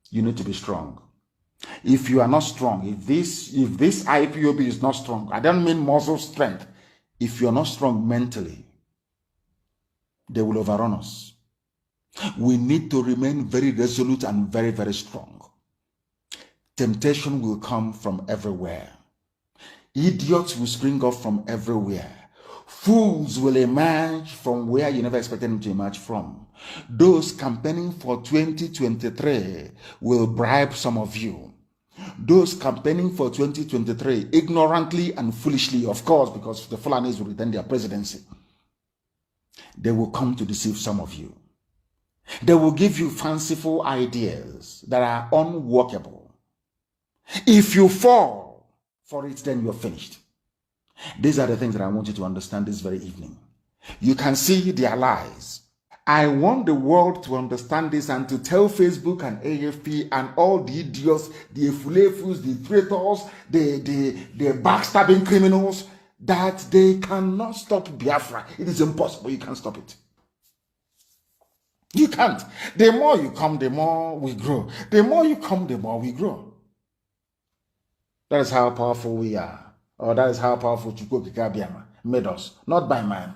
You need to be strong. If you are not strong, if this IPOB is not strong, I don't mean muscle strength. If you're not strong mentally, they will overrun us. We need to remain very resolute and very, very strong. Temptation will come from everywhere. Idiots will spring up from everywhere. Fools will emerge from where you never expected them to emerge from. Those campaigning for 2023 will bribe some of you. Those campaigning for 2023, ignorantly and foolishly, of course, because the Fulanis will retain their presidency, they will come to deceive some of you. They will give you fanciful ideas that are unworkable. If you fall for it, then you're finished. These are the things that I want you to understand this very evening. You can see their lies. I want the world to understand this and to tell Facebook and AFP and all the idiots, the efulefus, the traitors, the backstabbing criminals, that they cannot stop Biafra. It is impossible. You can't stop it. You can't. The more you come, the more we grow. The more you come, the more we grow. That is how powerful we are. Or that is how powerful Chukwuka Biama made us. Not by man.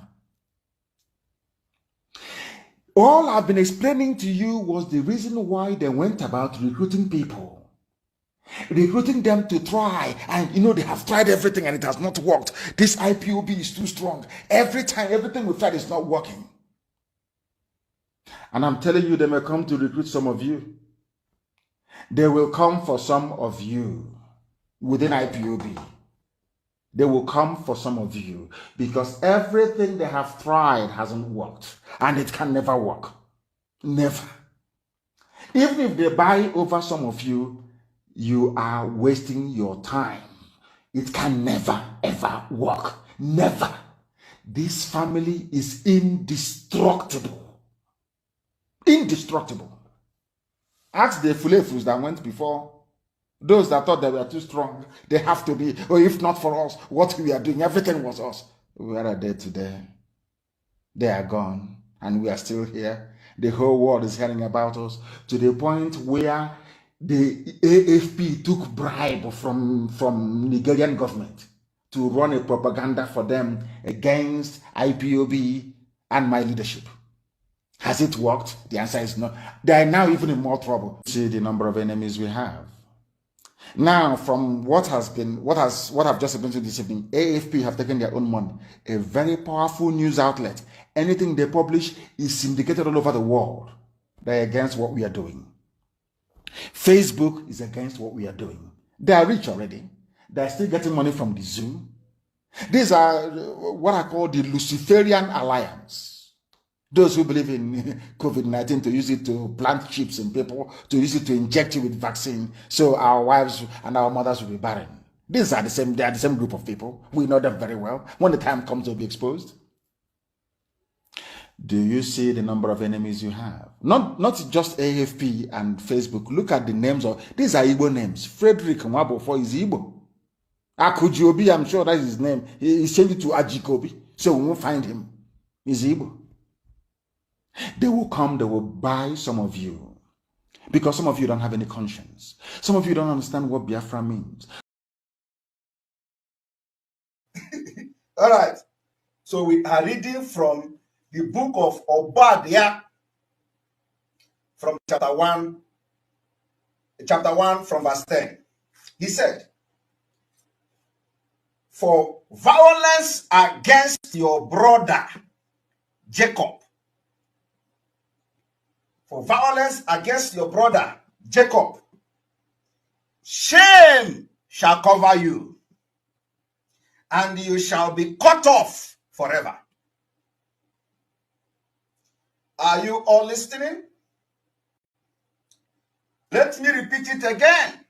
All I've been explaining to you was the reason why they went about recruiting people. Recruiting them to try. And they have tried everything and it has not worked. This IPOB is too strong. Every time, everything we tried is not working. And I'm telling you, they may come to recruit some of you. They will come for some of you within IPOB. They will come for some of you because everything they have tried hasn't worked and it can never work. Never. Even if they buy over some of you, you are wasting your time. It can never, ever work. Never. This family is indestructible. Indestructible. Ask the Fulefus that went before. Those that thought they were too strong, they have to be. Or if not for us, what we are doing, everything was us. Where are they today? They are gone, and we are still here. The whole world is hearing about us to the point where the AFP took bribe from Nigerian government to run a propaganda for them against IPOB and my leadership. Has it worked? The answer is no. They are now even in more trouble. See the number of enemies we have. Now, from what I've just explained to this evening, AFP have taken their own money. A very powerful news outlet. Anything they publish is syndicated all over the world. They're against what we are doing. Facebook is against what we are doing. They are rich already. They're still getting money from the zoo. These are what I call the Luciferian Alliance. Those who believe in COVID-19 to use it to plant chips in people, to use it to inject you with vaccine, so our wives and our mothers will be barren. These are they are the same group of people. We know them very well. When the time comes, they'll be exposed. Do you see the number of enemies you have? Not just AFP and Facebook. Look at the names of these are Igbo names. Frederick Nwabofo is Igbo. Akujobi, I'm sure that's his name. He's changed it to Ajikobi, so we won't find him. He's Igbo. They will come, they will buy some of you. Because some of you don't have any conscience. Some of you don't understand what Biafra means. All right. So we are reading from the book of Obadiah from chapter 1 from verse 10. He said, "For violence against your brother Jacob, for violence against your brother Jacob, shame shall cover you, and you shall be cut off forever." Are you all listening? Let me repeat it again.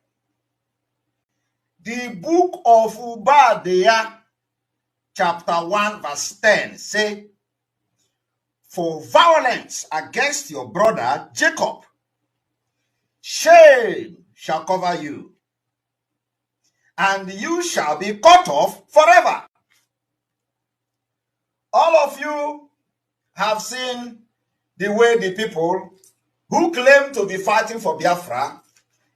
The book of Obadiah, chapter 1, verse 10, say, "For violence against your brother Jacob, shame shall cover you, and you shall be cut off forever." All of you have seen the way the people who claim to be fighting for Biafra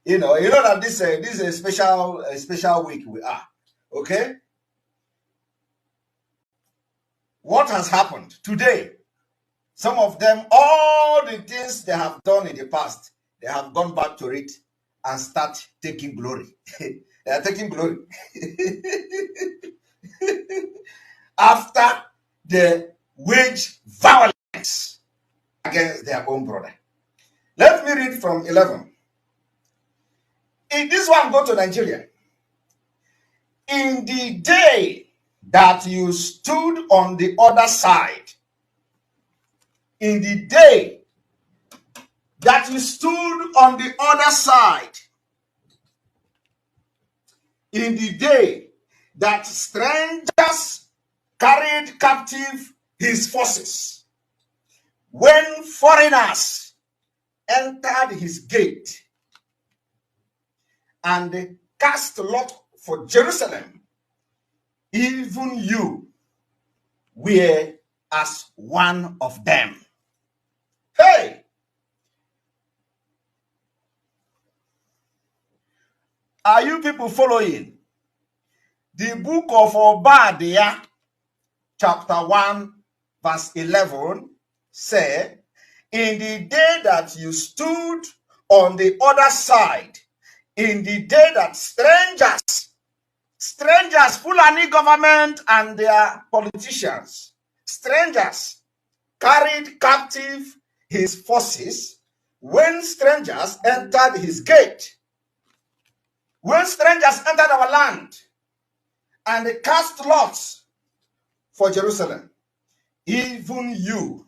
You know that this is a special week we are. Okay. What has happened today? Some of them, all the things they have done in the past, they have gone back to it and start taking glory. They are taking glory. After they wage violence against their own brother. Let me read from 11. In this one, go to Nigeria. In the day that you stood on the other side, in the day that you stood on the other side, in the day that strangers carried captive his forces, when foreigners entered his gate and cast lot for Jerusalem, even you were as one of them. Hey! Are you people following? The book of Obadiah, chapter 1, verse 11, say, in the day that you stood on the other side, in the day that strangers, Fulani government and their politicians, strangers carried captive his forces, when strangers entered his gate, when strangers entered our land and they cast lots for Jerusalem, even you,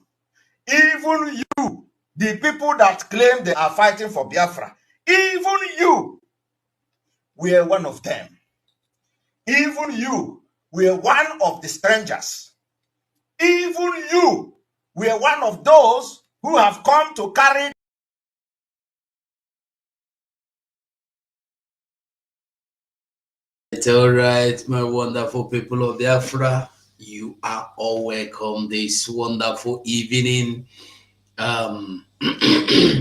the people that claim they are fighting for Biafra, even you were one of them. Even you were one of the strangers. Even you were one of those who have come to carry. It's all right, my wonderful people of Biafra. You are all welcome this wonderful evening.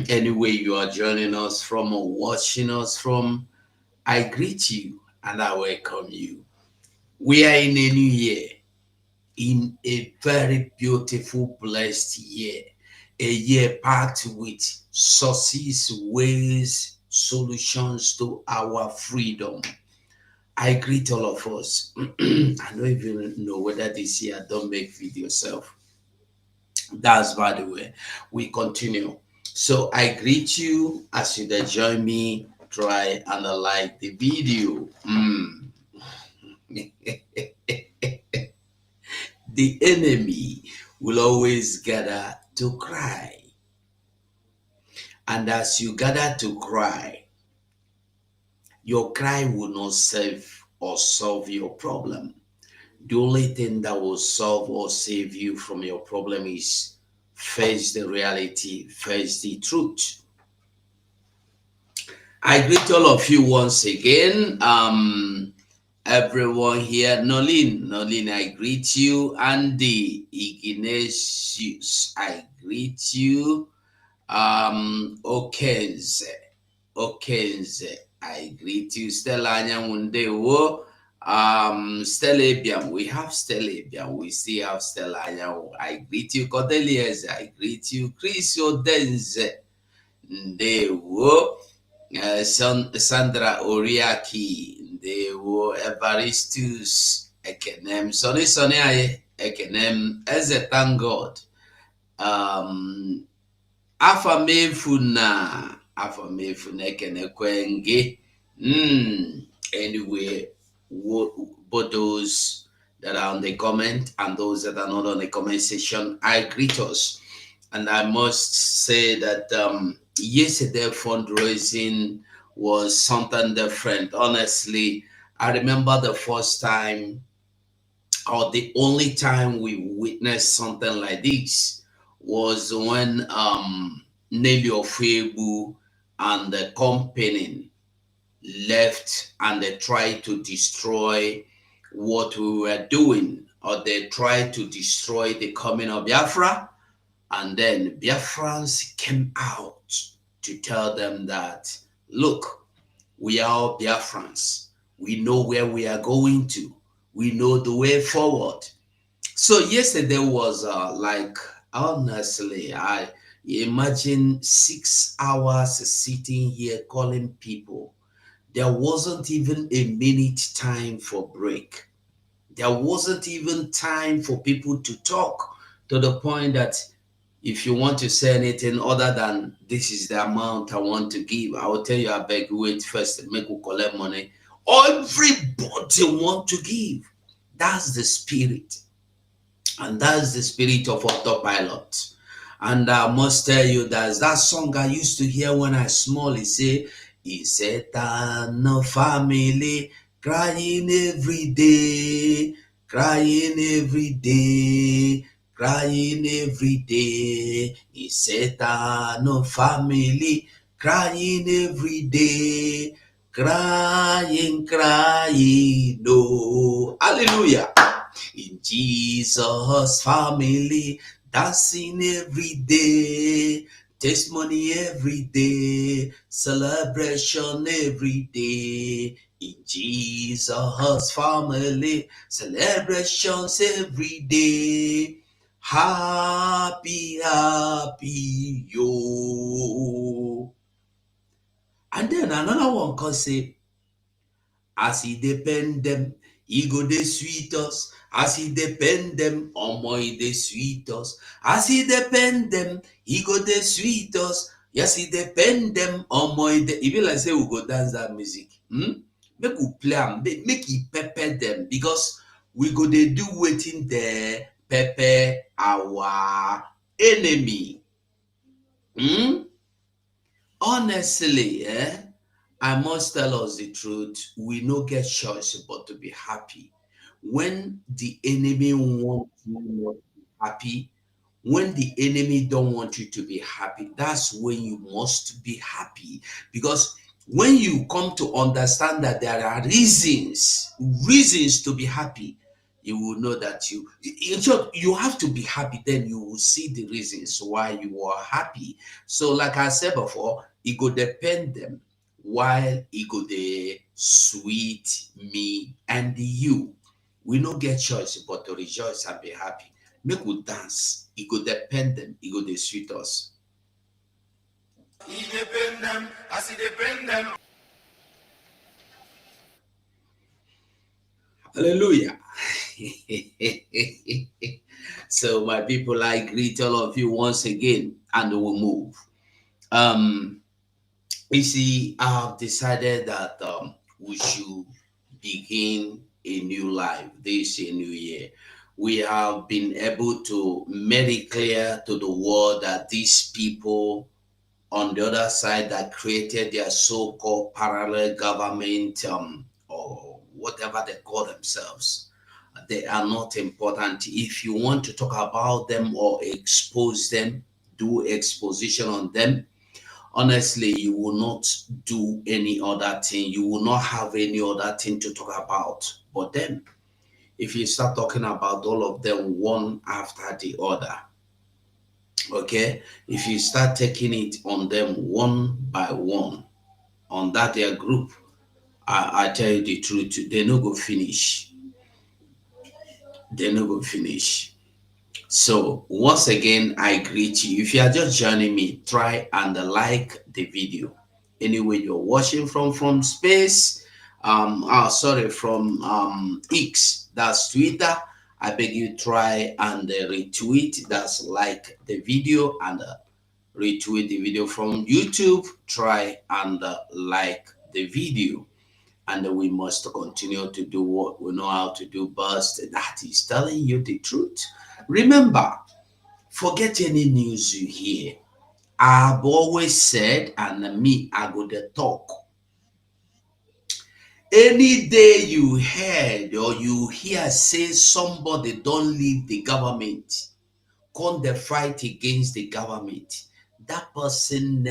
Anyway, you are joining us from or watching us from, I greet you and I welcome you. We are in a new year, in a very beautiful, blessed year, a year packed with sources, ways, solutions to our freedom. I greet all of us. I don't even know whether this year don't make video yourself. That's by the way. We continue. So I greet you as you join me. Try and like the video. The enemy will always gather to cry. And as you gather to cry, your cry will not save or solve your problem. The only thing that will solve or save you from your problem is face the reality, face the truth. I greet all of you once again. Everyone here, Nolin, I greet you. Andy, Ignatius, I greet you. Okenze, I greet you. Stella Nyamundewo. Stella Ebiam, we have Stella Ebiam, we still have Stella Anyanwu. I greet you. Cordelius, I greet you. Chris Odenze, Ndewo. Sandra Oriaki, Ndewo. Evaristus, Ekenem. Sonny Aye, Ekenem. Eze, thank God. Afamefuna Ekene Kwenge. Anyway, both those that are on the comment and those that are not on the comment section, I greet us. And I must say that yesterday fundraising was something different. Honestly, I remember the first time or the only time we witnessed something like this was when Nelly Ofebu and the company left and they tried to destroy what we were doing, or they tried to destroy the coming of Biafra. And then Biafrans came out to tell them that, look, We are all Biafrans. We know where we are going to. We know the way forward. So yesterday was like, honestly, I imagine 6 hours sitting here calling people. There wasn't even a minute time for break. There wasn't even time for people to talk, to the point that if you want to say anything other than this is the amount I want to give, I will tell you, I beg, wait first, make we collect money. Everybody want to give. That's the spirit. And that's the spirit of autopilot. And I must tell you, that's that song I used to hear when I small. It say, it's a no family crying every day, crying every day, crying every day. It's a no family crying every day, crying, crying. No, hallelujah. In Jesus' family, dancing every day, testimony every day, celebration every day. In Jesus' family, celebrations every day. Happy, happy, yo. And then another one can say, as he depend them, he go dey sweet us. As he depend them, omo he dey sweet us. As he depend them, he go dey sweet us. Yes, he depend them, omo he dey. E be like say we go dance that music. Make we play am, make e pepper them, because we go dey do wetin dey pepper our enemy. Honestly, I must tell us the truth. We no get choice but to be happy. When the enemy wants you not to be happy, when the enemy don't want you to be happy, that's when you must be happy. Because when you come to understand that there are reasons to be happy, you will know that in short, you have to be happy, then you will see the reasons why you are happy. So like I said before, it go depend them while it go the sweet me and you. We no get choice but to rejoice and be happy. Make we dance. It go depend them. It go the sweet us. Hallelujah. So my people, I greet all of you once again, and we'll move. You see, I've decided that we should begin a new life this a new year. We have been able to make it clear to the world that these people on the other side that created their so-called parallel government, or whatever they call themselves, they are not important. If you want to talk about them or expose them, do exposition on them, honestly, you will not do any other thing. You will not have any other thing to talk about but them. If you start talking about all of them one after the other, okay, if you start taking it on them one by one, on that their group, I tell you the truth, they no go finish. They no go finish. So once again, I greet you. If you are just joining me, try and like the video. Anyway, you're watching from space. Sorry, from X, that's Twitter. I beg you try and retweet. That's like the video and retweet the video from YouTube. Try and like the video. And we must continue to do what we know how to do best. That is telling you the truth. Remember, forget any news you hear. I've always said, and me, I go to talk. Any day you heard or you hear say somebody don't leave the government, come the fight against the government, that person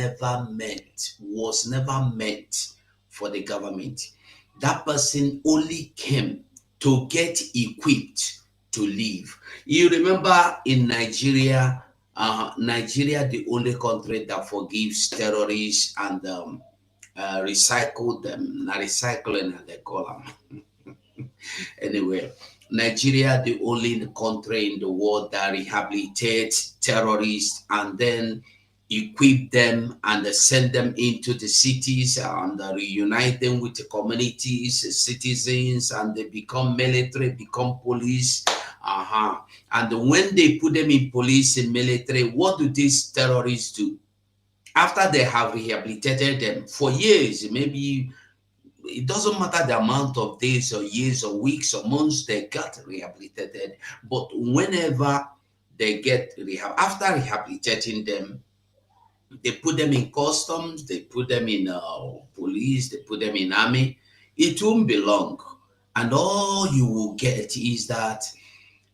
was never meant for the government. That person only came to get equipped to live. You remember in Nigeria, Nigeria, the only country that forgives terrorists and recycle them, not recycling, they call them. Anyway, Nigeria, the only country in the world that rehabilitates terrorists and then equip them and send them into the cities and reunite them with the communities, citizens, and they become military, become police. And when they put them in police and military, what do these terrorists do? After they have rehabilitated them for years, maybe it doesn't matter the amount of days or years or weeks or months they got rehabilitated, but whenever they get rehab, after rehabilitating them, they put them in customs, they put them in police, they put them in army. It won't be long, and all you will get is that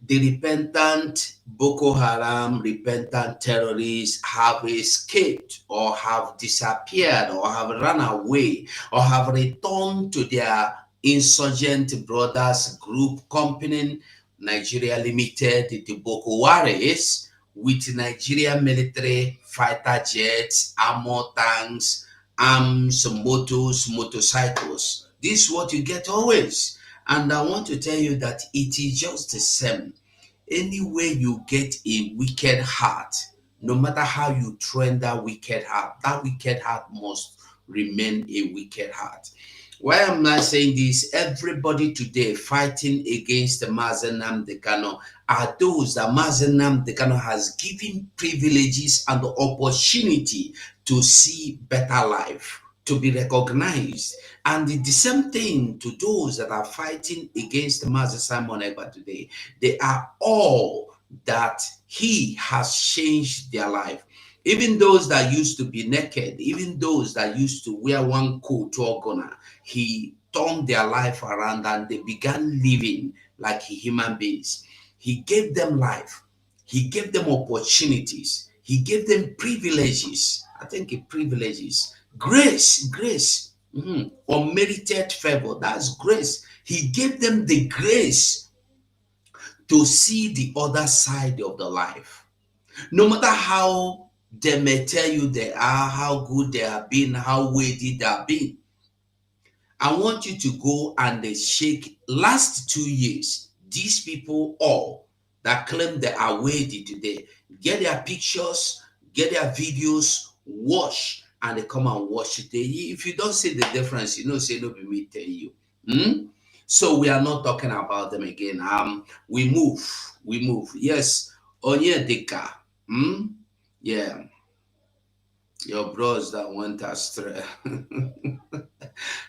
the repentant Boko Haram, repentant terrorists have escaped or have disappeared or have run away or have returned to their insurgent brothers group company, Nigeria Limited, the Boko Warriors, with Nigerian military fighter jets, armor tanks, arms, motorcycles. This is what you get always. And I want to tell you that it is just the same. Anywhere you get a wicked heart, no matter how you train that wicked heart must remain a wicked heart. Why am I saying this? Everybody today fighting against the Mazen Nnamdi Kanu are those that Mazen Nnamdi Kanu has given privileges and the opportunity to see better life, to be recognized. And the same thing to those that are fighting against Mazen Simon Ekpa today. They are all that he has changed their life. Even those that used to be naked, even those that used to wear one coat or gunner, he turned their life around and they began living like human beings. He gave them life. He gave them opportunities. He gave them privileges. I think privileges. Grace. Unmerited favor. That's grace. He gave them the grace to see the other side of the life. No matter how they may tell you they are, how good they have been, how weighty they have been, I want you to go and shake last 2 years. These people all that claim they are weighty today, get their pictures, get their videos, watch, and they come and watch it. If you don't see the difference, say no be me tell you. So we are not talking about them again. We move. Yes, Onyedika. Yeah, your bros that went astray.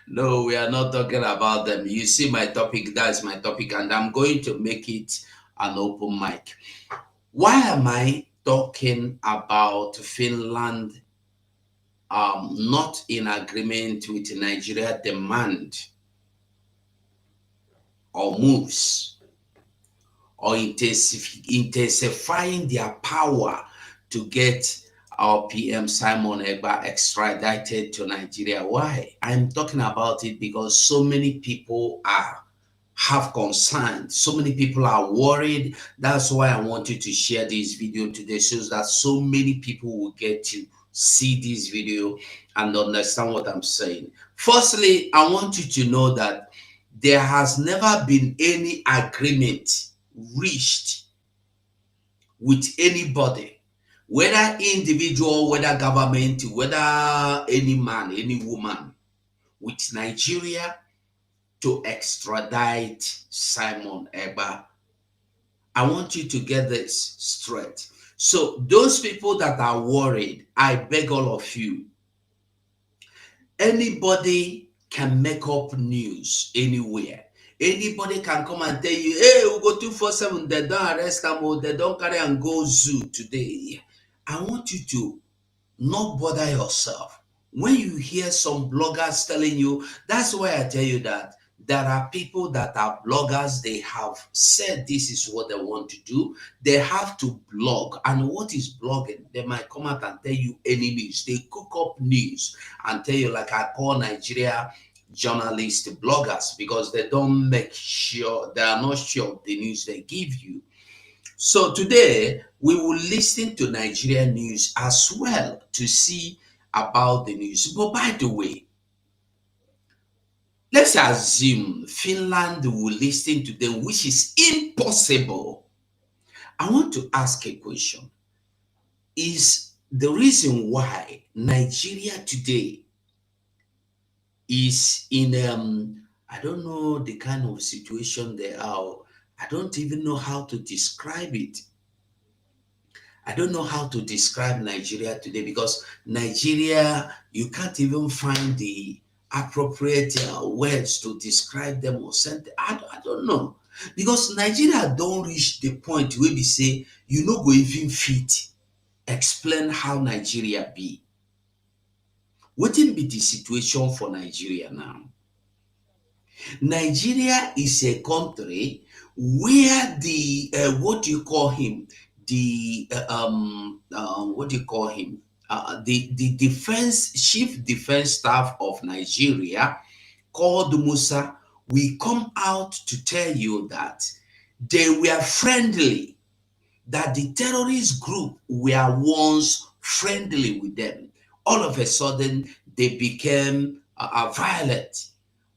No, we are not talking about them. You see my topic, that's my topic, and I'm going to make it an open mic. Why am I talking about Finland not in agreement with Nigeria demand or moves or intensifying their power to get our PM Simon Ekpa extradited to Nigeria? Why? I'm talking about it because so many people have concerns. So many people are worried. That's why I wanted to share this video today, so that so many people will get to see this video and understand what I'm saying. Firstly, I want you to know that there has never been any agreement reached with anybody, whether individual, whether government, whether any man, any woman, with Nigeria to extradite Simon Ekpa. I want you to get this straight. So those people that are worried, I beg all of you, anybody can make up news anywhere. Anybody can come and tell you, hey, we go 247, they don't arrest them or they don't carry and go zoo today. I want you to not bother yourself. When you hear some bloggers telling you, that's why I tell you that there are people that are bloggers, they have said this is what they want to do. They have to blog. And what is blogging? They might come out and tell you any news. They cook up news and tell you, like I call Nigeria journalists bloggers, because they don't make sure, they are not sure of the news they give you. So today we will listen to Nigerian news as well to see about the news. But by the way, let's assume Finland will listen to them, which is impossible. I want to ask a question. Is the reason why Nigeria today is in I don't know the kind of situation they are. I don't even know how to describe it. I don't know how to describe Nigeria today, because Nigeria, you can't even find the appropriate words to describe them or something. I don't know, because Nigeria don't reach the point where we say you no go even fit explain how Nigeria be. What will be the situation for Nigeria now? Nigeria is a country where the what do you call him? What do you call him? The chief defense staff of Nigeria, called Musa, we come out to tell you that they were friendly, that the terrorist group were once friendly with them. All of a sudden, they became violent.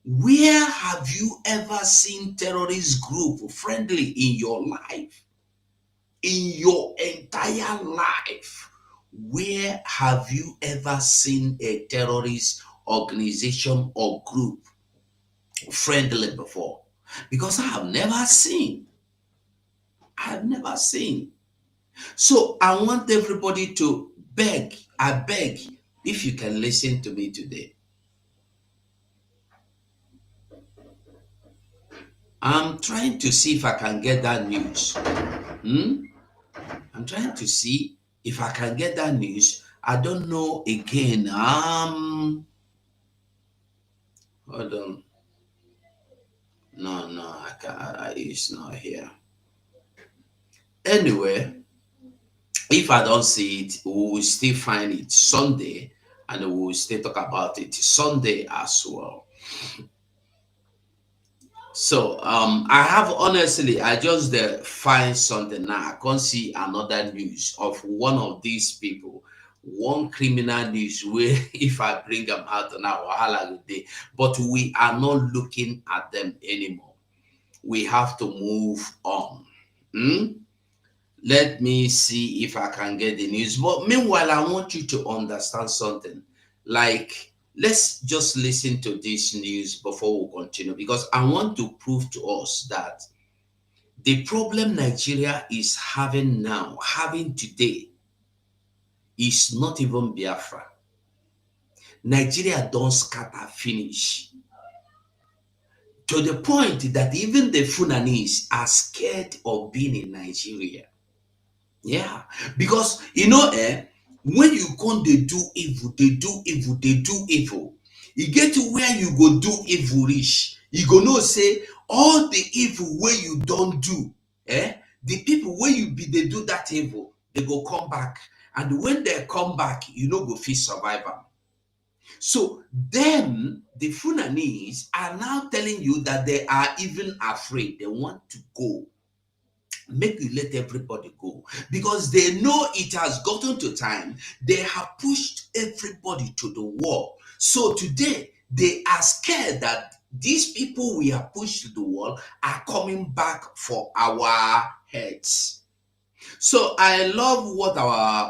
Where have you ever seen terrorist group friendly in your life? In your entire life, where have you ever seen a terrorist organization or group friendly before? Because I have never seen. So I want everybody to beg, I beg, if you can listen to me today. I'm trying to see if I can get that news. I'm trying to see if I can get that news. I don't know again. Hold on. No, I can't. It's not here. Anyway, if I don't see it, we will still find it Sunday, and we will still talk about it Sunday as well. So I have, honestly, I just find something now. I can't see another news of one of these people, one criminal news where if I bring them out now, but we are not looking at them anymore. We have to move on. Let me see if I can get the news. But meanwhile, I want you to understand something. Like, let's just listen to this news before we continue, because I want to prove to us that the problem Nigeria is having today, is not even Biafra. Nigeria don't scatter finish. To the point that even the Fulanese are scared of being in Nigeria. Yeah, because when you come, they do evil. You get to where you go do evil rich. You go no say all the evil where you don't do. The people where they do that evil, they go come back. And when they come back, you know go feel survivor. So them, the Fulanese, are now telling you that they are even afraid. They want to go. Make you let everybody go, because they know it has gotten to time. They have pushed everybody to the wall. So today they are scared that these people we have pushed to the wall are coming back for our heads. So I love what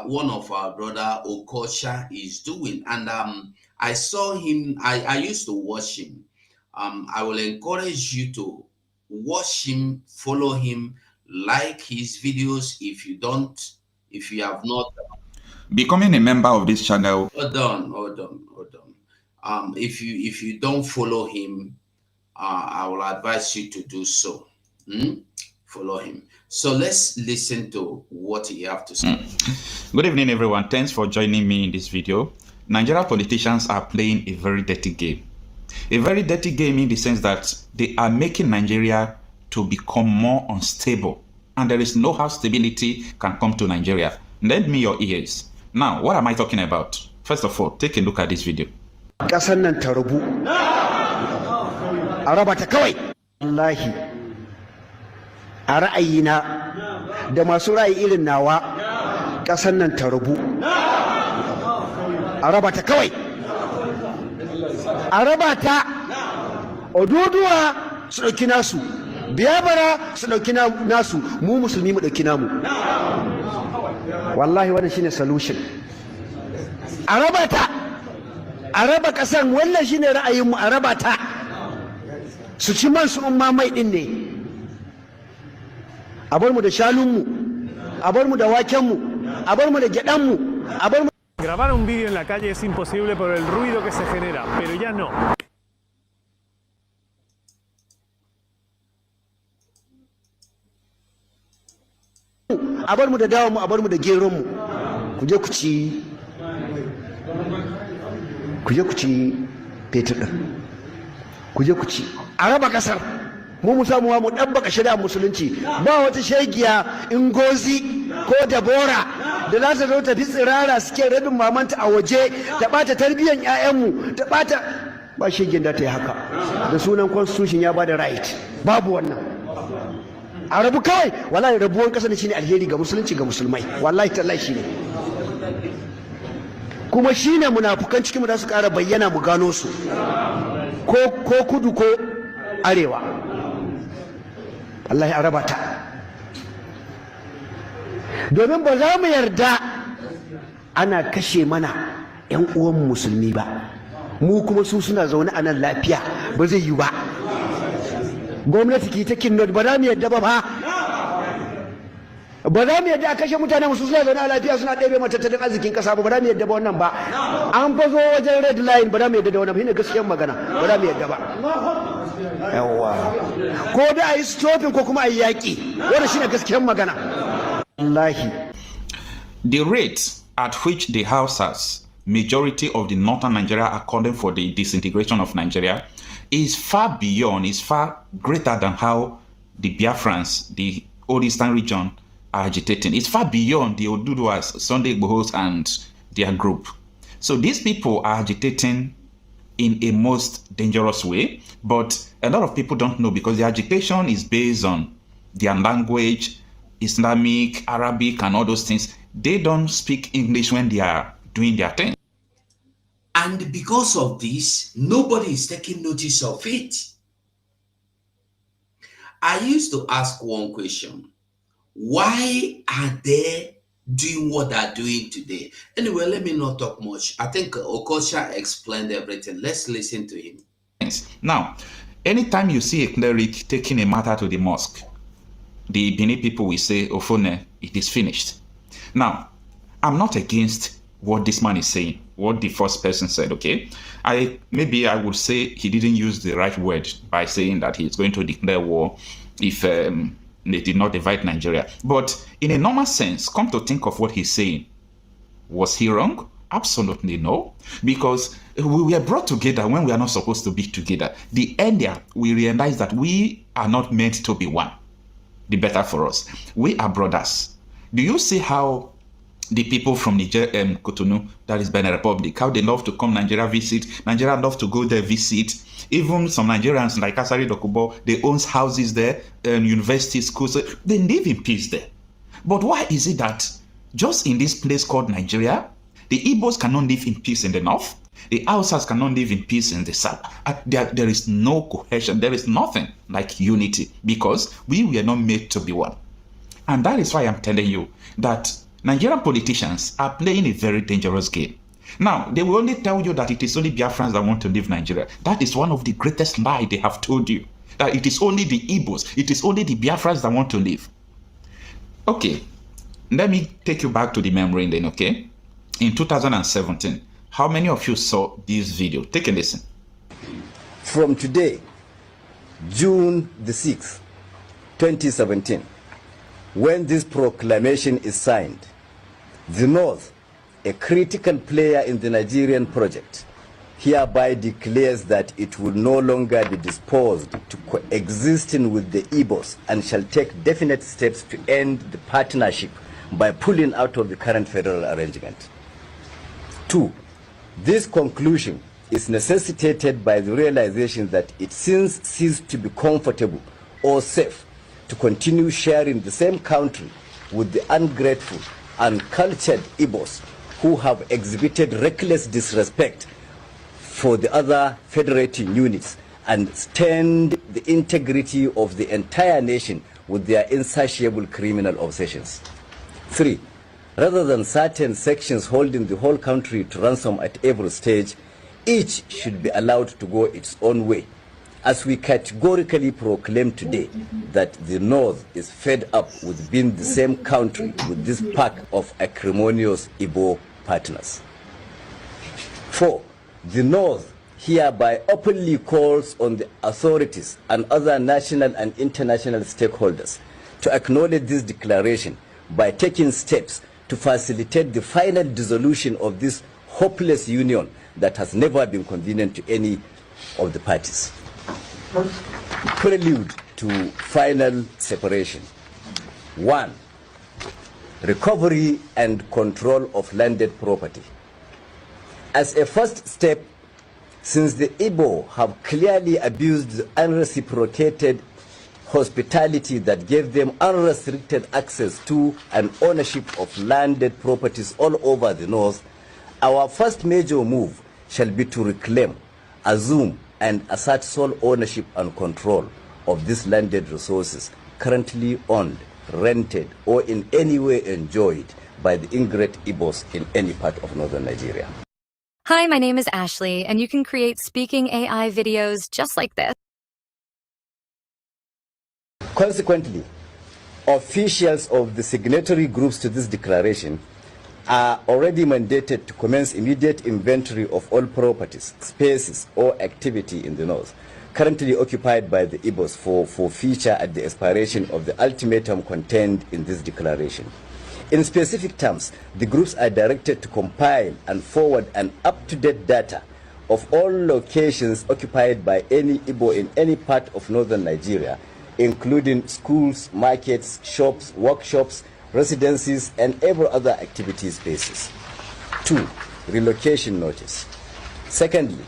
one of our brother Okosha is doing, and I saw him. I used to watch him. I will encourage you to watch him, follow him, like his videos if you have not. Becoming a member of this channel. Hold on. If you don't follow him, I will advise you to do so. Follow him. So let's listen to what he have to say. Good evening, everyone. Thanks for joining me in this video. Nigerian politicians are playing a very dirty game. A very dirty game in the sense that they are making Nigeria to become more unstable, and there is no how stability can come to Nigeria. Lend me your ears. Now, what am I talking about? First of all, take a look at this video. Ƙasar nan ta rabu, a raba ta kawai. Wallahi, a ra'ayina da masu ra'ayi irin nawa, ƙasar nan ta rabu, a raba ta kawai. A raba ta Oduduwa su ɗauki nasu, Biafra su ɗauki nasu, mu musulmi mu ɗauki namu. Wallahi wannan shine solution. A raba ta, a raba ƙasan, wannan shine ra'ayinmu, a raba ta. Su ci man su umma mai ɗin ne. A bar mu da shanunmu, a bar mu da wakenmu, a bar mu da gyaɗanmu, a bar mu. Grabar un vídeo en la calle es imposible por el ruido que se genera, pero ya no. A bar mu da dawonmu, a bar mu da geronmu. Ku je ku ci fetur ɗin. Ku je ku ci. A raba ƙasar. Mu samu mu ɗabbaka shari'ar musulunci. Ba wata shegiya Ngozi ko Dabora da za ta zo tafi tsirara suke rabin mamanta a waje ta ɓata tarbiyyar 'ya'yanmu, ta ɓata, ba shegin da ta yi haka da sunan constitution ya bada right. Babu wannan. A rabu kawai, wallahi rabuwan ƙasa ne shine alheri ga musulunci ga musulmai, wallahi tallahi shine. Kuma shine munafukan cikin mu da su ƙara bayyana mu gano su, ko kudu ko arewa. Allah ya raba ta, domin ba za mu yarda ana kashe mana 'yan uwan musulmi ba, mu kuma su suna zaune a nan lafiya, ba zai yi ba. Gwamnati ki ta kinnot, ba za mu yarda ba za mu yarda a kashe mutane su suna zaune a lafiya suna ɗebe matattalin arzikin ƙasa ba za mu yarda ba wannan ba. An fazo wajen red line, ba za mu yarda da wannan ba, shine gaskiyar magana, ba za mu yarda ba. Yawwa, ko da a yi stopping ko kuma a yi yaƙi, wannan shine gaskiyar magana. Wallahi. The rate at which the Hausas, majority of the northern Nigeria, are calling for the disintegration of Nigeria is far beyond, is far greater than how the Biafrans, the old eastern region, are agitating. It's far beyond the Oduduwas, Sunday Igbohos, and their group. So these people are agitating in a most dangerous way, but a lot of people don't know because the agitation is based on their language, Islamic, Arabic, and all those things. They don't speak English when they are doing their thing. And because of this, nobody is taking notice of it. I used to ask one question. Why are they doing what they're doing today? Anyway, let me not talk much. I think Okosha explained everything. Let's listen to him. Now, anytime you see a cleric taking a matter to the mosque, the Benin people will say, Ofone, it is finished. Now, I'm not against what this man is saying, what the first person said, okay? Maybe I would say he didn't use the right word by saying that he's going to declare war if they did not divide Nigeria. But in a normal sense, come to think of what he's saying, was he wrong? Absolutely no, because we were brought together when we are not supposed to be together. The earlier we realize that we are not meant to be one, the better for us. We are brothers. Do you see how the people from Niger, Cotonou, that is Benin Republic, how they love to come Nigeria visit? Nigeria love to go there visit. Even some Nigerians like Asari Dokubo, they own houses there, university schools. They live in peace there. But why is it that just in this place called Nigeria, the Igbos cannot live in peace in the north, the Hausas cannot live in peace in the south? There is no cohesion. There is nothing like unity because we were not made to be one. And that is why I'm telling you that Nigerian politicians are playing a very dangerous game. Now, they will only tell you that it is only Biafrans that want to leave Nigeria. That is one of the greatest lies they have told you. That it is only the Igbos, it is only the Biafrans that want to leave. Okay, let me take you back to the memory then, okay? In 2017, how many of you saw this video? Take a listen. From today, June the 6th, 2017, when this proclamation is signed, the North, a critical player in the Nigerian project, hereby declares that it will no longer be disposed to coexisting with the Igbos and shall take definite steps to end the partnership by pulling out of the current federal arrangement. 2. This conclusion is necessitated by the realization that it since ceased to be comfortable or safe to continue sharing the same country with the ungrateful, uncultured Igbos who have exhibited reckless disrespect for the other federating units and stand the integrity of the entire nation with their insatiable criminal obsessions. 3. Rather than certain sections holding the whole country to ransom at every stage, each should be allowed to go its own way, as we categorically proclaim today that the North is fed up with being the same country with this pack of acrimonious Igbo partners. 4. The North hereby openly calls on the authorities and other national and international stakeholders to acknowledge this declaration by taking steps to facilitate the final dissolution of this hopeless union that has never been convenient to any of the parties. Prelude to final separation. 1. Recovery and control of landed property. As a first step, since the Igbo have clearly abused the unreciprocated hospitality that gave them unrestricted access to and ownership of landed properties all over the North, our first major move shall be to reclaim, assume, and assert sole ownership and control of these landed resources currently owned, rented, or in any way enjoyed by the ingrate Igbos in any part of northern Nigeria. Hi, my name is Ashley, and you can create speaking AI videos just like this. Consequently, officials of the signatory groups to this declaration are already mandated to commence immediate inventory of all properties, spaces, or activity in the North currently occupied by the Igbos for future at the expiration of the ultimatum contained in this declaration. In specific terms, the groups are directed to compile and forward an up-to-date data of all locations occupied by any Igbo in any part of northern Nigeria, including schools, markets, shops, workshops, residencies, and every other activity spaces. 2. Relocation notice. Secondly,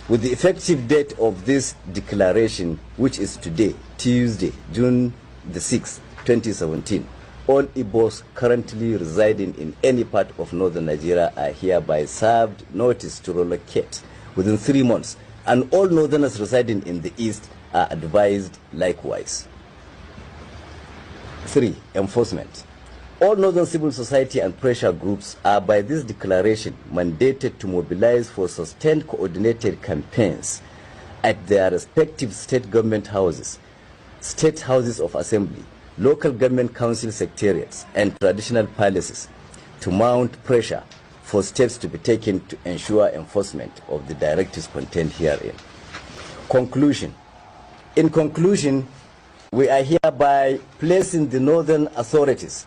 with the effective date of this declaration, which is today, Tuesday, June the 6th, 2017, all Igbos currently residing in any part of northern Nigeria are hereby served notice to relocate within 3 months, and all northerners residing in the east are advised likewise. 3. Enforcement. All northern civil society and pressure groups are by this declaration mandated to mobilize for sustained coordinated campaigns at their respective state government houses, state houses of assembly, local government council secretariats, and traditional palaces to mount pressure for steps to be taken to ensure enforcement of the directives contained herein. Conclusion. In conclusion, we are hereby placing the northern authorities,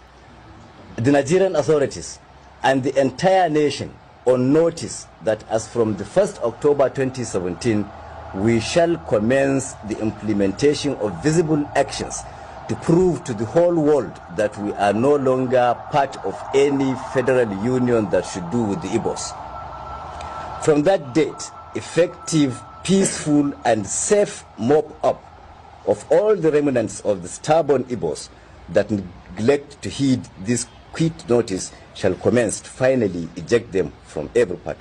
the Nigerian authorities, and the entire nation on notice that as from the 1st October 2017, we shall commence the implementation of visible actions to prove to the whole world that we are no longer part of any federal union that should do with the Igbos. From that date, effective, peaceful, and safe mop-up of all the remnants of the stubborn Igbos that neglect to heed this quit notice shall commence to finally eject them from every part.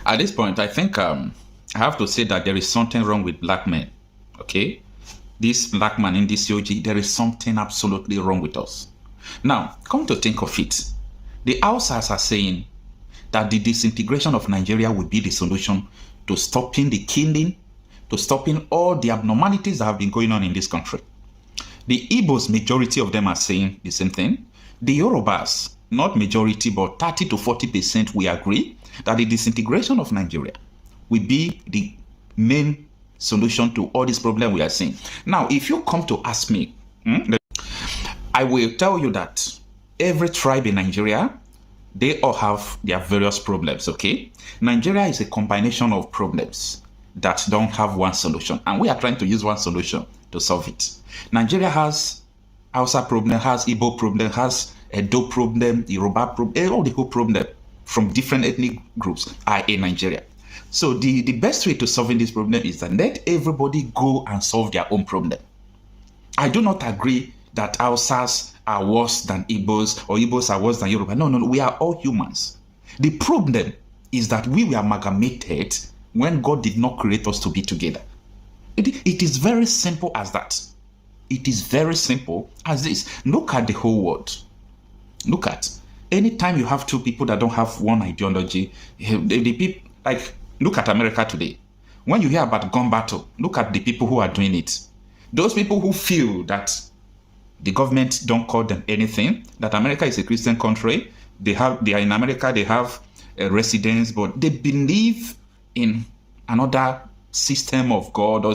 At this point, I think I have to say that there is something wrong with black men, okay? This black man in this COG, there is something absolutely wrong with us. Now, come to think of it, the Hausas are saying that the disintegration of Nigeria would be the solution to stopping the killing, to stopping all the abnormalities that have been going on in this country. The Igbos, majority of them are saying the same thing. The Yorubas, not majority, but 30 to 40%, we agree that the disintegration of Nigeria will be the main solution to all this problem we are seeing. Now, if you come to ask me, I will tell you that every tribe in Nigeria, they all have their various problems, okay? Nigeria is a combination of problems that don't have one solution, and we are trying to use one solution to solve it. Nigeria has Hausa problem, has Igbo problem, has Edo problem, Yoruba problem, all the whole problem from different ethnic groups are in Nigeria. So the best way to solving this problem is that let everybody go and solve their own problem. I do not agree that Hausas are worse than Igbos or Igbos are worse than Yoruba. No, we are all humans. The problem is that we were amalgamated when God did not create us to be together. It is very simple as that. It is very simple as this. Look at the whole world. Look at, anytime you have two people that don't have one ideology, the people, like, look at America today. When you hear about gun battle, look at the people who are doing it. Those people who feel that the government don't call them anything, that America is a Christian country, they are in America, they have residence, but they believe in another system of God or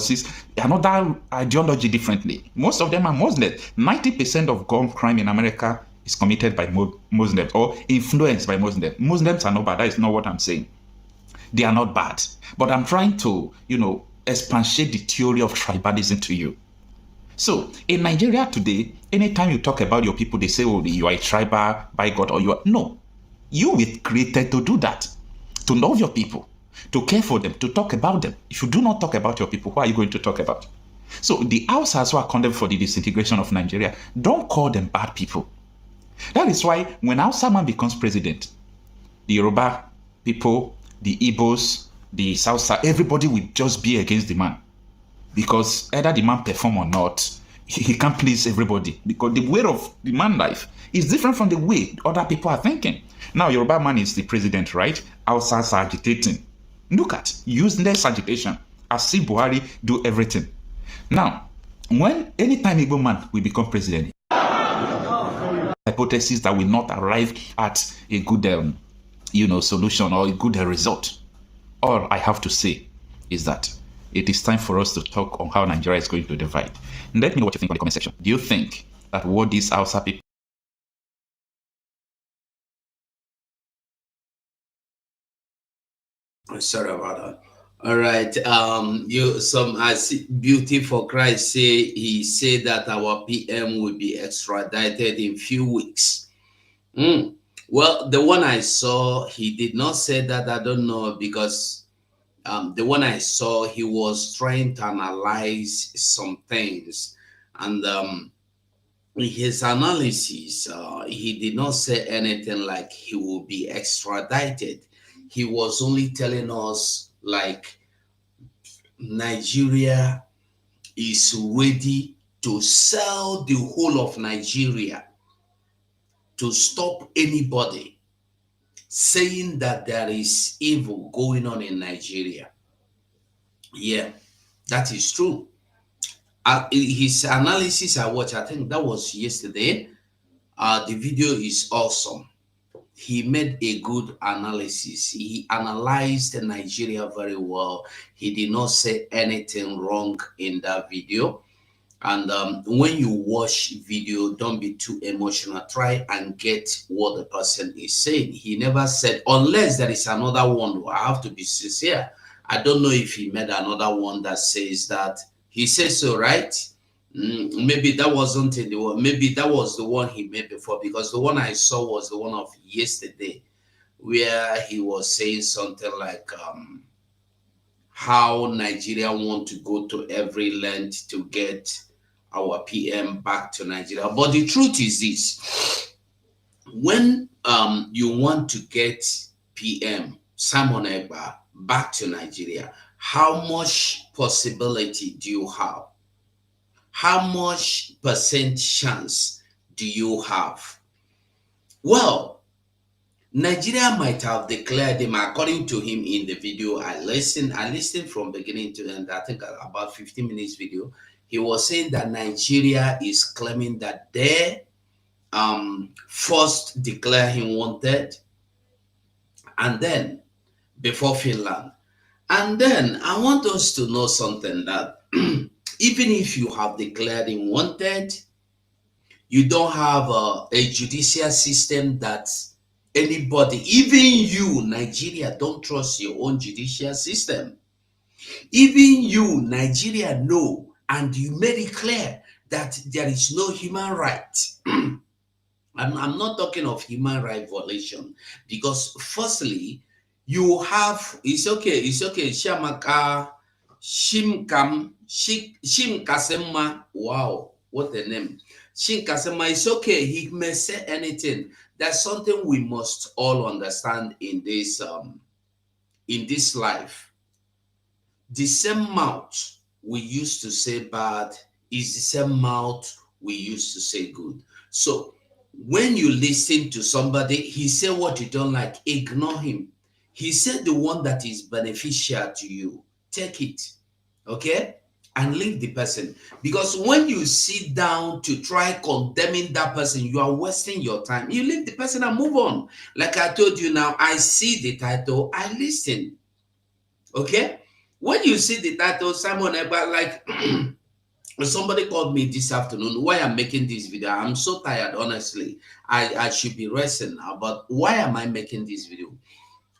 another ideology differently. Most of them are Muslims. 90% of gun crime in America is committed by Muslims or influenced by Muslims. Muslims are not bad. That is not what I'm saying. They are not bad. But I'm trying to, expatiate the theory of tribalism to you. So in Nigeria today, anytime you talk about your people, they say, oh, you are a tribal by God, or you are. No. You were created to do that. To love your people, to care for them, to talk about them. If you do not talk about your people, who are you going to talk about? So the Hausas who are condemned for the disintegration of Nigeria, don't call them bad people. That is why when Hausa man becomes president, the Yoruba people, the Igbos, the South, everybody will just be against the man. Because either the man perform or not, he can't please everybody. Because the way of the man life is different from the way other people are thinking. Now, Yoruba man is the president, right? Hausas are agitating. Look at useless agitation. As if Buhari do everything. Now, anytime Igbo man will become president, hypothesis that will not arrive at a good, solution or a good result. All I have to say is that it is time for us to talk on how Nigeria is going to divide. And let me know what you think on the comment section. Do you think that what these Hausa people Sorry about that. All right. I see Beauty for Christ he said that our PM will be extradited in few weeks. Well, the one I saw, he did not say that. I don't know, because the one I saw, he was trying to analyze some things, and his analysis, he did not say anything like he will be extradited. He was only telling us like Nigeria is ready to sell the whole of Nigeria to stop anybody saying that there is evil going on in Nigeria. Yeah, that is true. His analysis I watched, I think that was yesterday. The video is awesome. He made a good analysis. He analyzed Nigeria very well. He did not say anything wrong in that video. And when you watch video, don't be too emotional. Try and get what the person is saying. He never said, unless there is another one. I have to be sincere. I don't know if he made another one that says that. He says so, right? Maybe that wasn't in the one. Maybe that was the one he made before, because the one I saw was the one of yesterday, where he was saying something like how Nigeria want to go to every length to get our PM back to Nigeria. But the truth is this: when you want to get PM Simon Ekpa back to Nigeria, how much possibility do you have? How much percent chance do you have? Well, Nigeria might have declared him, according to him in the video I listened from beginning to end. I think about 15 minutes video. He was saying that Nigeria is claiming that they first declare him wanted, and then before Finland. And then I want us to know something, that even if you have declared him wanted, you don't have a judicial system that anybody, even you, Nigeria, don't trust your own judicial system. Even you, Nigeria, know, and you made it clear that there is no human right. I'm not talking of human right violation, because firstly, you have, it's okay, Shamaka, Shim Kasema, wow, what a name. Shin Kasema, it's okay, he may say anything. That's something we must all understand in this life. The same mouth we used to say bad is the same mouth we used to say good. So when you listen to somebody, he said what you don't like, ignore him. He said the one that is beneficial to you, take it, okay? And leave the person. Because when you sit down to try condemning that person, you are wasting your time. You leave the person and move on. Like I told you now, I see the title, I listen. Okay? When you see the title, Simon Ekpa, like somebody called me this afternoon, why I'm making this video. I'm so tired, honestly. I should be resting now, but why am I making this video?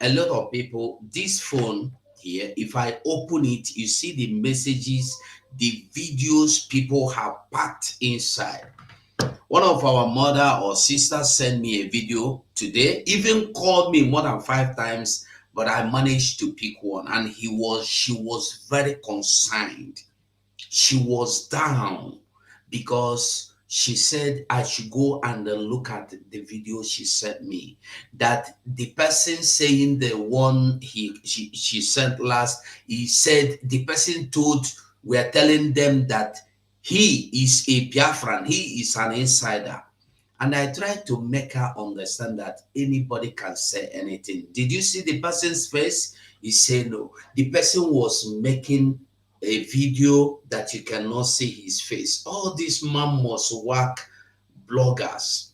A lot of people, this phone here, if I open it, you see the messages, the videos people have packed inside. One of our mother or sister sent me a video today, even called me more than 5 times, but I managed to pick one, and she was very concerned. She was down because she said I should go and look at the video she sent me. That the person saying the one she sent last, he said the person we're telling them that he is a Biafran, he is an insider. And I tried to make her understand that anybody can say anything. Did you see the person's face? He said no. The person was making a video that you cannot see his face. All these man must work bloggers.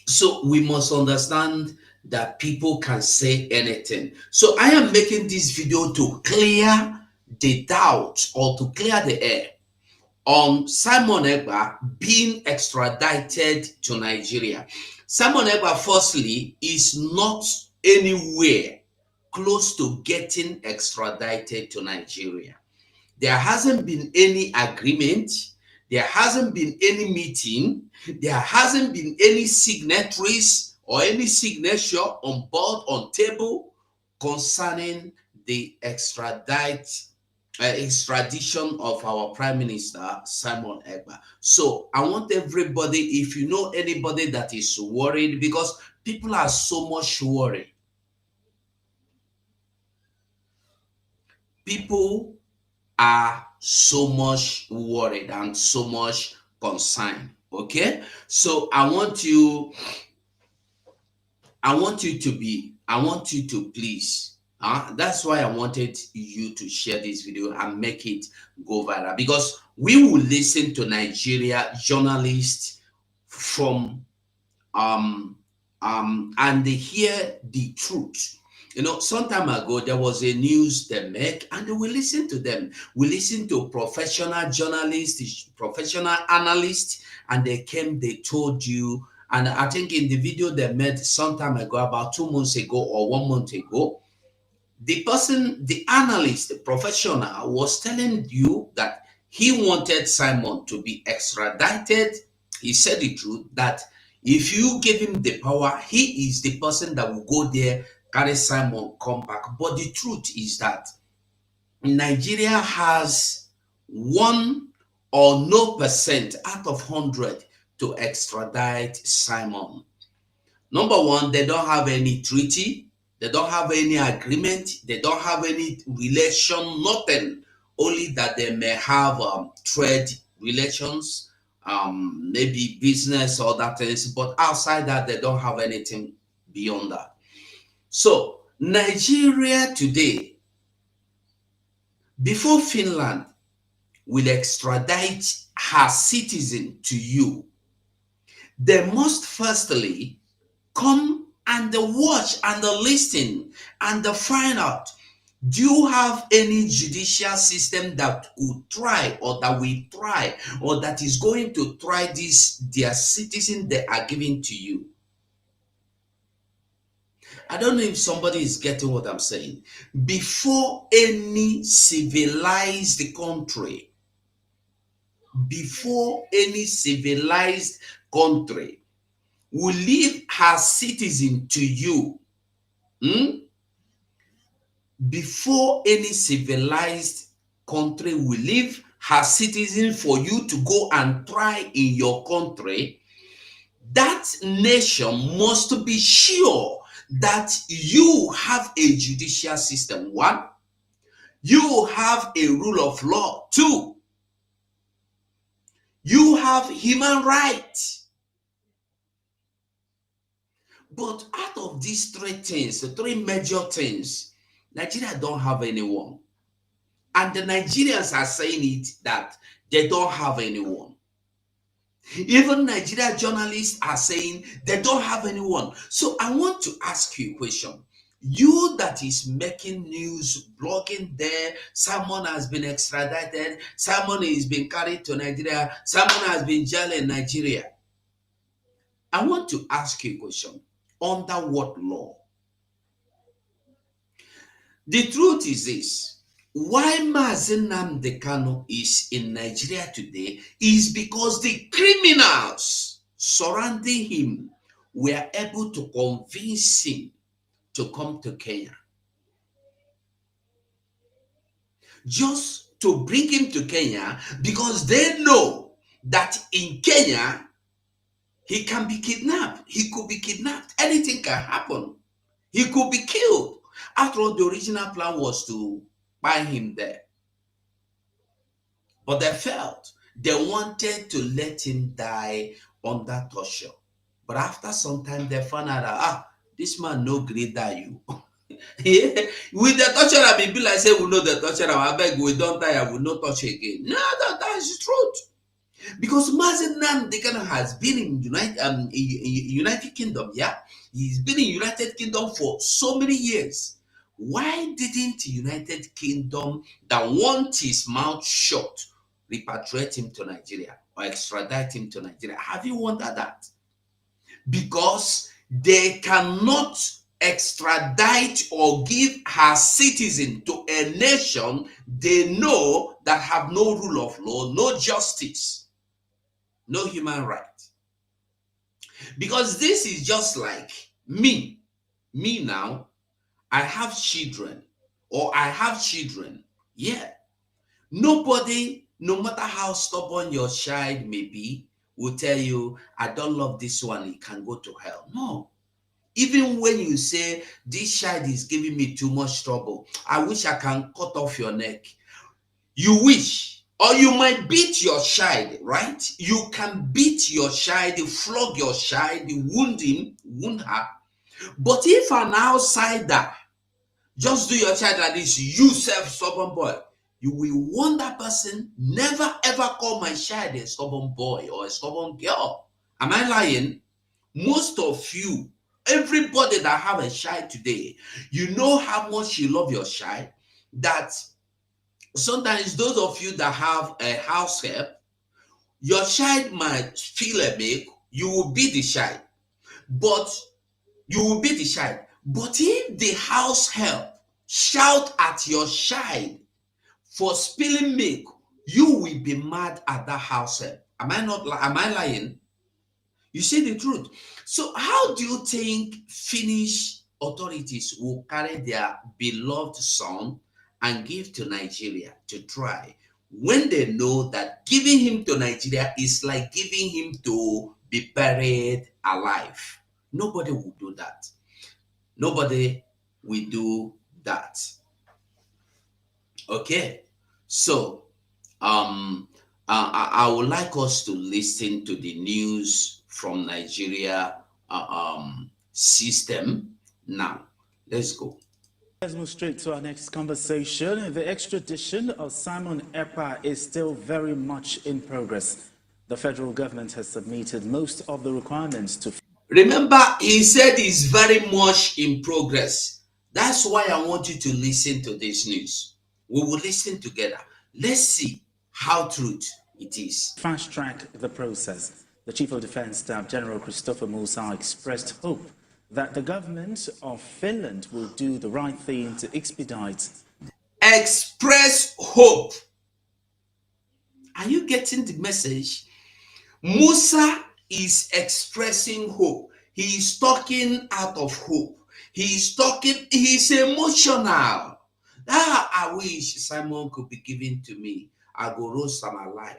So we must understand that people can say anything. So I am making this video to clear the doubt or to clear the air on Simon Ekpa being extradited to Nigeria. Simon Ekpa, firstly, is not anywhere close to getting extradited to Nigeria. There hasn't been any agreement. There hasn't been any meeting. There hasn't been any signatories or any signature on board, on table concerning the extradition of our Prime Minister, Simon Ekpa. So I want everybody, if you know anybody that is worried, because people are so much worried. People are so much worried and so much concerned. Okay, so I want you to please, that's why I wanted you to share this video and make it go viral, because we will listen to Nigeria journalists from and they hear the truth. You know, some time ago, there was a news they make, and we listen to them. We listen to professional journalists, professional analysts, and they came, they told you, and I think in the video they made some time ago, about 2 months ago or 1 month ago, the person, the analyst, the professional was telling you that he wanted Simon to be extradited. He said the truth, that if you give him the power, he is the person that will go there, carry Simon, come back. But the truth is that Nigeria has 1% or no percent out of 100 to extradite Simon. Number one, they don't have any treaty. They don't have any agreement. They don't have any relation, nothing. Only that they may have trade relations, maybe business or that things. But outside that, they don't have anything beyond that. So Nigeria today, before Finland will extradite her citizen to you, they must firstly come and watch and listen and find out, do you have any judicial system that will try or that will try or that is going to try this, their citizen they are giving to you? I don't know if somebody is getting what I'm saying. Before any civilized country, will leave her citizen to you, before any civilized country will leave her citizen for you to go and try in your country, that nation must be sure that you have a judicial system. One, You have a rule of law. 2, you have human rights. But out of these 3 things, the 3 major things, Nigeria don't have anyone. And the Nigerians are saying it that they don't have anyone. Even Nigeria journalists are saying they don't have anyone. So I want to ask you a question. You that is making news, blogging there, someone has been extradited, someone is being carried to Nigeria, someone has been jailed in Nigeria. I want to ask you a question. Under what law? The truth is this. Why Mazi Nnamdi Kanu is in Nigeria today is because the criminals surrounding him were able to convince him to come to Kenya. Just to bring him to Kenya because they know that in Kenya, he can be kidnapped. He could be kidnapped. Anything can happen. He could be killed. After all, the original plan was to buy him there. But they felt they wanted to let him die under torture. But after some time, they found out that, this man no great die you. Yeah. With the torture, I mean, be like say we know the torture, I beg we don't die, we no touch again. No, that is the truth. Because Mazi Nnamdi Kanu has been in United Kingdom, yeah? He's been in United Kingdom for so many years. Why didn't United Kingdom that want his mouth shut repatriate him to Nigeria or extradite him to Nigeria? Have you wondered that? Because they cannot extradite or give her citizen to a nation they know that have no rule of law, no justice, no human right. Because this is just like me now, I have children, or I have children. Yeah. Nobody, no matter how stubborn your child may be, will tell you, I don't love this one, it can go to hell. No. Even when you say, this child is giving me too much trouble, I wish I can cut off your neck. You wish, or you might beat your child, right? You can beat your child, flog your child, wound him, wound her. But if an outsider just do your child like this, you self-stubborn boy, you will want that person never ever call my child a stubborn boy or a stubborn girl. Am I lying? Most of you, everybody that have a child today, you know how much you love your child, that sometimes those of you that have a house help, your child might feel a bit, you will beat the child. But if the house help shout at your child for spilling milk, you will be mad at that house help. Am I lying? You see the truth. So how do you think Finnish authorities will carry their beloved son and give to Nigeria to try when they know that giving him to Nigeria is like giving him to be buried alive? Nobody will do that. Nobody will do that. Okay, so I would like us to listen to the news from Nigeria system now. Let's go. Let's move straight to our next conversation. The extradition of Simon Ekpa is still very much in progress. The federal government has submitted most of the requirements to... Remember, he said it's very much in progress. That's why I want you to listen to this news. We will listen together. Let's see how true it is. Fast track the process. The Chief of Defense Staff, General Christopher Musa, expressed hope that the government of Finland will do the right thing to expedite. Express hope. Are you getting the message? Musa is expressing hope. He is talking out of hope. He's emotional. I wish Simon could be given to me. I go roast some alive.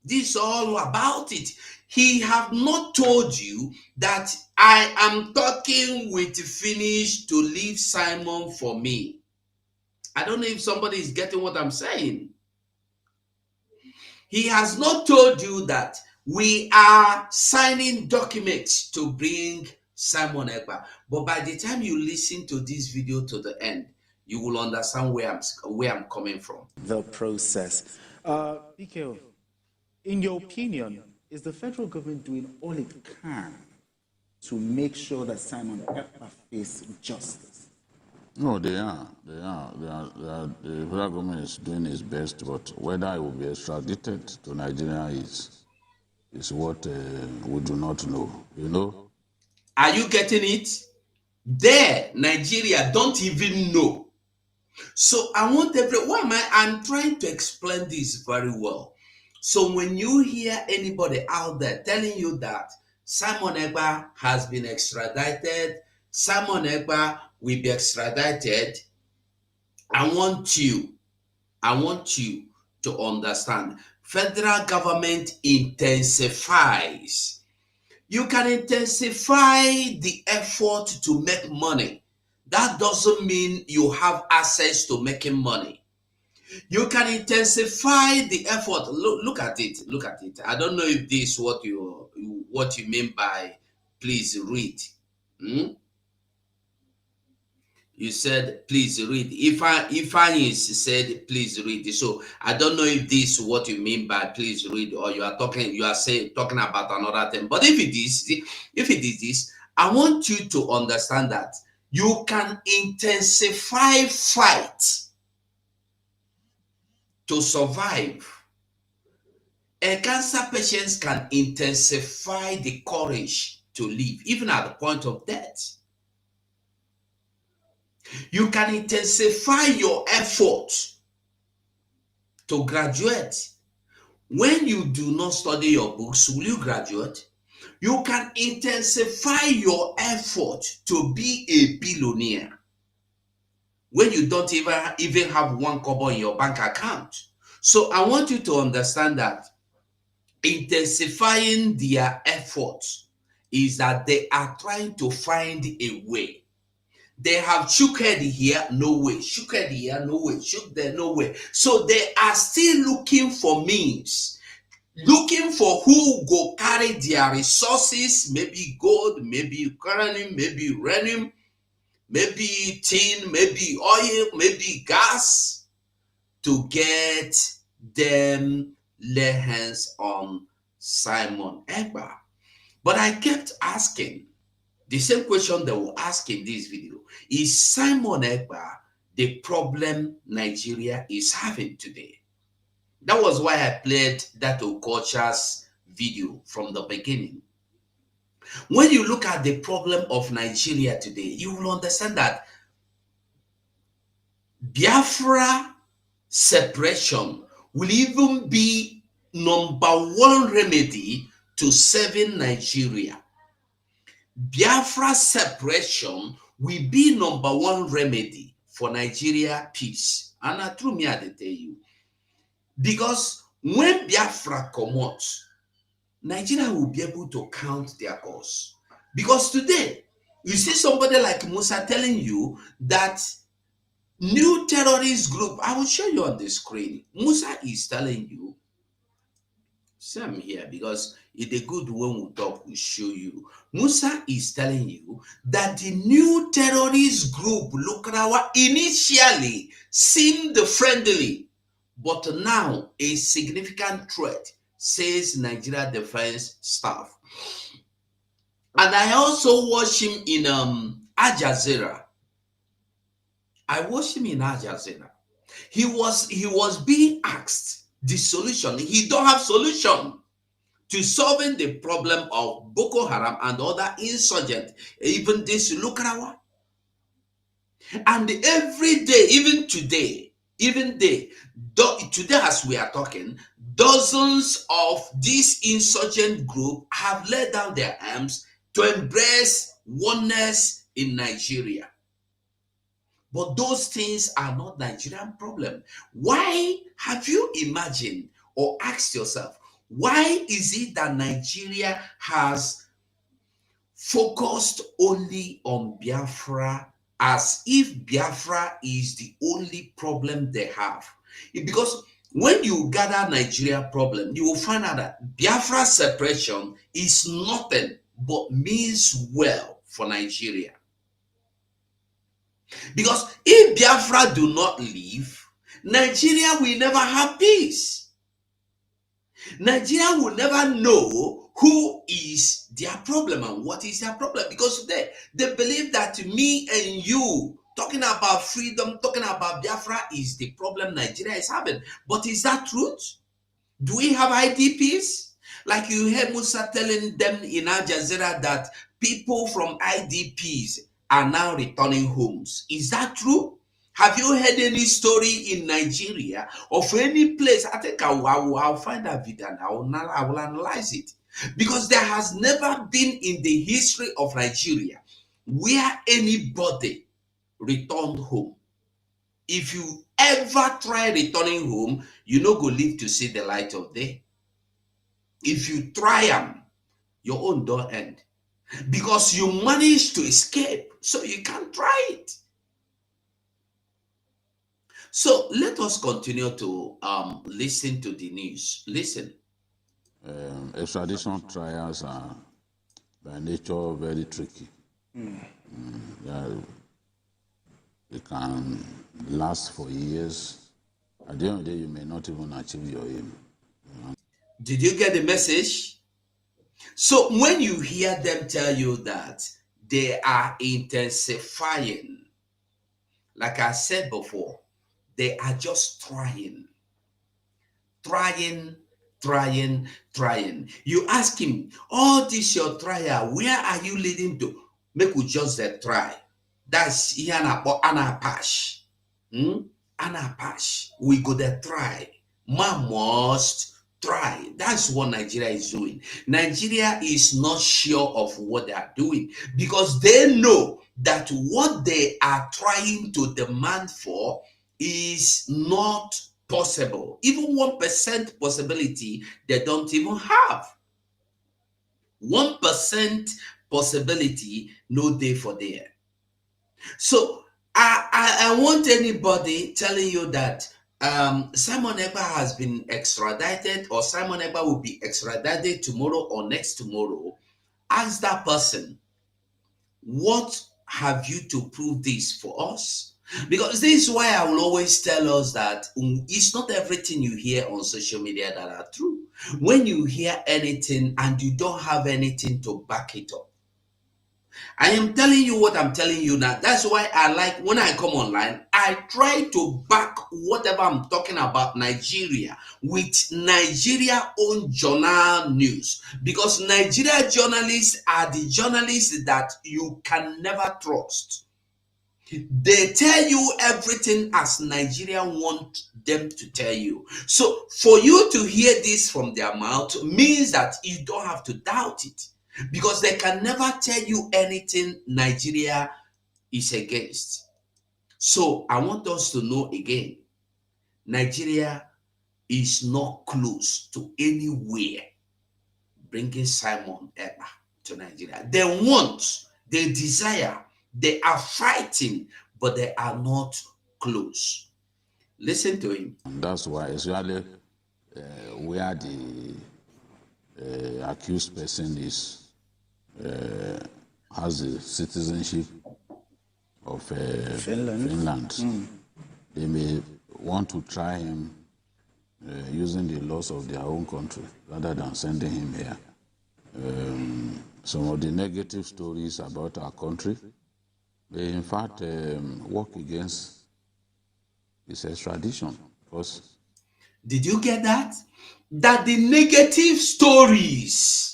This is all about it. He have not told you that I am talking with Finnish to leave Simon for me. I don't know if somebody is getting what I'm saying. He has not told you that we are signing documents to bring Simon Ekpa. But by the time you listen to this video to the end, you will understand where I'm coming from. The process. PKO, in your opinion, is the federal government doing all it can to make sure that Simon Ekpa faces justice? No, they are. The federal government is doing its best, but whether it will be extradited to Nigeria is what we do not know. You know? Are you getting it? There, Nigeria don't even know. So I want everyone. I'm trying to explain this very well. So when you hear anybody out there telling you that Simon Ekpa has been extradited, Simon Ekpa will be extradited, I want you to understand. Federal government intensifies. You can intensify the effort to make money. That doesn't mean you have access to making money. You can intensify the effort. Look at it. Look at it. I don't know if this is what you mean by please read. You said please read. If I said please read. So I don't know if this is what you mean by please read, or you are talking about another thing. But if it is this, I want you to understand that you can intensify fight to survive. A cancer patient can intensify the courage to live, even at the point of death. You can intensify your effort to graduate. When you do not study your books, will you graduate? You can intensify your effort to be a billionaire when you don't even have one kobo in your bank account. So I want you to understand that intensifying their efforts is that they are trying to find a way. They have shook head here, no way. Shook head here, no way. Shook there, no way. So they are still looking for means, looking for who go carry their resources, maybe gold, maybe uranium, maybe uranium, maybe tin, maybe oil, maybe gas, to get them lay hands on Simon Ekpa. But I kept asking the same question they will ask in this video. Is Simon Ekpa the problem Nigeria is having today? That was why I played that Okocha's video from the beginning. When you look at the problem of Nigeria today, you will understand that Biafra separation will even be #1 remedy to saving Nigeria. Biafra separation will be #1 remedy for Nigeria peace. And I true me, I tell you. Because when Biafra comes, Nigeria will be able to count their cause. Because today, you see somebody like Musa telling you that new terrorist group, I will show you on the screen. Musa is telling you, same here, because it's a good when we talk, we show you. Musa is telling you that the new terrorist group, Lukrawa, initially seemed friendly, but now a significant threat, says Nigeria Defense Staff. And I also watched him in Al Jazeera. I watched him in Al Jazeera. He was being asked the solution. He don't have solution to solving the problem of Boko Haram and other insurgents, even this Lukrawa. And every day, even today as we are talking, dozens of these insurgent groups have laid down their arms to embrace oneness in Nigeria. But those things are not Nigerian problem. Why have you imagined or asked yourself, why is it that Nigeria has focused only on Biafra as if Biafra is the only problem they have. Because when you gather Nigeria problem, you will find out that Biafra separation is nothing but means well for Nigeria. Because if Biafra do not leave, Nigeria will never have peace. Nigeria will never know who is their problem and what is their problem, because they believe that me and you talking about freedom, talking about Biafra is the problem Nigeria is having. But is that truth? Do we have IDPs? Like you heard Musa telling them in Al Jazeera that people from IDPs are now returning homes. Is that true? Have you heard any story in Nigeria of any place? I think I'll find that video and I will analyze it. Because there has never been in the history of Nigeria where anybody returned home. If you ever try returning home, you no go live to see the light of day. If you try them, your own don't end. Because you managed to escape, so you can't try it. So let us continue to listen to the news. Listen. Extradition trials are by nature very tricky. They can last for years. At the end of the day, you may not even achieve your aim. Did you get the message? So when you hear them tell you that they are intensifying, like I said before, they are just trying. You ask him, all this your trial, where are you leading to? Make we just try. That's here anapash. Anapash. We go there try. Man must try. That's what Nigeria is doing. Nigeria is not sure of what they are doing because they know that what they are trying to demand for is not possible. Even 1% possibility, they don't even have. 1% possibility, no day for there. So I want anybody telling you that Simon Ekpa has been extradited or Simon Ekpa will be extradited tomorrow or next tomorrow. Ask that person, what have you to prove this for us? Because this is why I will always tell us that it's not everything you hear on social media that are true. When you hear anything and you don't have anything to back it up, I am telling you what I'm telling you now. That's why I like when I come online, I try to back whatever I'm talking about Nigeria with Nigeria own journal news. Because Nigeria journalists are the journalists that you can never trust. They tell you everything as Nigeria want them to tell you. So for you to hear this from their mouth means that you don't have to doubt it. Because they can never tell you anything Nigeria is against. So I want us to know again, Nigeria is not close to anywhere bringing Simon Ekpa to Nigeria. They want, they desire, they are fighting, but they are not close. Listen to him. And that's why, especially where the accused person is has the citizenship of Finland. They may want to try him using the laws of their own country rather than sending him here. Some of the negative stories about our country, they in fact work against this extradition. Because did you get that? That the negative stories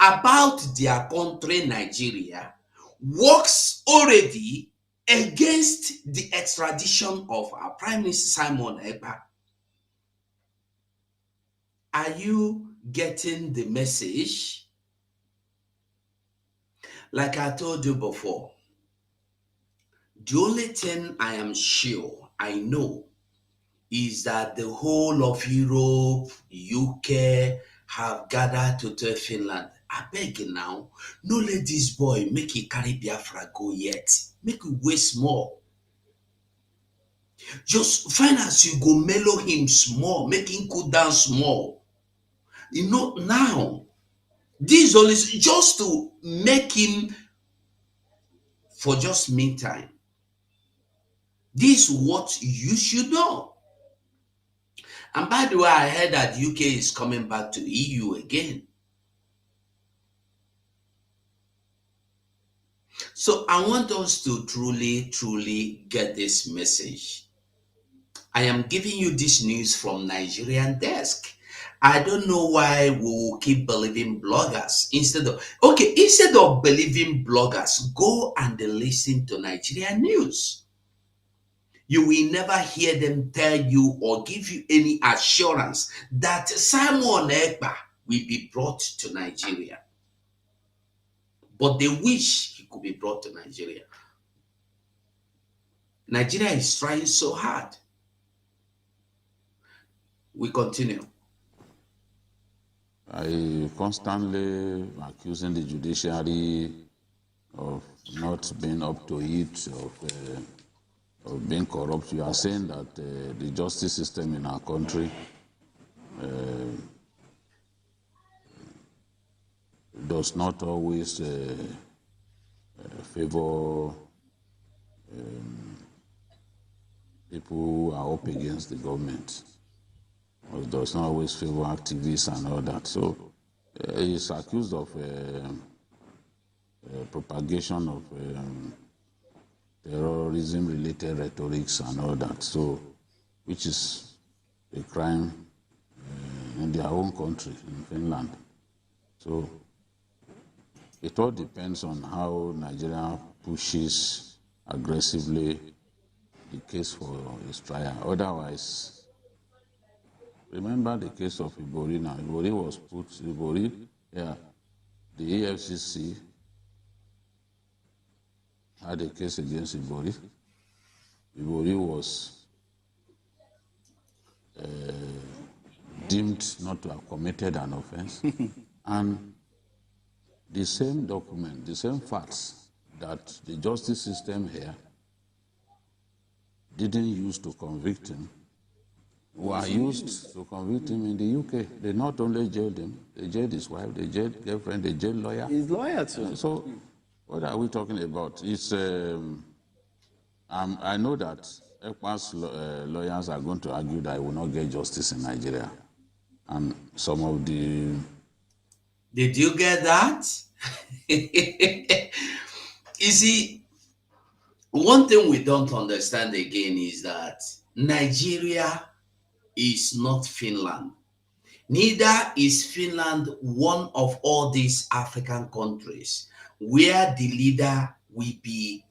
about their country, Nigeria, works already against the extradition of our Prime Minister Simon Ekpa. Are you getting the message? Like I told you before, the only thing I am sure, I know, is that the whole of Europe, UK have gathered to tell Finland, I beg you now, no let this boy make he carry Biafra go yet. Make we waste more. Just find as you go mellow him small, make him cool down small. You know, now, this only just to make him for just meantime. This is what you should know. And by the way, I heard that UK is coming back to EU again. So I want us to truly get this message. I am giving you this news from Nigerian desk. I don't know why we will keep believing bloggers instead of believing bloggers, go and listen to Nigerian news. You will never hear them tell you or give you any assurance that Simon Ekpa will be brought to Nigeria. But they wish he could be brought to Nigeria. Nigeria is trying so hard. We continue. I constantly accusing the judiciary of not being up to it, of being corrupt. You are saying that the justice system in our country does not always favor people who are up against the government. It does not always favor activists and all that. So he is accused of propagation of terrorism-related rhetorics and all that. So, which is a crime in their own country, in Finland. So it all depends on how Nigeria pushes aggressively the case for his trial. Otherwise, remember the case of Ibori now. Ibori was put, the EFCC had a case against Ibori. Ibori was deemed not to have committed an offense. And the same document, the same facts that the justice system here didn't use to convict him were used to convict him in the UK. They not only jailed him, they jailed his wife, they jailed girlfriend, they jailed lawyer. His lawyer too. So what are we talking about? It's, I know that Ekpa's lawyers are going to argue that he will not get justice in Nigeria. And some of the... Did you get that? You see, one thing we don't understand again is that Nigeria is not Finland. Neither is Finland one of all these African countries where the leader will be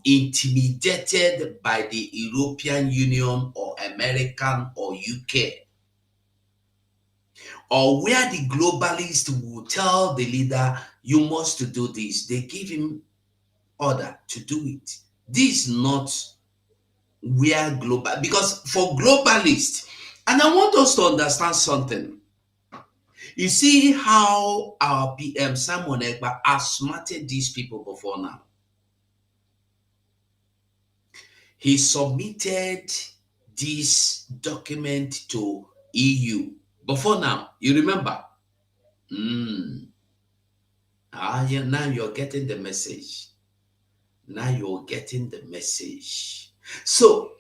intimidated by the European Union or American or UK, or where the globalists will tell the leader, you must do this. They give him order to do it. This is not where global, because for globalists, and I want us to understand something. You see how our PM Simon Ekpa outsmarted these people before now. He submitted this document to EU before now. You remember? Yeah, now you're getting the message. Now you're getting the message. So,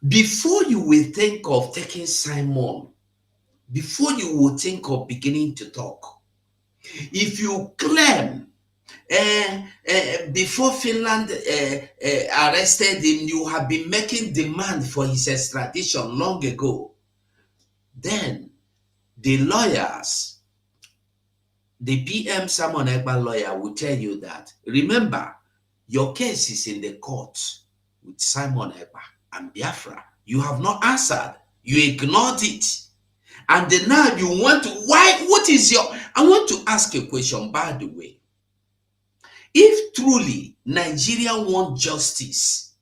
before you will think of taking Simon, before you will think of beginning to talk, if you claim before Finland arrested him, you have been making demand for his extradition long ago, then the lawyers, the PM Simon Ekpa lawyer will tell you that, remember, your case is in the court with Simon Ekpa and Biafra. You have not answered. You ignored it. And then now you want to, why, what is your, I want to ask a question, by the way. If truly Nigeria want justice,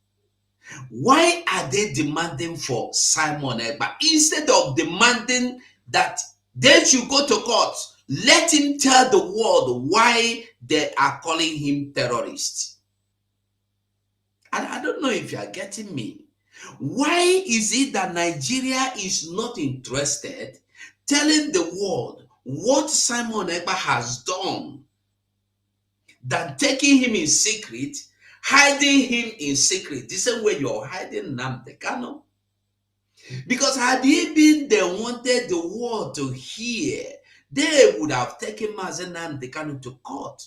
why are they demanding for Simon Ekpa instead of demanding that they should go to court Let him tell the world why they are calling him terrorist. And I don't know if you are getting me. Why is it that Nigeria is not interested telling the world what Simon Ekpa has done than taking him in secret, hiding him in secret, the same way you're hiding Nnamdi Kanu? Because had he been they wanted the world to hear, they would have taken Mazen Nnamdi Kanu to court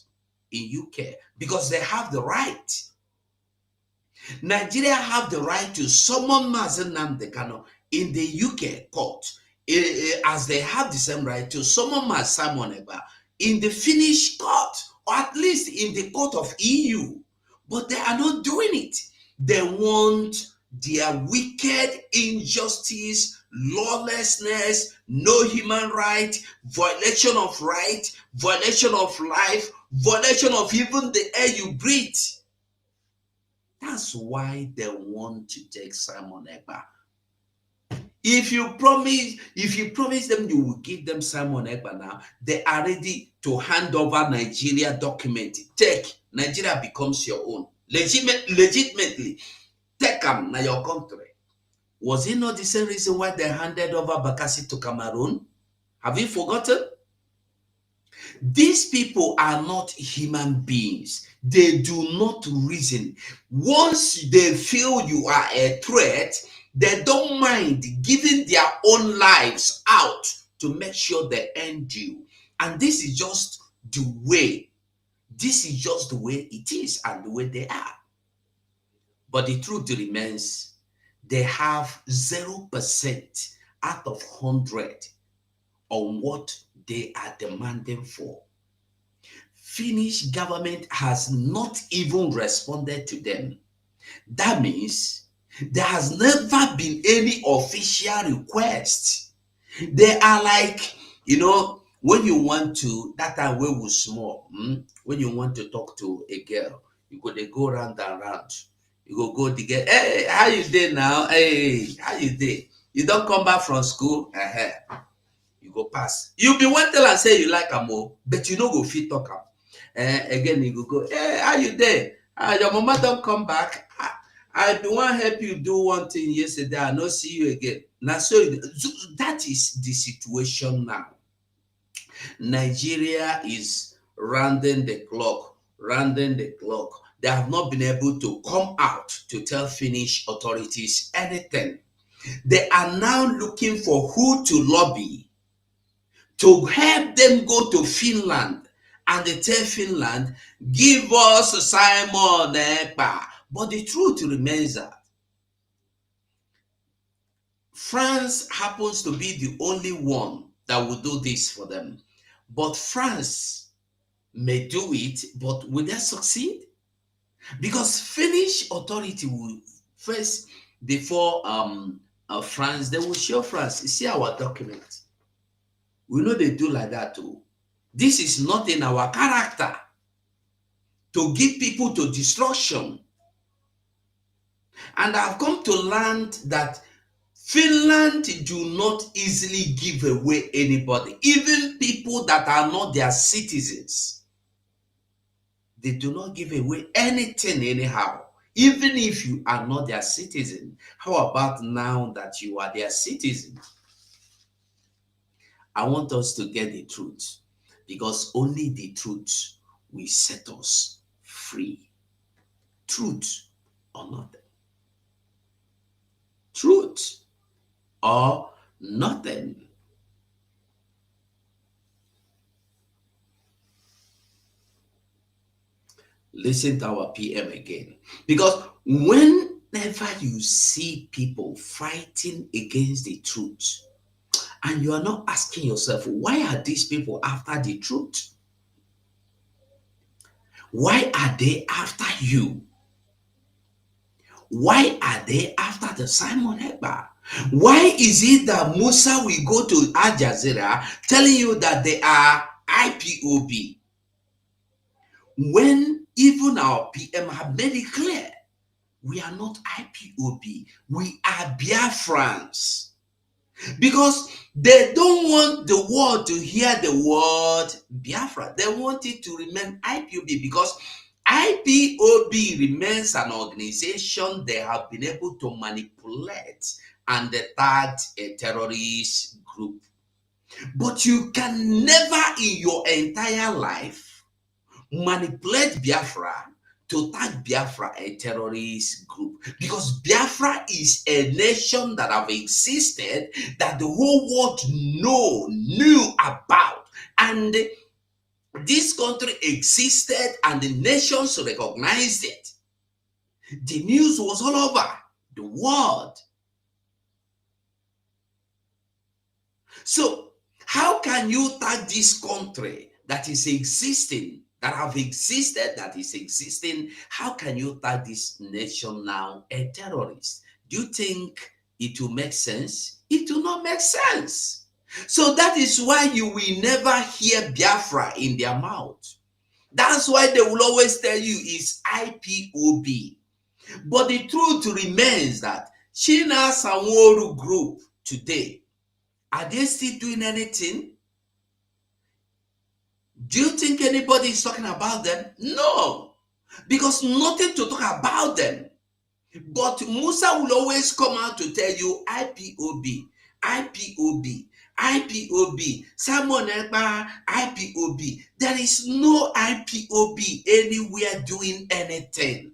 in UK because they have the right. Nigeria have the right to summon Mazen Nnamdi Kanu in the UK court, as they have the same right to summon Simon Ekpa in the Finnish court, or at least in the court of EU. But they are not doing it. They want their wicked injustice, lawlessness, no human right, violation of life, violation of even the air you breathe. That's why they want to take Simon Ekpa. If you promise them you will give them Simon Ekpa now, they are ready to hand over Nigeria document. Take Nigeria becomes your own. Legitimately, take them now your country. Was it not the same reason why they handed over Bakassi to Cameroon? Have you forgotten? These people are not human beings. They do not reason. Once they feel you are a threat, they don't mind giving their own lives out to make sure they end you. And this is just the way. This is just the way it is and the way they are. But the truth remains, they have 0% out of 100 on what they are demanding for. Finnish government has not even responded to them. That means there has never been any official request. They are like, when you want to, that time we were small, when you want to talk to a girl, they go round and round. You go to get, hey, how you doing now? Hey, how you doing? You don't come back from school? You go pass. You be one tell and say you like am, but you no go fit talk am. Again, you go, hey, how you there? Your mama don't come back. I be want help you do one thing yesterday. I no see you again. Now, so that is the situation now. Nigeria is rounding the clock. They have not been able to come out to tell Finnish authorities anything. They are now looking for who to lobby to help them go to Finland, and they tell Finland, give us Simon Ekpa. But the truth remains that France happens to be the only one that will do this for them. But France may do it, but will they succeed? Because Finnish authority will first, before France, they will show France, you see our document. We know they do like that too. This is not in our character to give people to destruction. And I've come to learn that Finland do not easily give away anybody, even people that are not their citizens. They do not give away anything anyhow, even if you are not their citizen. How about now that you are their citizen? I want us to get the truth, because only the truth will set us free. Truth or nothing. Truth or nothing. Listen to our PM again. Because whenever you see people fighting against the truth, and you are not asking yourself, why are these people after the truth? Why are they after you? Why are they after the Simon Ekpa? Why is it that Musa will go to Al Jazeera telling you that they are IPOB, when even our PM have made it clear, we are not IPOB, we are Biafrans. Because they don't want the world to hear the word Biafra. They want it to remain IPOB, because IPOB remains an organization they have been able to manipulate and tag a terrorist group. But you can never in your entire life manipulate Biafra to tag Biafra a terrorist group, because Biafra is a nation that have existed, that the whole world knew about, and this country existed and the nations recognized it. The news was all over the world. So how can you tag this country that is existing, that have existed, that is existing? How can you tag this nation now a terrorist? Do you think it will make sense? It will not make sense. So that is why you will never hear Biafra in their mouth. That's why they will always tell you it's IPOB. But the truth remains that China Sanwo-Olu group today, are they still doing anything? Do you think anybody is talking about them? No, because nothing to talk about them. But Musa will always come out to tell you IPOB, IPOB, IPOB, Simon Ekpa, IPOB. There is no IPOB anywhere doing anything.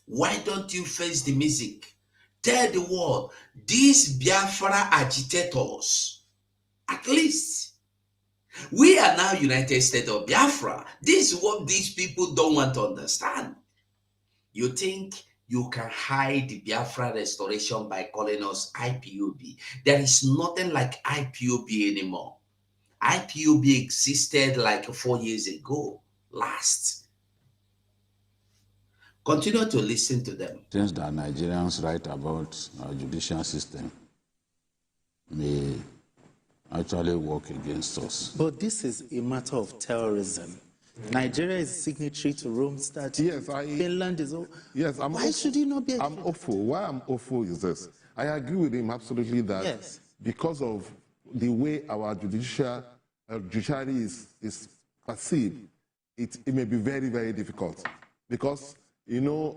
Why don't you face the music? Tell the world, these Biafra agitators, at least, we are now United States of Biafra. This is what these people don't want to understand. You think you can hide the Biafra restoration by calling us IPOB. There is nothing like IPOB anymore. IPOB existed like 4 years ago, last. Continue to listen to them. Things that Nigerians write about our judicial system may actually work against us. But this is a matter of terrorism. Nigeria is signatory to Rome Statute. Yes, Finland is. Yes, why should he not be? I'm awful. Why I'm awful is this. I agree with him absolutely that yes, because of the way our judiciary is perceived, it may be very, very difficult. Because, you know,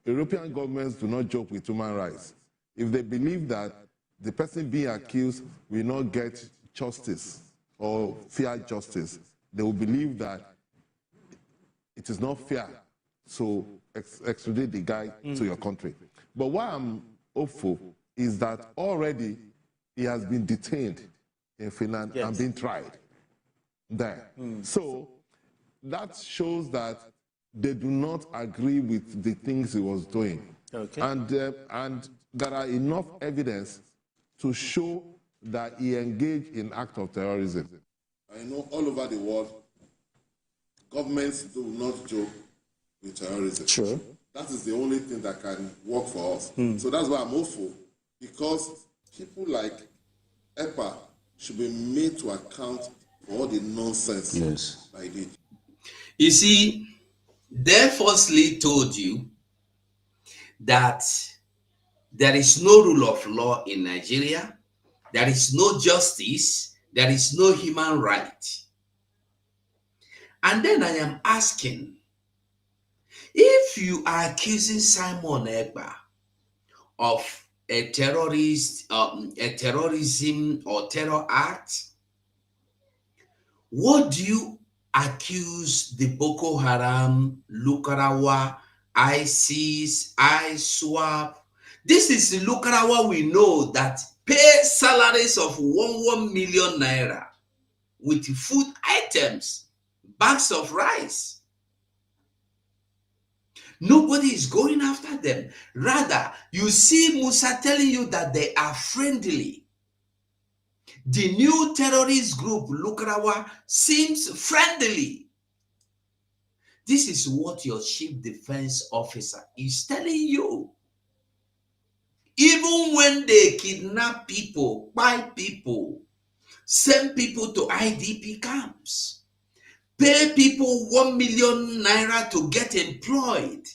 European governments do not joke with human rights. If they believe that the person being accused will not get justice or fair justice, they will believe that it is not fair to extradite the guy to your country. But what I'm hopeful is that already he has been detained in Finland and been tried there. So that shows that they do not agree with the things he was doing. Okay. And there are enough evidence to show that he engaged in act of terrorism. I know all over the world, governments do not joke with terrorism. Sure. That is the only thing that can work for us. So that's why I'm hopeful, because people like Ekpa should be made to account for all the nonsense they did. You see, they falsely told you that there is no rule of law in Nigeria, there is no justice, there is no human right. And then I am asking, if you are accusing Simon Ekpa of a terrorism or terror act, what do you accuse the Boko Haram, Lukarawa, ISIS, ISWAP? This is the Lukarawa we know that pay salaries of 1 million naira with food items, bags of rice. Nobody is going after them. Rather, you see Musa telling you that they are friendly. The new terrorist group, Lukarawa, seems friendly. This is what your chief defense officer is telling you. Even when they kidnap people, buy people, send people to IDP camps, pay people 1 million naira to get employed,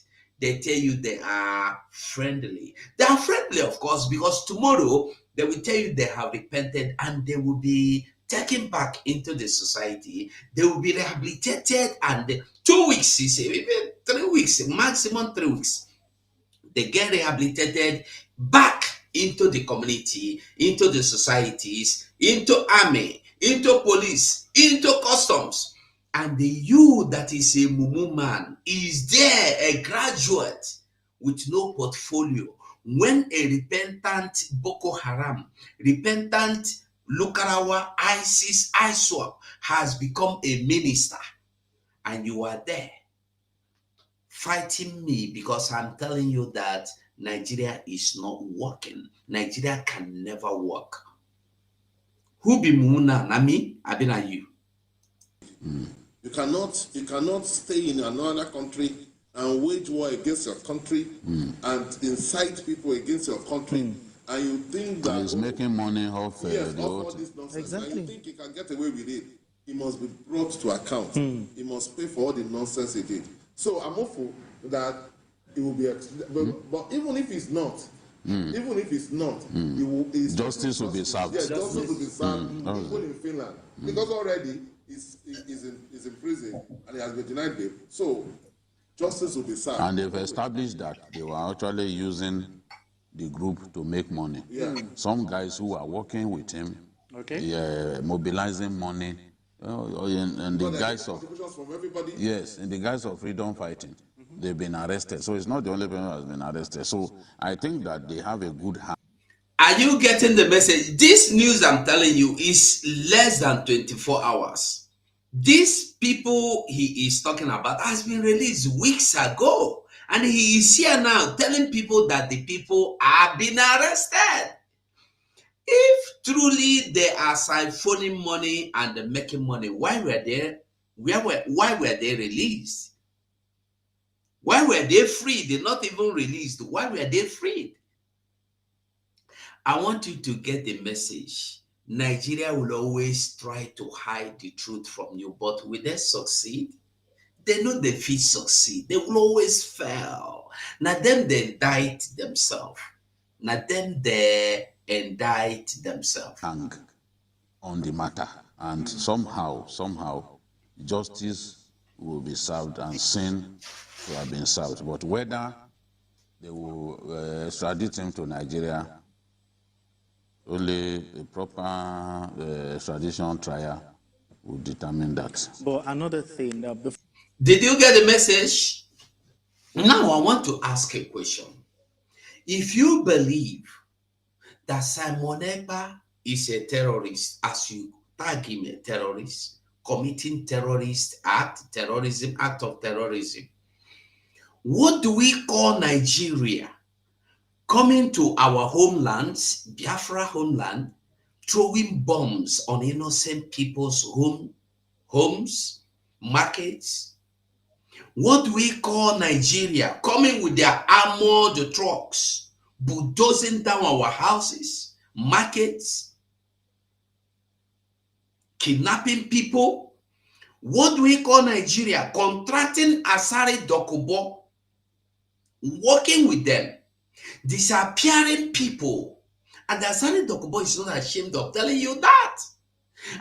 they tell you they are friendly. They are friendly, of course, because tomorrow they will tell you they have repented and they will be taken back into the society. They will be rehabilitated, and 2 weeks, even 3 weeks, maximum 3 weeks, they get rehabilitated back into the community, into the societies, into army, into police, into customs. And the you that is a mumu man is there, a graduate with no portfolio. When a repentant Boko Haram, repentant Lukarawa, ISIS, ISWAP has become a minister, and you are there fighting me because I'm telling you that Nigeria is not working. Nigeria can never work. Who be Muna? Nami? I been at you. You cannot stay in another country and wage war against your country and incite people against your country. And you think that he's making money off all this nonsense. Exactly. And you think he can get away with it. He must be brought to account. He must pay for all the nonsense he did. So I'm hopeful that it will be, but even if it's not, justice will be served. Yes, justice will be served. People in Finland, because already he's in prison and he has been denied bail. So justice will be served. And they've established that they were actually using the group to make money. Yeah. Some guys who are working with him, mobilizing money, and the guys of from everybody. Yes, in the guise of freedom fighting, they've been arrested. So it's not the only person who has been arrested. So I think that they have a good hand. Are you getting the message? This news I'm telling you is less than 24 hours. These people he is talking about has been released weeks ago. And he is here now telling people that the people are being arrested. If truly they are siphoning money and making money, why were they? Why were they released? Why were they freed? They're not even released. Why were they freed? I want you to get the message. Nigeria will always try to hide the truth from you, but will they succeed? They know they fit succeed. They will always fail. Now them they indict themselves. Now them they indict themselves. Hang on the matter, and somehow, justice will be served and sin to have been served. But whether they will extradite him to Nigeria, only a proper extradition trial will determine that. But another thing, did you get the message? Now I want to ask a question. If you believe that Simon Ekpa is a terrorist, as you tag him a terrorist, committing terrorist act, terrorism, act of terrorism, what do we call Nigeria coming to our homelands, Biafra homeland, throwing bombs on innocent people's homes, markets? What do we call Nigeria coming with their armored trucks, bulldozing down our houses, markets, kidnapping people? What do we call Nigeria contracting Asari Dokubo, working with them, disappearing people? And Asari Dokubo is not ashamed of telling you that.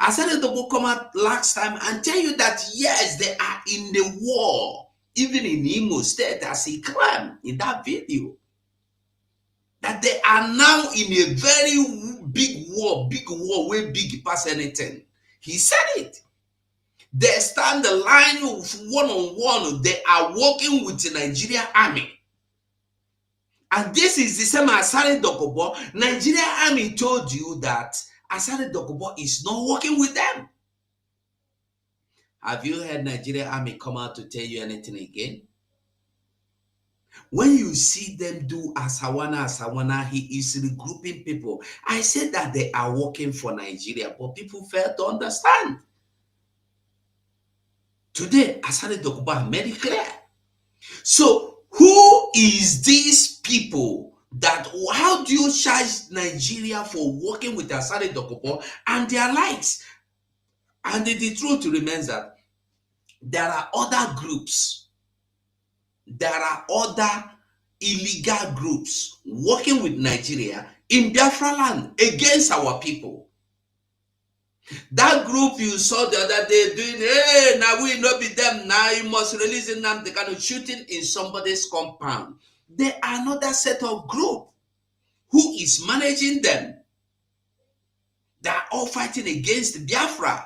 Asari Dokubo come out last time and tell you that yes, they are in the war, even in Imo State, as he claimed in that video. That they are now in a very big war where big pass anything. He said it. They stand the line of one-on-one. They are working with the Nigerian army. And this is the same as Asari Dokubo. Nigerian army told you that Asari Dokubo is not working with them. Have you heard Nigerian army come out to tell you anything again? When you see them do Asawana, he is regrouping people. I said that they are working for Nigeria, but people fail to understand. Today, Asari Dokubo made it clear. So, who is these people that, how do you charge Nigeria for working with Asari Dokubo and their likes? And the truth remains that there are other groups there are other illegal groups working with Nigeria in Biafra land against our people. That group you saw the other day doing, hey, now we not be them, now you must release them, they kind of shooting in somebody's compound. They are another set of group. Who is managing them? They are all fighting against Biafra.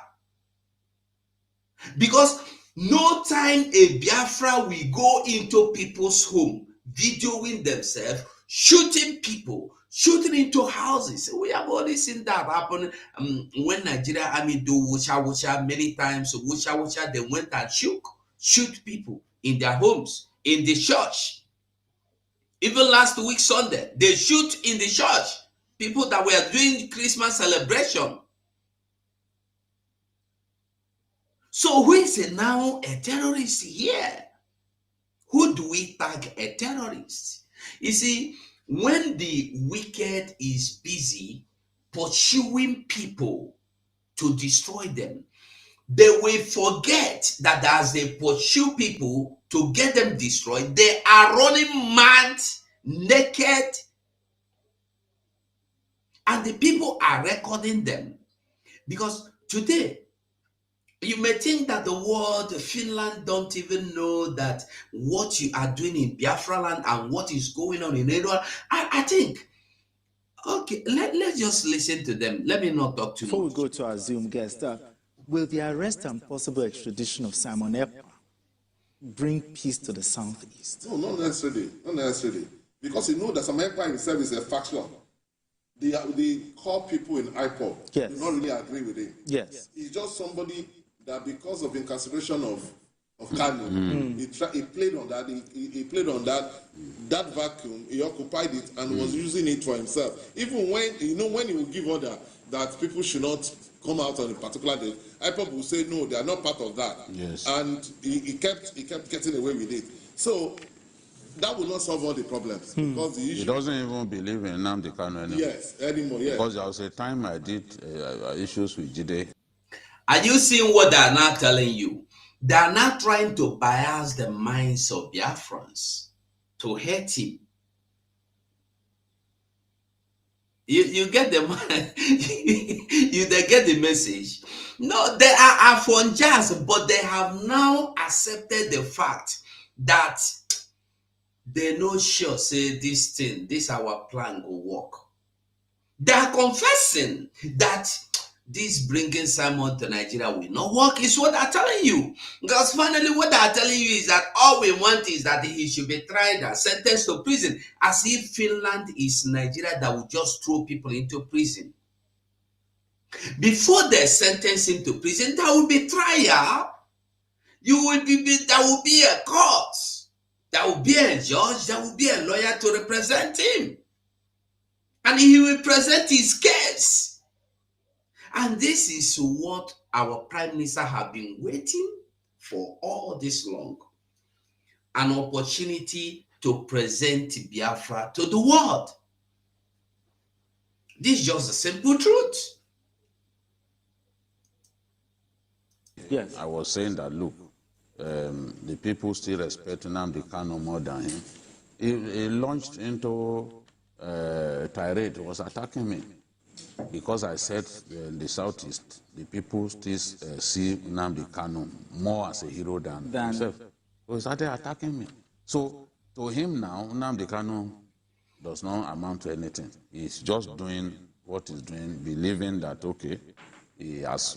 Because no time a Biafra will go into people's home, videoing themselves, shooting people, shooting into houses. We have already seen that happen when Nigeria army do wusha many times. Wusha, they went and shoot people in their homes, in the church. Even last week, Sunday, they shoot in the church. People that were doing Christmas celebration. So who is now a terrorist here? Who do we tag a terrorist? You see, when the wicked is busy pursuing people to destroy them, they will forget that as they pursue people to get them destroyed, they are running mad, naked, and the people are recording them. Because today, you may think that the world, Finland, don't even know that what you are doing in Biafra land and what is going on in Edward. I think, okay, let's just listen to them. Let me not talk too much. Before we go to our Zoom guest, will the arrest and possible extradition of Simon Ekpa bring peace to the Southeast? No, not necessarily. Not necessarily. Because you know that Simon Ekpa himself is a faction. The core people in IPOB do not really agree with him. Yes. He's just somebody that because of incarceration of Kanu, he played on that. He played on that vacuum. He occupied it and was using it for himself. Even when when he would give order that people should not come out on a particular day, IPOB will say no, they are not part of that. Yes. And he kept getting away with it. So that will not solve all the problems because the issue. He doesn't even believe in Nnamdi Kanu anymore. Yes, anymore. Yes. Because there was a time I did issues with Jide. Are you seeing what they are now telling you? They are not trying to bias the minds of Biafrans to hate him. You get the they get the message. No, they are Afonjas, but they have now accepted the fact that they know sure say this our plan will work. They are confessing that this bringing Simon to Nigeria will not work, is what they're telling you. Because finally what they're telling you is that all we want is that he should be tried and sentenced to prison, as if Finland is Nigeria that will just throw people into prison. Before they sentence him to prison, there will be trial. There will be a court. There will be a judge. There will be a lawyer to represent him. And he will present his case. And this is what our Prime Minister have been waiting for all this long. An opportunity to present Biafra to the world. This is just the simple truth. Yes. I was saying that, look, the people still respect Nnamdi Kanu more than him. He launched into tirade, was attacking me. Because I said in the Southeast, the people still see Nnamdi Kanu more as a hero than himself. So he started attacking me. So to him now, Nnamdi Kanu does not amount to anything. He's just doing what he's doing, believing that, okay, he has...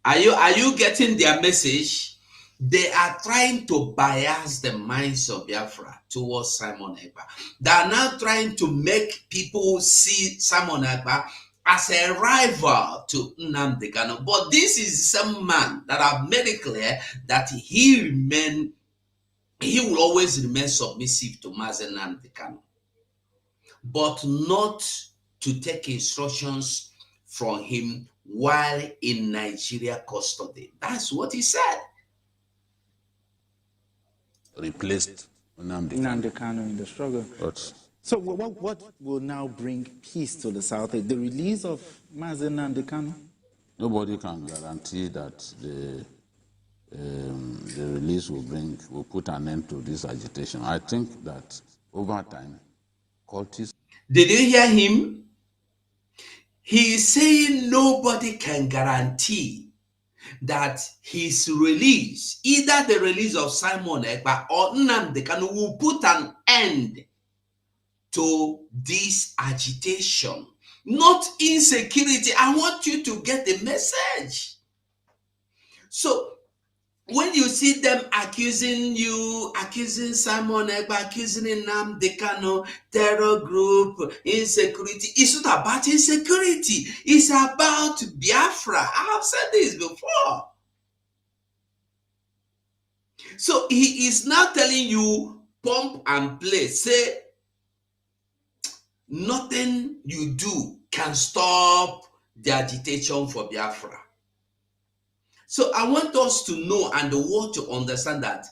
Are you getting their message? They are trying to bias the minds of Biafra towards Simon Ekpa. They are now trying to make people see Simon Ekpa as a rival to Nnamdi Kanu. But this is some man that have made it clear that he will always remain submissive to Mazen Nnamdi Kanu, but not to take instructions from him while in Nigeria custody. That's what he said. Replaced Nnamdi Kanu in the struggle. But so what will now bring peace to the South? The release of Mazen Nnamdi Kanu? Nobody can guarantee that the release will put an end to this agitation. I think that over time, cultists... Did you hear him? He is saying nobody can guarantee that his release, either the release of Simon Ekpa or Nnamdi Kanu, will put an end to this agitation, not insecurity. I want you to get the message. So when you see them accusing Simon Ekpa, accusing Nnamdi Kanu, terror group, insecurity, it's not about insecurity. It's about Biafra. I have said this before. So he is now telling you, pump and play. Say, nothing you do can stop the agitation for Biafra. So I want us to know and the world to understand that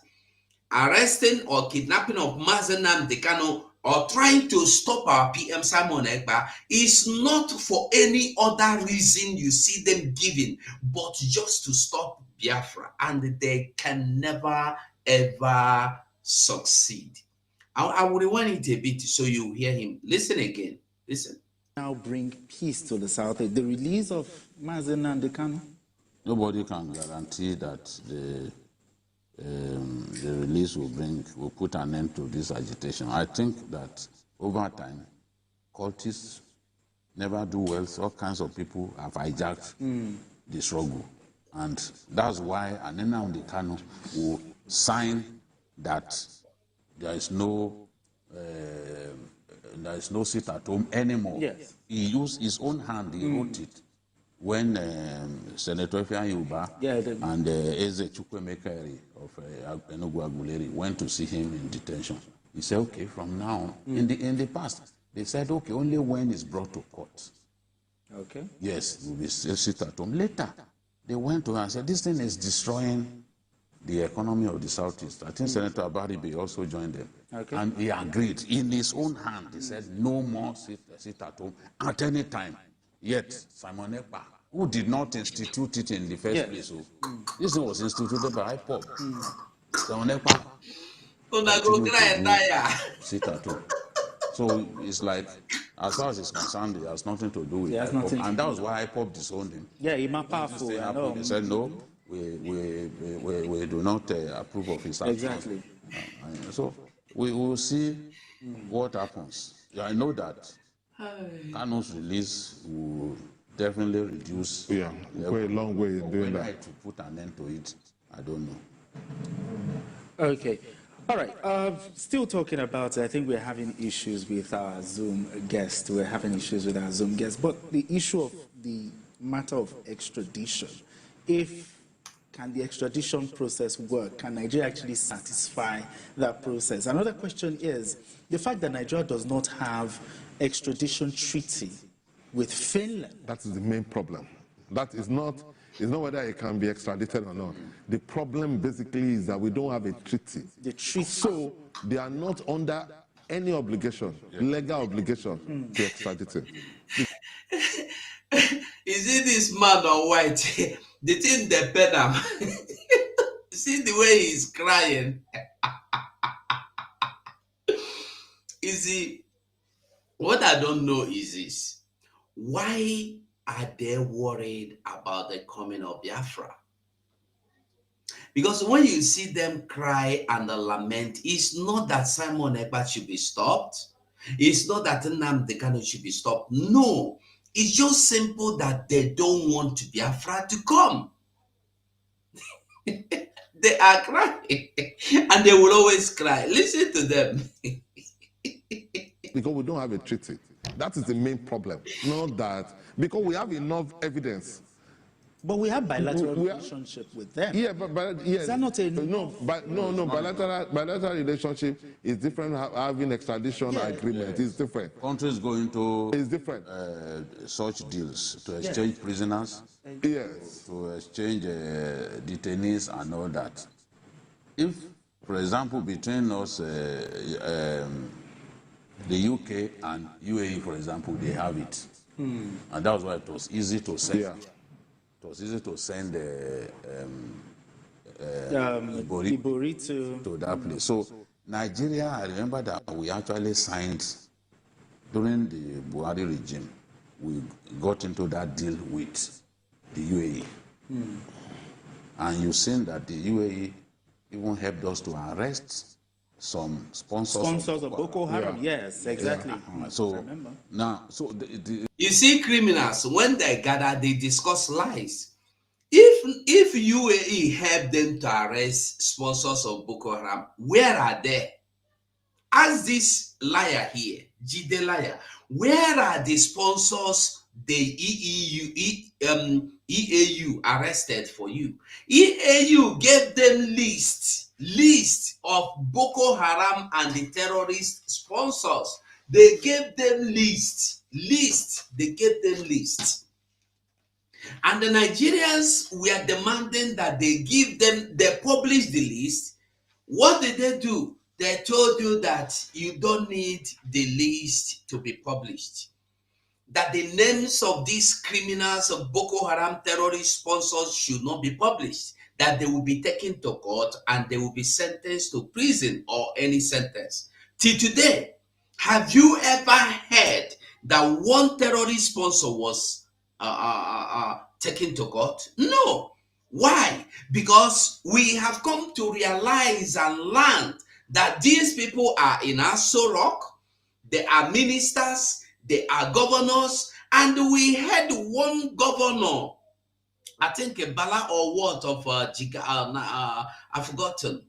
arresting or kidnapping of Mazen Nnamdi Kanu or trying to stop our PM Simon Ekpa is not for any other reason you see them giving, but just to stop Biafra, and they can never ever succeed. I would want it a bit so you hear him. Listen again. Listen. Now bring peace to the South. The release of Mazen Nnamdi Kanu. Nobody can guarantee that the release will put an end to this agitation. I think that over time, cultists never do well. So all kinds of people have hijacked the struggle. And that's why Nnamdi Kanu will sign that there is no seat at home anymore. Yes. He used his own hand, he wrote it. When Senator Effiang Yuba and Eze Chukwemekari of Enugu Aguleri went to see him in detention, he said, okay, from now on, in the past, they said, okay, only when it's brought to court. Okay. Yes, we will sit at home. Later, they went to her and said, this thing is destroying the economy of the Southeast. I think Senator Abaribe also joined them. Okay. And he agreed. In his own hand, he said, no more sit at home at any time. Yet, Simon Ekpa, who did not institute it in the first place, so this was instituted by IPOB. Simon Ekpa sit at home. So it's like, as far as it's concerned, it has nothing to do with IPOB. And that was why IPOB disowned him. Yeah, he powerful. They said, no, we do not approve of his actions. Exactly. So we will see what happens. Yeah, I know that Kanu's release will definitely reduce. Yeah, go a long way in doing that. To put an end to it, I don't know. Okay. All right. Still talking about it, I think we're having issues with our Zoom guest. But the issue of the matter of extradition, can the extradition process work? Can Nigeria actually satisfy that process? Another question is the fact that Nigeria does not have extradition treaty with Finland. That is the main problem. That is not, it's not whether it can be extradited or not. The problem basically is that we don't have a treaty. The treaty. So they are not under any obligation, legal obligation to extradite him. Is it this man or white? The thing they pay them. See the way he's crying. Is he? What I don't know is this. Why are they worried about the coming of Biafra? Because when you see them cry and lament, it's not that Simon Ekpa should be stopped. It's not that Nnamdi Kanu should be stopped. No. It's just simple that they don't want Biafra to come. They are crying. And they will always cry. Listen to them. Because we don't have a treaty. That is the main problem. Not that, because we have enough evidence. But we have bilateral relationship with them. Yeah, but yes. Is that not enough? No. Bilateral relationship is different. Having extradition agreement is different. Countries going to it's different. Such deals to exchange prisoners. Yes. To exchange detainees and all that. If, for example, between us, the UK and UAE, for example, they have it, and that was why it was easy to send. Yeah. It was easy to send Ibori to that place. So Nigeria, I remember that we actually signed during the Buhari regime. We got into that deal with the UAE, and you've seen that the UAE even helped us to arrest some sponsors of Boko Haram. Yes, exactly. So now, you see, criminals when they gather, they discuss lies. If UAE helped them to arrest sponsors of Boko Haram, where are they? Ask this liar here, Jide liar, where are the sponsors the EAU arrested for you? EAU gave them list of Boko Haram and the terrorist sponsors. They gave them list. They gave them list. And the Nigerians were demanding that they publish the list. What did they do? They told you that you don't need the list to be published. That the names of these criminals of Boko Haram terrorist sponsors should not be published. That they will be taken to court and they will be sentenced to prison or any sentence. Till today, have you ever heard that one terrorist sponsor was taken to court? No. Why? Because we have come to realize and learn that these people are in Aso Rock, they are ministers, they are governors, and we had one governor, I think a Bala or what of I've forgotten,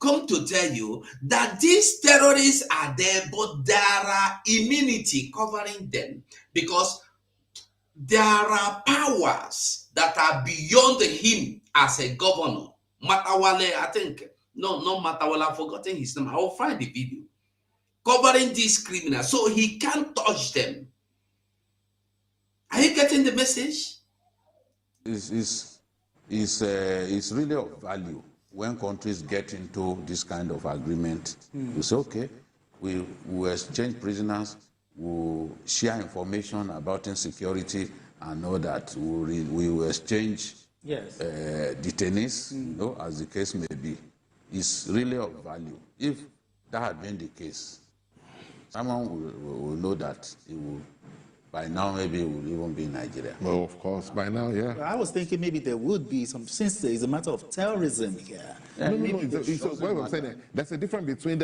come to tell you that these terrorists are there, but there are immunity covering them because there are powers that are beyond him as a governor. Matawale, I think. No, not Matawale, I've forgotten his name. I will find the video. Covering these criminals. So he can't touch them. Are you getting the message? It's really of value when countries get into this kind of agreement. You say, okay, we exchange prisoners, we share information about insecurity and know that we will exchange detainees, you know, as the case may be. It's really of value. If that had been the case, someone will know that he will, by now maybe he will even be in Nigeria. Well, of course, by now, yeah. I was thinking maybe there would be some, since there is a matter of terrorism here. No, what I'm saying, there's a difference between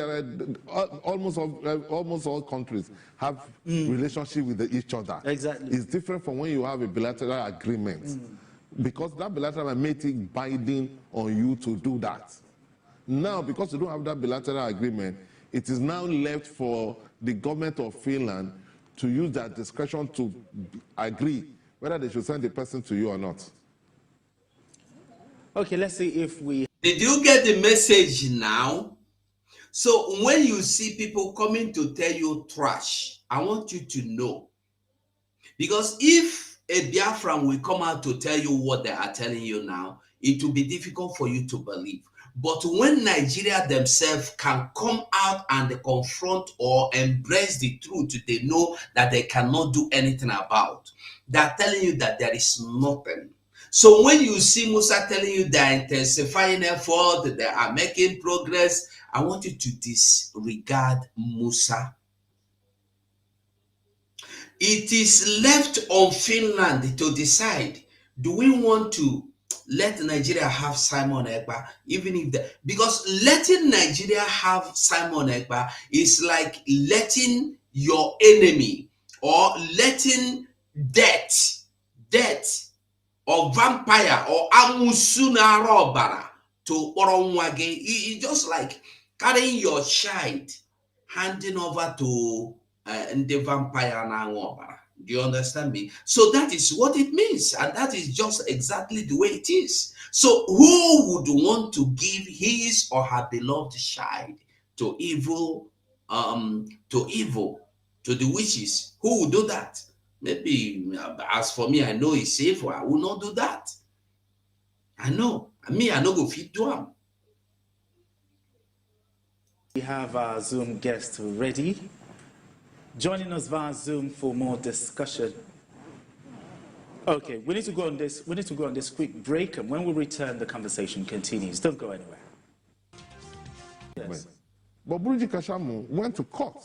almost all countries have relationship with each other. Exactly. It's different from when you have a bilateral agreement, because that bilateral made it binding on you to do that. Now, because you don't have that bilateral agreement, it is now left for the government of Finland to use their discretion to agree whether they should send the person to you or not. Okay, let's see if we... Did you get the message now? So when you see people coming to tell you trash, I want you to know. Because if a Biafran will come out to tell you what they are telling you now, it will be difficult for you to believe. But when Nigeria themselves can come out and confront or embrace the truth, they know that they cannot do anything about. They are telling you that there is nothing. So when you see Musa telling you they are intensifying effort, they are making progress, I want you to disregard Musa. It is left on Finland to decide, do we want to let Nigeria have Simon Ekpa, even if because letting Nigeria have Simon Ekpa is like letting your enemy or letting death or vampire or amusuna robara to Oromwage. It's just like carrying your child, handing over to the vampire now. Do you understand me? So that is what it means, and that is just exactly the way it is. So who would want to give his or her beloved child to evil, to the witches? Who would do that? Maybe, as for me, I know it's safe. I will not do that. I know. I no go fit do am. We have our Zoom guest ready. Joining us via Zoom for more discussion Okay, we need to go on this. We need to go on this quick break, and when we return, the conversation continues. Don't go anywhere. Yes. But Burundi Kashamu went to court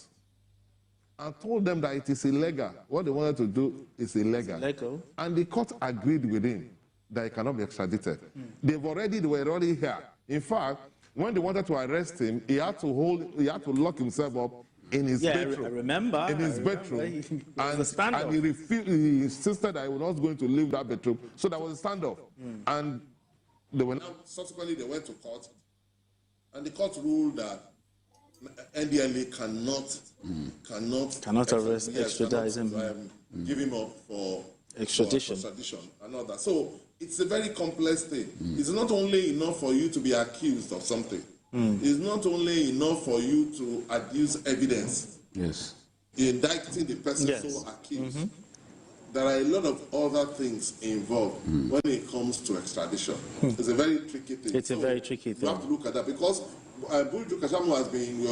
and told them that it is illegal. What they wanted to do is illegal. And the court agreed with him that he cannot be extradited. They were already here. In fact, when they wanted to arrest him, he had to lock himself up in his bedroom. I remember. In his bedroom. And he refused, he insisted that he was not going to leave that bedroom. So there was a standoff. And they went. Subsequently, they went to court, and the court ruled that NDLA cannot arrest, extradite him, give him up for extradition and all that. So it's a very complex thing. It's not only enough for you to be accused of something. It's not only enough for you to adduce evidence. Yes. Indicting the person so accused. There are a lot of other things involved when it comes to extradition. It's a very tricky thing. It's a very tricky thing. You have to look at that because Burundi Kashamu has been,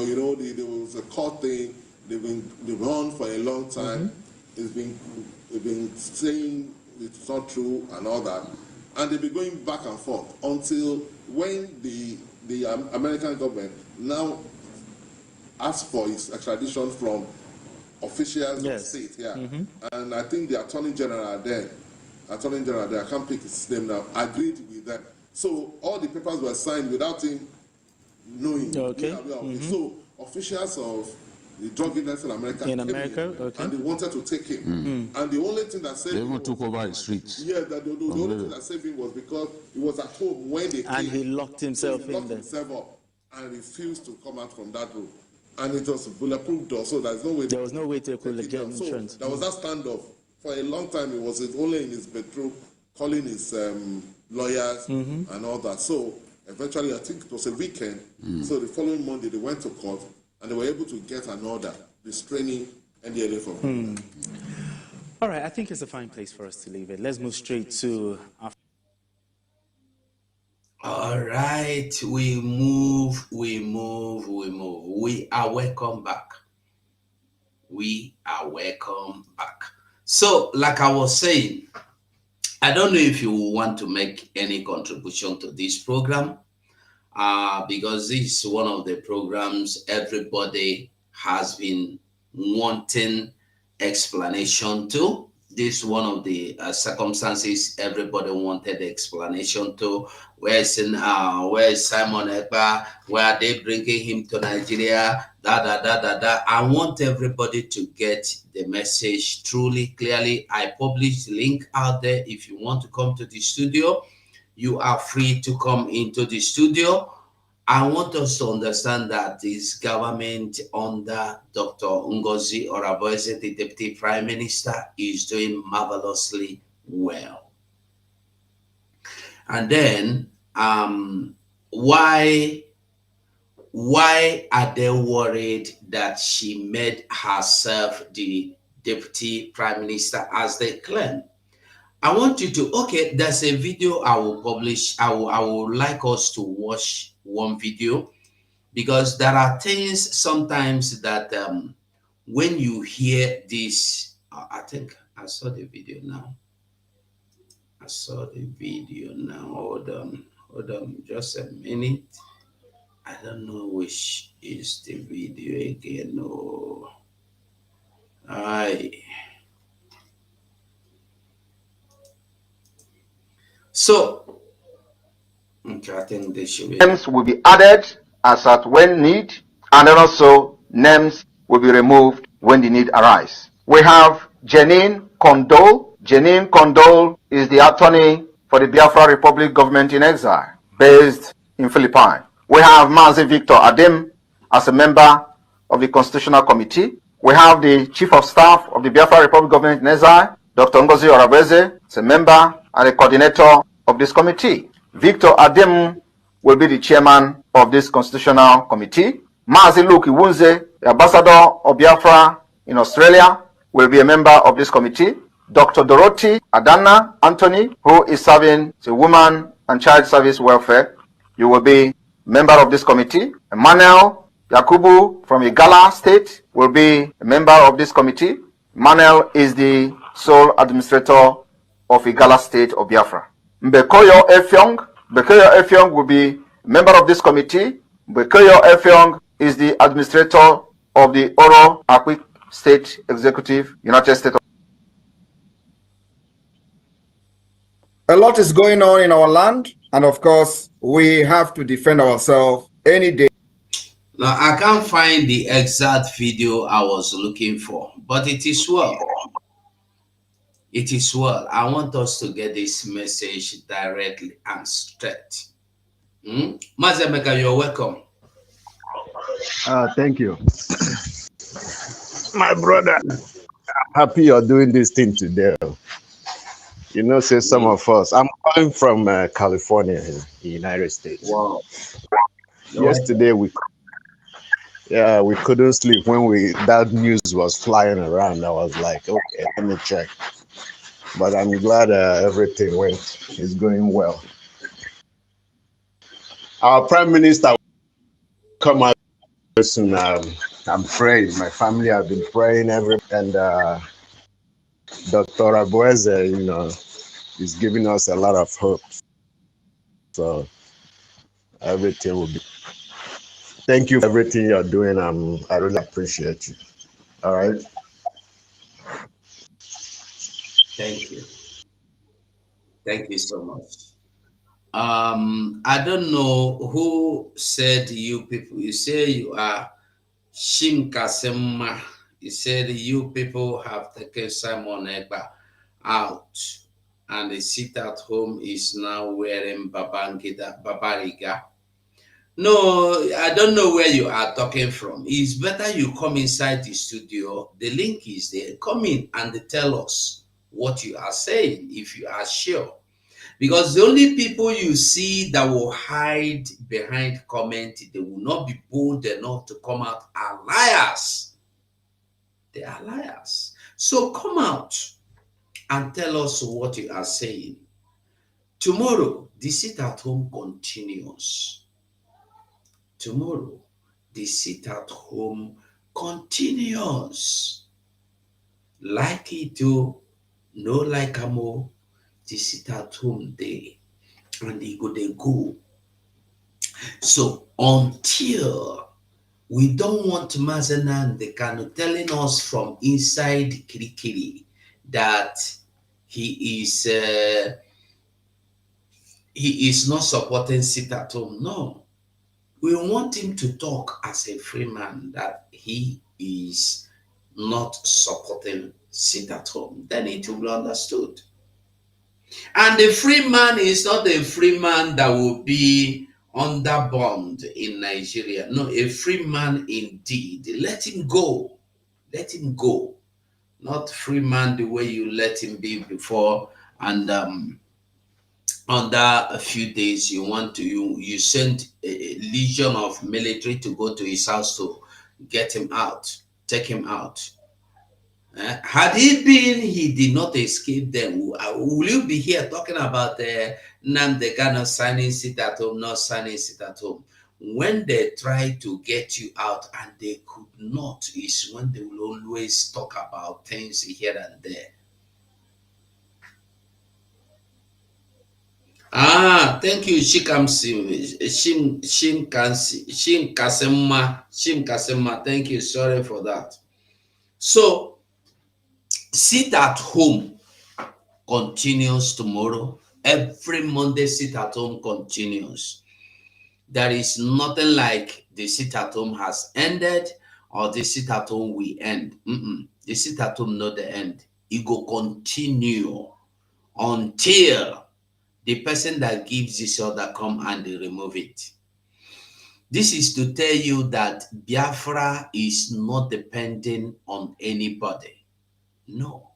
there was a court thing. They've been on for a long time. They've been saying it's not true and all that, and they've been going back and forth until when the American government now asked for his extradition from officials of the state here, and I think the Attorney General there, I can't pick his name now, agreed with them. So all the papers were signed without him knowing. So officials of the drug industry in America came and they wanted to take him. And the only thing that saved him, they even took over his streets. Yeah, the only thing that saved him was because he was at home when they came. And he locked himself in there. He locked himself up and refused to come out from that room. And it was a bulletproof door, so there's no way. There was no way to get entrance. So there was that standoff. For a long time, he was only in his bedroom, calling his lawyers and all that. So eventually, I think it was a weekend. So the following Monday, they went to court and they were able to get an order restraining NDLA from him. All right, I think it's a fine place for us to leave it. Let's move straight to our... All right, we move. We are welcome back. So, like I was saying, I don't know if you want to make any contribution to this program, because this is one of the programs everybody has been wanting explanation to. This is one of the circumstances everybody wanted explanation to. Where is Simon Ekpa? Where are they bringing him to Nigeria? I want everybody to get the message truly, clearly. I published the link out there. If you want to come to the studio, you are free to come into the studio. I want us to understand that this government under Dr. Ngozi Oraboeze, the Deputy Prime Minister, is doing marvelously well. And then, why are they worried that she made herself the Deputy Prime Minister as they claim? I want you to, okay, there's a video I will publish. I would like us to watch one video, because there are things sometimes that when you hear this, I think I saw the video now. Hold on, just a minute. I don't know which is the video again. No. So, okay, I think they should be. Names will be added as at when need, and then also names will be removed when the need arises. We have Janine Condole. Janine Condole is the attorney for the Biafra Republic government in exile, based in Philippines. We have Mazi Victor Adim as a member of the Constitutional Committee. We have the Chief of Staff of the Biafra Republic government in exile, Dr. Ngozi Oraboeze, as a member and a coordinator of this committee. Victor Adim will be the chairman of this Constitutional Committee. Mazi Luke Iwunze, the ambassador of Biafra in Australia, will be a member of this committee. Dr. Dorothy Adana Anthony, who is serving the Women and Child Service Welfare, you will be a member of this committee. Emmanuel Yakubu from Igala State will be a member of this committee. Emmanuel is the sole administrator of Igala State of Biafra. Mbekoyo Effiong will be member of this committee. Mbekoyo Effiong is the administrator of the Oro Akwi State Executive, United States. A lot is going on in our land, and of course, we have to defend ourselves any day. Now, I can't find the exact video I was looking for, but it is well. It is well. I want us to get this message directly and straight. Mazemeka, you're welcome. Thank you. My brother, happy you're doing this thing today. You know, say some of us. I'm calling from California in the United States. Wow. Yesterday we couldn't sleep when that news was flying around. I was like, okay, let me check. But I'm glad everything is going well. Our Prime Minister will come out soon. I'm praying. My family have been praying and Dr. Abueze, you know, is giving us a lot of hope. So everything will be. Thank you for everything you're doing. I really appreciate you. All right. Thank you. Thank you so much. I don't know who said you people. You say you are Shimkasema. You said you people have taken Simon Ekpa out, and the seat at home is now wearing Babariga. No, I don't know where you are talking from. It's better you come inside the studio. The link is there. Come in and tell us what you are saying if you are sure. Because the only people you see that will hide behind comment, they will not be bold enough to come out, are liars. They are liars. So come out and tell us what you are saying. Tomorrow, the sit at home continues. Tomorrow, the sit at home continues. Like it do, no like amo, the sit at home day, and they go. So until we don't want Mazenan the Kanu telling us from inside Kirikiri that he is not supporting sit at home. No. We want him to talk as a free man that he is not supporting sit at home. Then it will be understood. And the free man is not a free man that will be under bond in Nigeria. No, a free man indeed. Let him go. Let him go. Not free man the way you let him be before, and under a few days you send a legion of military to go to his house to get him out, take him out. Had he did not escape them, will you be here talking about Namdega signing sit at home, not signing sit at home? When they try to get you out and they could not, is when they will always talk about things here and there. Thank you, Shim Kasema. Thank you. Sorry for that. So, sit at home continues tomorrow. Every Monday, sit at home continues. There is nothing like the sit at home has ended or the sit at home will end. The sit at home not the end. It will continue until the person that gives this order come and they remove it. This is to tell you that Biafra is not depending on anybody. No,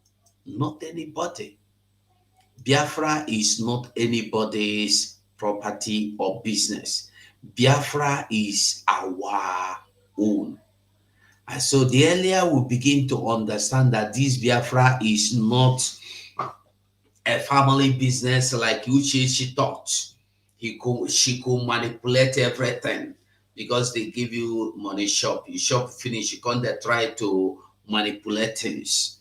not anybody. Biafra is not anybody's property or business. Biafra is our own. And so the earlier we begin to understand that this Biafra is not a family business like she thought. She could manipulate everything because they give you money shop. You shop finish, you can't try to manipulate things.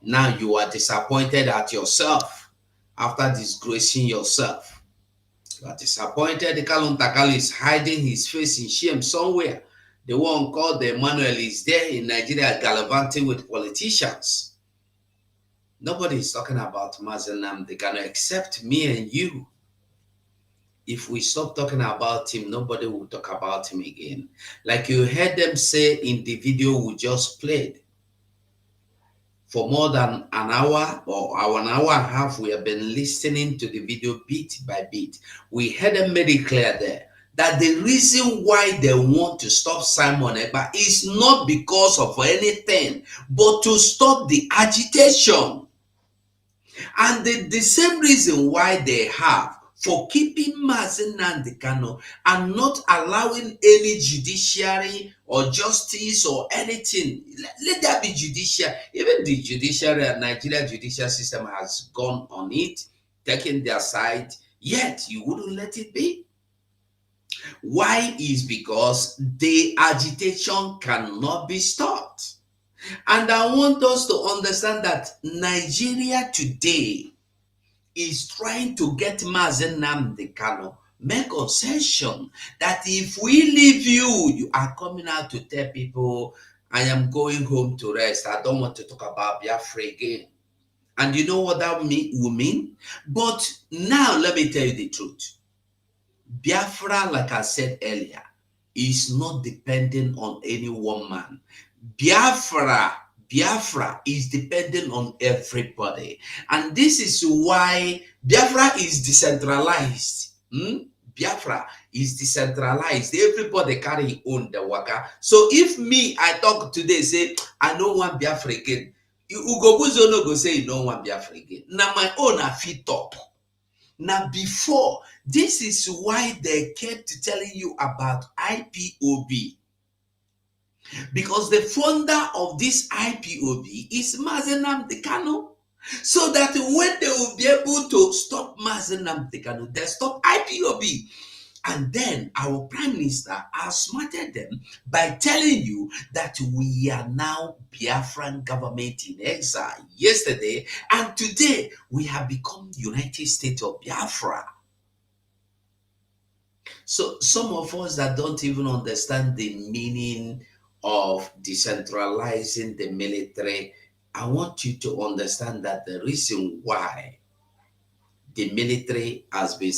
Now you are disappointed at yourself after disgracing yourself. You are disappointed the Kalun Takali is hiding his face in shame somewhere. The one called Emmanuel is there in Nigeria gallivanting with politicians. Nobody is talking about Mazen Nnamdi Kanu except me and you. If we stop talking about him, nobody will talk about him again. Like you heard them say in the video we just played. For more than an hour or an hour and a half, we have been listening to the video bit by bit. We heard them made it clear there that the reason why they want to stop Simon Ekpa is not because of anything, but to stop the agitation. And the same reason why they have for keeping Mazen Nnamdi Kanu and not allowing any judiciary or justice or anything. Let there be judiciary. Even the judiciary and Nigeria judicial system has gone on it, taken their side, yet you wouldn't let it be. Why? Is because the agitation cannot be stopped. And I want us to understand that Nigeria today is trying to get Mazen Nnamdi Kanu make concession that if we leave you, you are coming out to tell people, I am going home to rest. I don't want to talk about Biafra again. And you know what that will mean? But now let me tell you the truth. Biafra, like I said earlier, is not dependent on any one man. Biafra is dependent on everybody. And this is why Biafra is decentralized. Biafra is decentralized. Everybody carry own the waka. So if me, I talk today, say, I don't want Biafra again. Ugobuzo no go say you don't want Biafra again. Now my own I fit talk. Now before, this is why they kept telling you about IPOB. Because the founder of this IPOB is Mazen Nnamdi Kanu. So that when they will be able to stop Mazen Nnamdi Kanu, they stop IPOB. And then our Prime Minister outsmarted them by telling you that we are now Biafran government in exile yesterday, and today we have become United States of Biafra. So some of us that don't even understand the meaning of decentralizing the military, I want you to understand that the reason why the military has been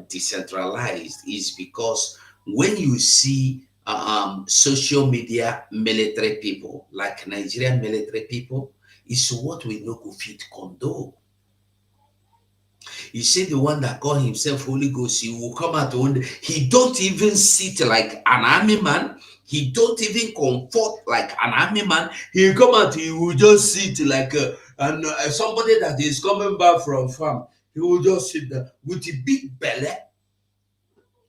decentralized is because when you see social media military people, like Nigerian military people, is what we know go fit condone. You see the one that call himself Holy Ghost, he will come out one day. He don't even sit like an army man. He don't even comfort like an army man. He come out, he will just sit like somebody that is coming back from farm. He will just sit there with a big belly.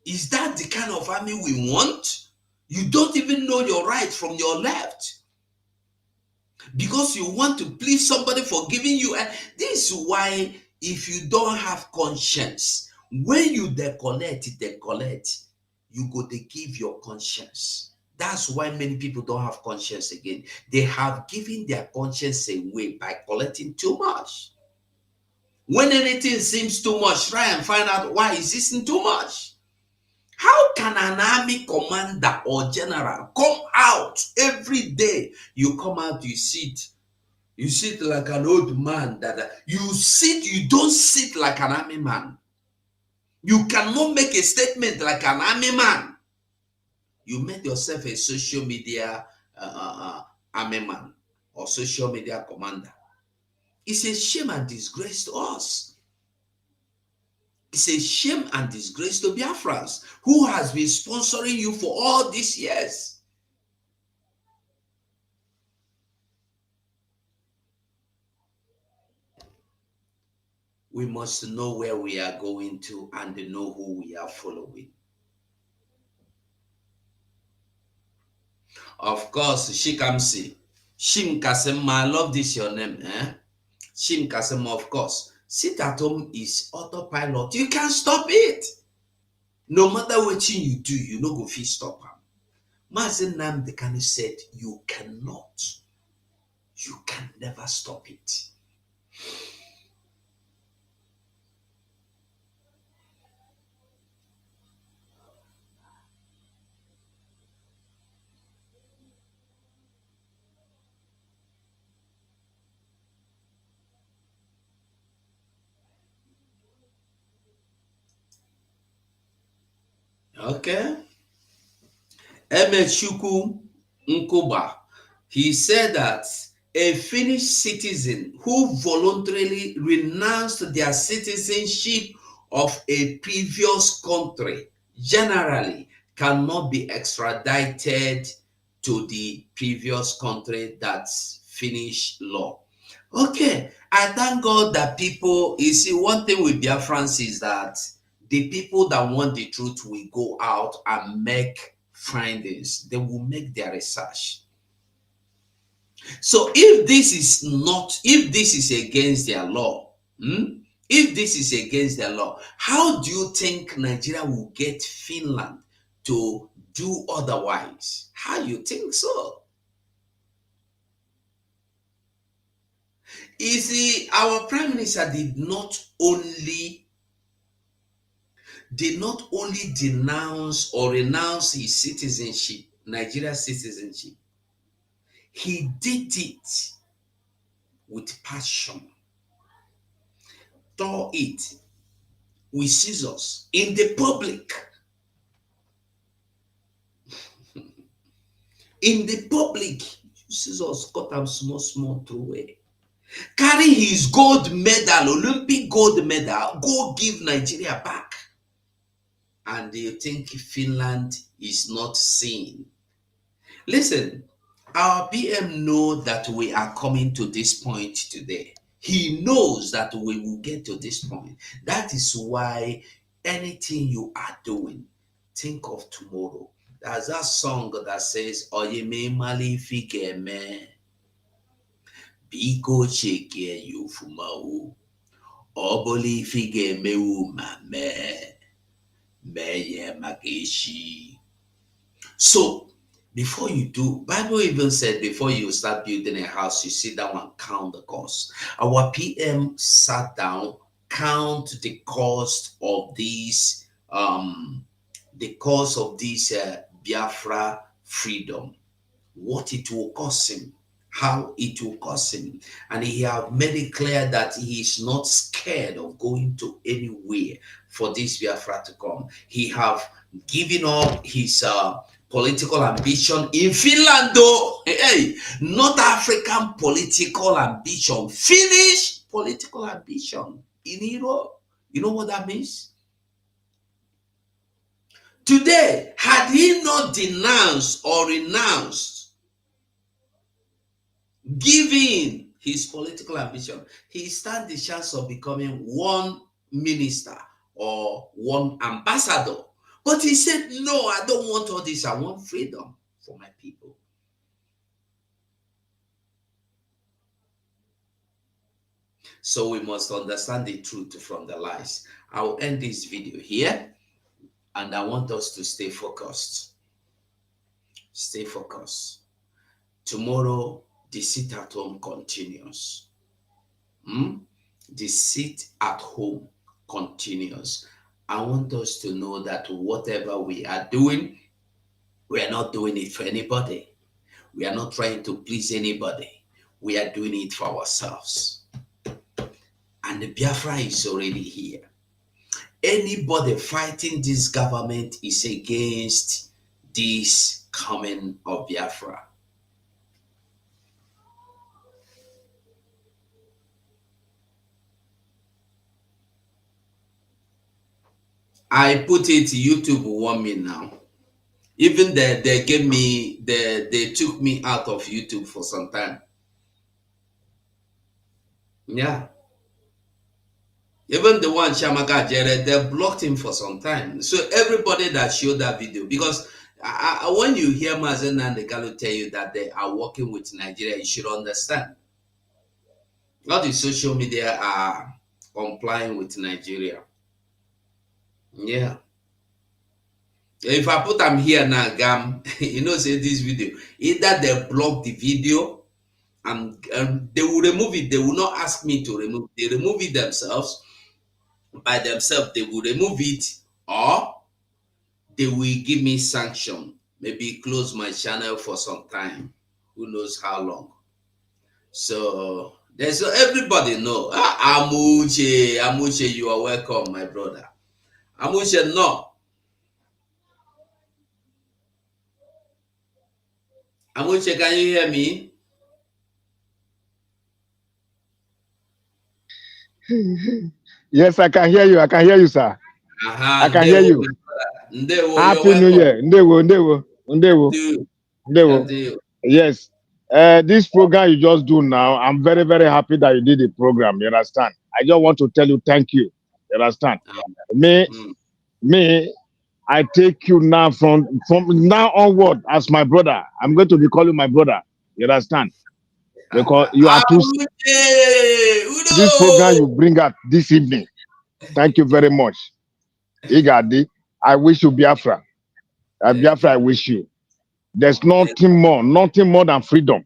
Is that the kind of army we want? You don't even know your right from your left. Because you want to please somebody for giving you. And this is why if you don't have conscience, when you decollect, you go to give your conscience. That's why many people don't have conscience again. They have given their conscience away by collecting too much. When anything seems too much, try and find out why is this too much. How can an army commander or general come out every day? You come out, you sit like an old man. You don't sit like an army man. You cannot make a statement like an army man. You made yourself a social media army man or social media commander. It's a shame and disgrace to us. It's a shame and disgrace to Biafrans who has been sponsoring you for all these years. We must know where we are going to and know who we are following. Of course, Shikamsi. Shim Kasema, I love this your name, eh? Shim Kasema, of course. Sit at home is autopilot. You can't stop it. No matter what you do, you no go fit stop him. Mazen Nnamdi Kanu said, you cannot. You can never stop it. Okay. Emechukwu Nkuba, he said that a Finnish citizen who voluntarily renounced their citizenship of a previous country generally cannot be extradited to the previous country. That's Finnish law. Okay, I thank God that people, you see, one thing with Biafrans is that the people that want the truth will go out and make findings. They will make their research. So if this is against their law, if this is against their law, how do you think Nigeria will get Finland to do otherwise? How do you think so? You see, our prime minister did not only denounce or renounce his citizenship, Nigeria's citizenship. He did it with passion, tore it with scissors in the public. In the public, scissors cut them small through away. Carry his gold medal, Olympic gold medal, go give Nigeria back. And you think Finland is not seen? Listen, our PM knows that we are coming to this point today. He knows that we will get to this point. That is why anything you are doing, think of tomorrow. There's that song that says, Oye me mali fike me, biko cheke you fumau, oboli fike me umame, meye makeshi. So, before you do, Bible even said before you start building a house, you sit down and count the cost. Our PM sat down, count the cost of these, Biafra freedom, what it will cost him, how it will cost him, and he have made it clear that he is not scared of going to anywhere for this Biafra to come. He have given up his political ambition in Finland, though. Hey, not African political ambition, Finnish political ambition in Europe. You know what that means? Today, had he not denounced or renounced giving his political ambition, he stands the chance of becoming one minister or one ambassador. But he said, no, I don't want all this. I want freedom for my people. So we must understand the truth from the lies. I will end this video here, and I want us to stay focused. Stay focused. Tomorrow, the sit at home continues. The sit at home continues. I want us to know that whatever we are doing, we are not doing it for anybody. We are not trying to please anybody. We are doing it for ourselves. And the Biafra is already here. Anybody fighting this government is against this coming of Biafra. I put it YouTube warn me now. Even they gave me they took me out of YouTube for some time. Yeah. Even the one Shamaka Jared, they blocked him for some time. So everybody that showed that video, because when you hear Mazen and the Galo tell you that they are working with Nigeria, you should understand. All the social media are complying with Nigeria. Yeah. If I put them here now, Gam, you know, say this video, either they block the video and they will remove it. They will not ask me to remove it. They remove it themselves. By themselves, they will remove it, or they will give me sanction. Maybe close my channel for some time. Who knows how long. So there's everybody know. Amuche, you are welcome, my brother. Amuche, no. Amuche, can you hear me? Yes, I can hear you. I can hear you, sir. I can hear you. Happy New Year. Ndewo. Yes. This program you just do now, I'm very, very happy that you did the program. You understand? I just want to tell you thank you. You understand? Me, I take you now from now onward as my brother. I'm going to be calling my brother. You understand? Because you are too. This program you bring out this evening. Thank you very much. Igadi, I wish you Biafra. Biafra, I wish you. There's nothing more than freedom.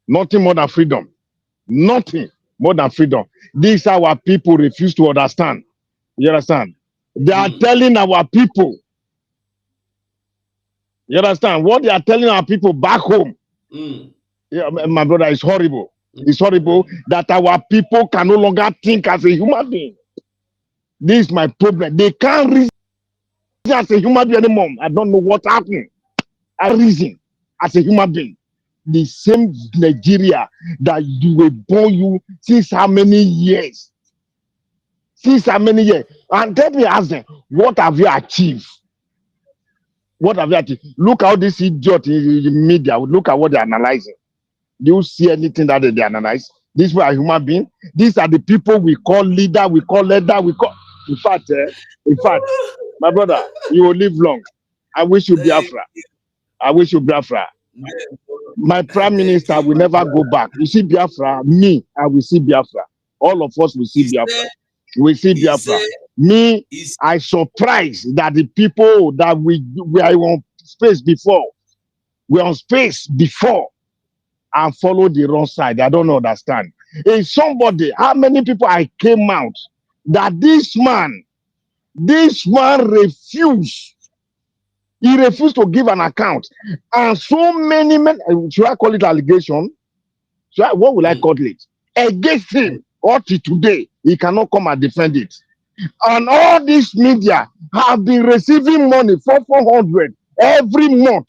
Nothing more than freedom. Nothing more than freedom. These our people refuse to understand. You understand? They are telling our people. You understand? What they are telling our people back home. Yeah, my brother, it's horrible. It's horrible that our people can no longer think as a human being. This is my problem. They can't reason as a human being anymore. I don't know what happened. I reason as a human being. The same Nigeria that you were born you since how many years? Since how many years? And let me ask them, what have you achieved? What have you achieved? Look how this idiot in the media, look at what they're analyzing. Do you see anything that they analyze? These were human beings. These are the people we call leader, we call leader, we call. In fact, my brother, you will live long. I wish you Biafra. I wish you Biafra. My prime minister will never go back. You see Biafra, me, I will see Biafra. All of us will see Biafra. We see Biafra. Me, I surprised that the people that we are on space before, we're on space before and follow the wrong side. I don't understand. If somebody, how many people I came out that this man refused. He refused to give an account. And so many men, should I call it allegation? What will I call it? Against him, or till today, he cannot come and defend it. And all this media have been receiving money for 400 every month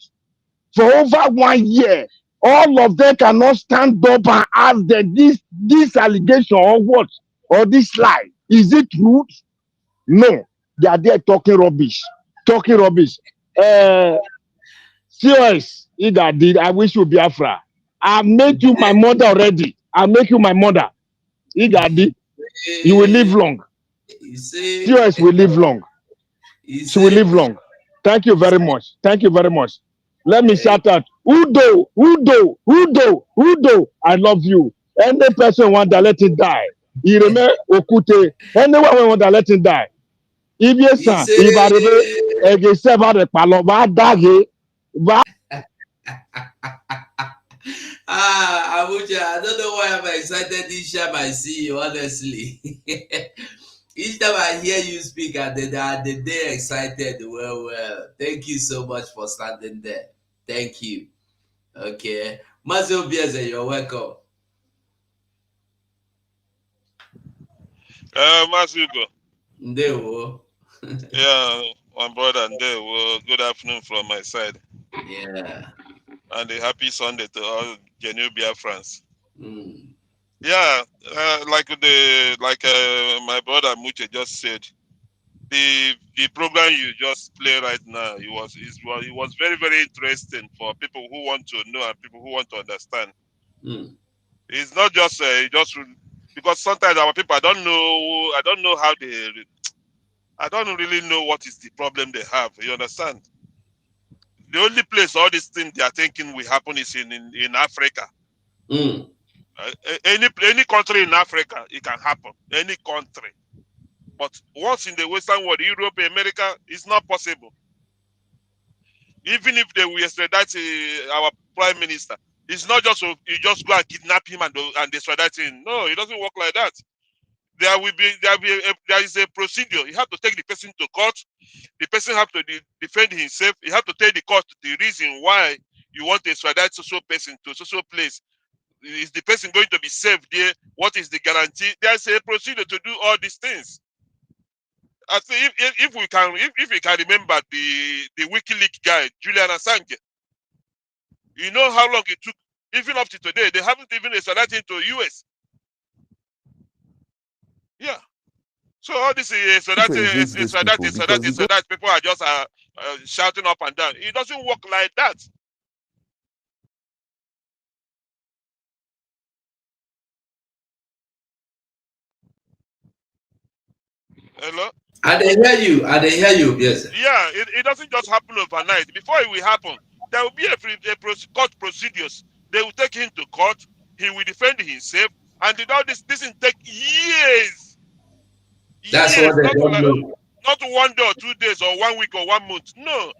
for over 1 year. All of them cannot stand up and ask them this allegation or what? Or this lie. Is it true? No. They are there talking rubbish. Talking rubbish. COS, I wish you Biafra. I make you my mother already. I make you my mother. Igadi, you will live long. COS will live long. She will live long. Thank you very much. Thank you very much. Let me shout out, Udo, Udo, Udo, Udo. I love you. Any person want to let it die. He remain Okute. Anyone want to let it die. If you son, if I remain, if the Paloma die, Abuja, I don't know why I'm excited each time I see you, honestly. Each time I hear you speak, the day excited. Well. Thank you so much for standing there. Thank you. Okay. Mazo Bieze, you're welcome. Masugo. Ndewo. Yeah, my brother Ndewo. Good afternoon from my side. Yeah. And a happy Sunday to all genuine Biafrans. Yeah, like my brother Muche just said, the program you just play right now, it was very, very interesting for people who want to know and people who want to understand. It's not just because sometimes our people I don't really know what is the problem they have. You understand? The only place all these things they are thinking will happen is in Africa. Any country in Africa, it can happen. Any country. But once in the Western world, Europe, America, it's not possible. Even if they will extradite our prime minister, it's not just you just go and kidnap him and extradite him. No, it doesn't work like that. There is a procedure. You have to take the person to court. The person have to defend himself. You have to tell the court the reason why you want to extradite social person to social place. Is the person going to be safe there? What is the guarantee? There's a procedure to do all these things. I think if we can remember the WikiLeaks guy, Julian Assange, You know how long it took, even up to today, they haven't even extradited to US. Yeah. So all this extradite, people are just shouting up and down. It doesn't work like that. Hello? I didn't hear you. I didn't hear you, yes. Yeah, it doesn't just happen overnight. Before it will happen, there will be a court procedures. They will take him to court. He will defend himself. And all this will take years. That's Years, what they don't know. not 1 day or 2 days or 1 week or 1 month. No.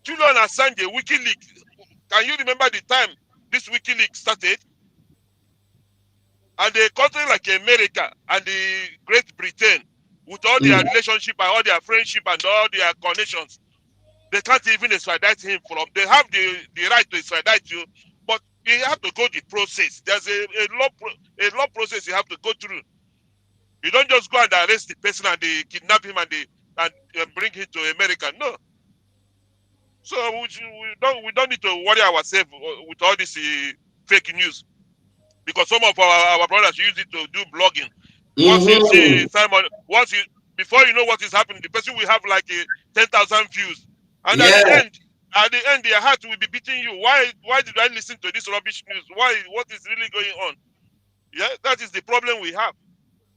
Julian Assange, WikiLeaks. Can you remember the time this WikiLeaks started? And a country like America and the Great Britain, with all their relationship and all their friendship and all their connections, they can't even extradite him from. They have the right to extradite you, but you have to go the process. There's a law process you have to go through. You don't just go and arrest the person and they kidnap him and bring him to America. No. So we don't need to worry ourselves with all this fake news, because some of our brothers use it to do blogging. Once you see Simon, before you know what is happening, the person will have like 10,000 views, and at the end, their heart will be beating you. Why did I listen to this rubbish news? What is really going on? Yeah, that is the problem we have.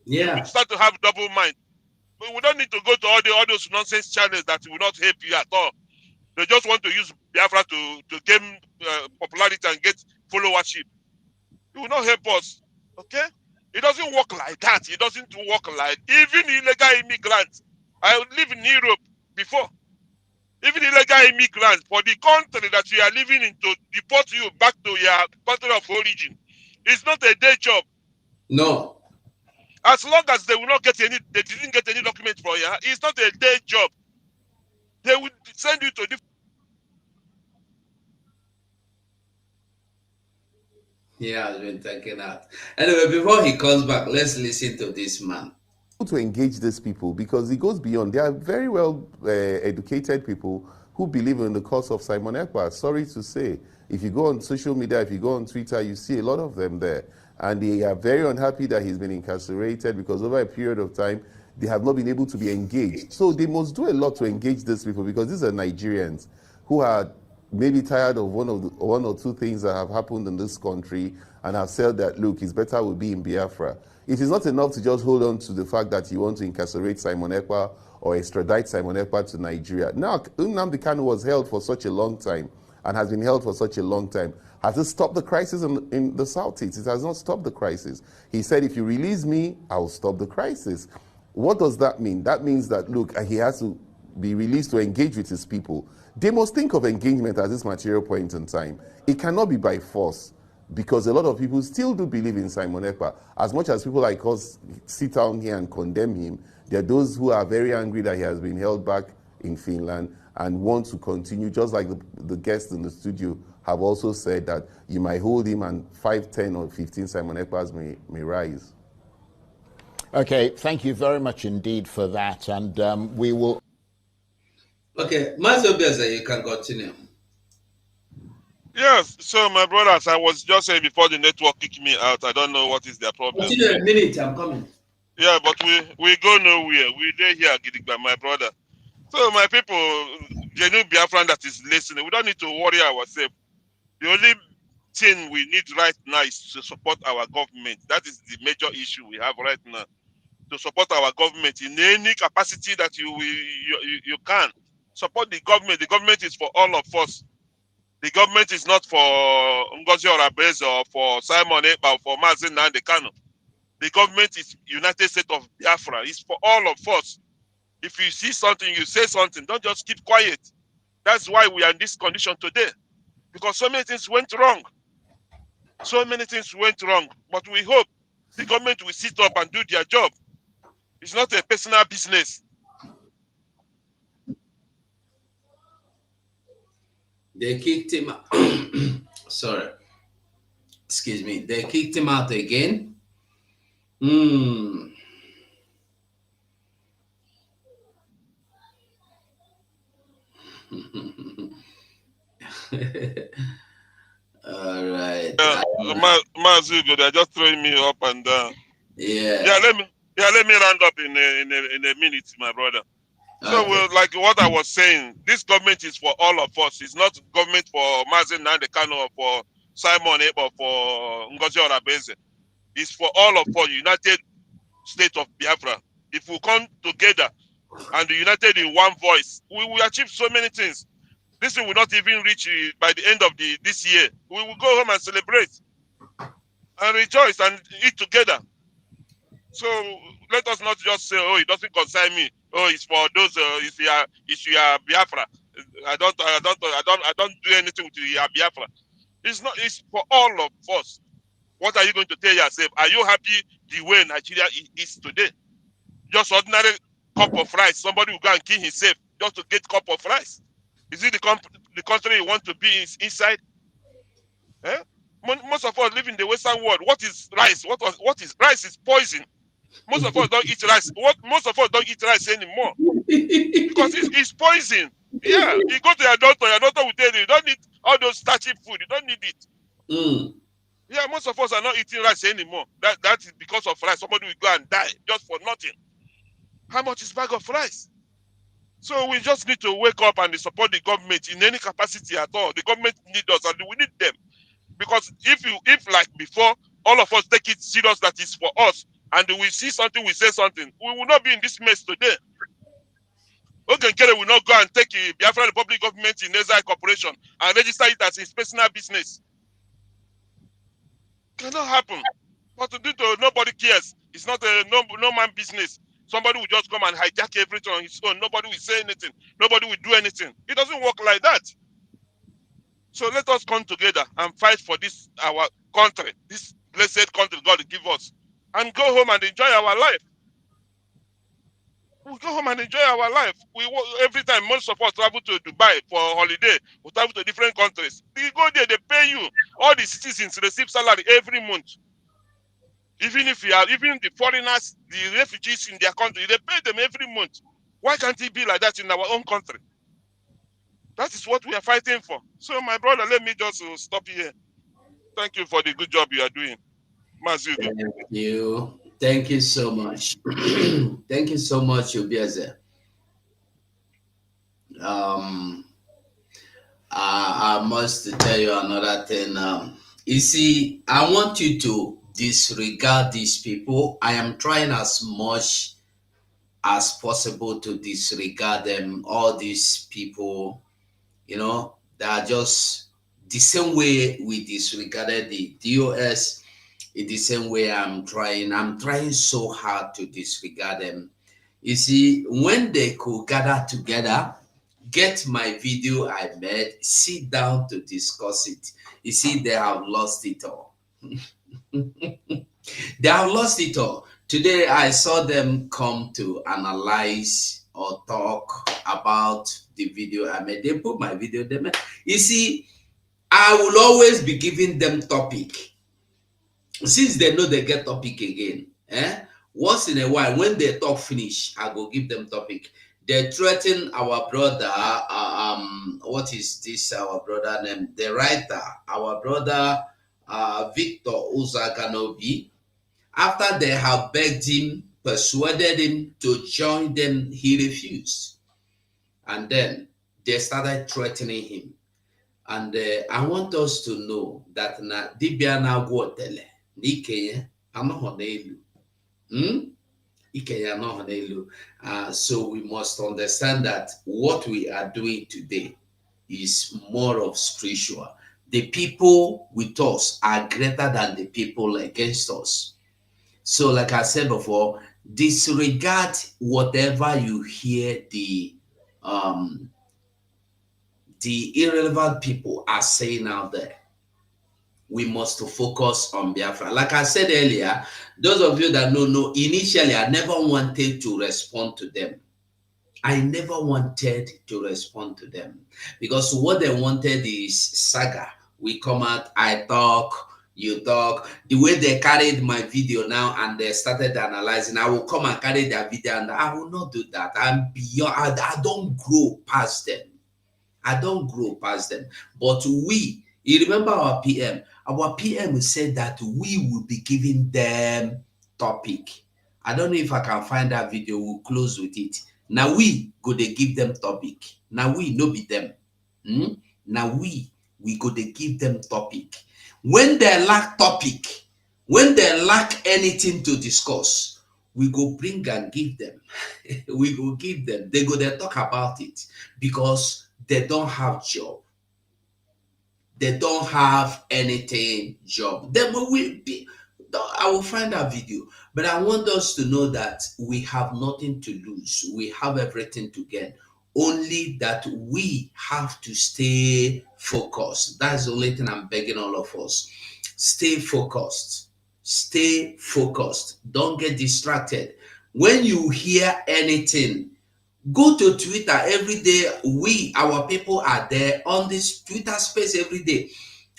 Yeah, we start to have double mind. But we don't need to go to all those nonsense channels that will not help you at all. They just want to use Biafra to gain popularity and get followership. It will not help us. Okay? It doesn't work like that. It doesn't work like even illegal immigrants. I live in Europe before. Even illegal immigrants, for the country that you are living in, to deport you back to your country of origin, it's not a day job. No. As long as they will not get they didn't get any document for you, it's not a day job. They will send you to different. Yeah, I've been taken out. Anyway, before he comes back, let's listen to this man. To engage these people, because it goes beyond. They are very well educated people who believe in the cause of Simon Ekpa. Sorry to say, if you go on social media, if you go on Twitter, you see a lot of them there. And they are very unhappy that he's been incarcerated, because over a period of time, they have not been able to be engaged. So they must do a lot to engage these people, because these are Nigerians who are maybe tired of one or two things that have happened in this country and have said that, look, it's better we be in Biafra. It is not enough to just hold on to the fact that you want to incarcerate Simon Ekpa or extradite Simon Ekpa to Nigeria. Now, Nnamdi Kanu was held for such a long time and has been held for such a long time. Has it stopped the crisis in the Southeast? It has not stopped the crisis. He said, if you release me, I'll stop the crisis. What does that mean? That means that, look, he has to be released to engage with his people. They must think of engagement at this material point in time. It cannot be by force, because a lot of people still do believe in Simon Ekpa. As much as people like us sit down here and condemn him, there are those who are very angry that he has been held back in Finland and want to continue, just like the guests in the studio have also said that you might hold him and 5, 10 or 15 Simon Ekpas may rise. Okay, thank you very much indeed for that, and we will... Okay, Master Beza, you can continue. Yes, so my brothers, I was just saying before the network kicked me out, I don't know what is their problem. Continue a minute, I'm coming. Yeah, but we go nowhere. We there here, Gidigba, my brother. So my people, genuine Biafran that is listening, we don't need to worry ourselves. The only thing we need right now is to support our government. That is the major issue we have right now. To support our government in any capacity that you can. Support the government. The government is for all of us. The government is not for Ngozi Orabeze or for Simon Ekpa or for Mazi Nnamdi Kanu. The government is United States of Biafra. It's for all of us. If you see something, you say something. Don't just keep quiet. That's why we are in this condition today. Because so many things went wrong. So many things went wrong. But we hope the government will sit up and do their job. It's not a personal business. They kicked him out. Sorry. Excuse me. They kicked him out again. All right. Mazugo, they're just throwing me up and down. Yeah. Let me round up in a minute, my brother. So, Okay. like what I was saying, this government is for all of us. It's not government for Mazen Nandekano or for Simon Ekpa or for Ngozi Orabeze. It's for all of us, United States of Biafra. If we come together and united in one voice, we will achieve so many things. This thing will not even reach by the end of this year. We will go home and celebrate and rejoice and eat together. So let us not just say, "Oh, it doesn't concern me." Oh, it's for those. If you are Biafra, I don't do anything to you, Biafra. It's not. It's for all of us. What are you going to tell yourself? Are you happy the way Nigeria is today? Just ordinary cup of rice. Somebody will go and kill himself just to get cup of rice. Is it the country you want to be inside? Eh? Most of us live in the Western world. What is rice? What is rice? Is poison. Most of us don't eat rice. Most of us don't eat rice anymore because it's poison. Yeah, you go to your doctor will tell you don't need all those starchy food. You don't need it. Yeah, most of us are not eating rice anymore. That is because of rice. Somebody will go and die just for nothing. How much is bag of rice? So we just need to wake up and support the government in any capacity at all. The government needs us and we need them. Because if like before, all of us take it serious that it's for us, and we see something, we say something, we will not be in this mess today. Ogenkere will not go and take the Biafran Republic government in Exile Corporation and register it as his personal business. Cannot happen. But due to nobody cares, it's not a no man business. Somebody will just come and hijack everything on his own. Nobody will say anything. Nobody will do anything. It doesn't work like that. So let us come together and fight for this, our country, this blessed country God give us, and go home and enjoy our life. We go home and enjoy our life. Every time most of us travel to Dubai for a holiday, we travel to different countries. You go there, they pay you. All the citizens receive salary every month. Even the foreigners, the refugees in their country, they pay them every month. Why can't it be like that in our own country? That is what we are fighting for. So, my brother, let me just stop here. Thank you for the good job you are doing. Mazugo. Thank you. Thank you so much. Thank you so much, Obieze. I must tell you another thing. You see, I want you to disregard these people. I am trying as much as possible to disregard them. All these people, they are just the same way we disregarded the DOS. In the same way, I'm trying so hard to disregard them. You see, when they could gather together, get my video I made, sit down to discuss it. You see, they have lost it all. They have lost it all. Today, I saw them come to analyze or talk about the video I made. They put my video there. You see, I will always be giving them topic. Since they know they get topic again, once in a while, when they talk finish, I go give them topic. They threaten our brother, what is this, our brother name? The writer, our brother, Victor Uzaganobi. After they have begged him, persuaded him to join them, he refused. And then they started threatening him. And I want us to know that na dibia na gwotele n'ike anọghọ n'elu. Ike ya anọghọ n'elu. So we must understand that what we are doing today is more of spiritual. The people with us are greater than the people against us. So like I said before, disregard whatever you hear the irrelevant people are saying out there. We must focus on Biafra. Like I said earlier, those of you that know, initially I never wanted to respond to them. I never wanted to respond to them because what they wanted is saga. We come out, I talk, you talk. The way they carried my video now and they started analyzing, I will come and carry their video and I will not do that. I'm beyond, I don't grow past them. I don't grow past them. But we, You remember our PM? Our PM said that we will be giving them topic. I don't know if I can find that video. We'll close with it. Now we go to give them topic. Now we no be them. Now we go to give them topic. When they lack topic, when they lack anything to discuss, we go bring and give them. We go give them. They go there talk about it because they don't have job. They don't have anything job. Then we be, I will find that video. But I want us to know that we have nothing to lose. We have everything to gain. Only that we have to stay focused. That's the only thing I'm begging all of us. Stay focused. Stay focused. Don't get distracted. When you hear anything, go to Twitter every day. Our people are there on this Twitter space every day.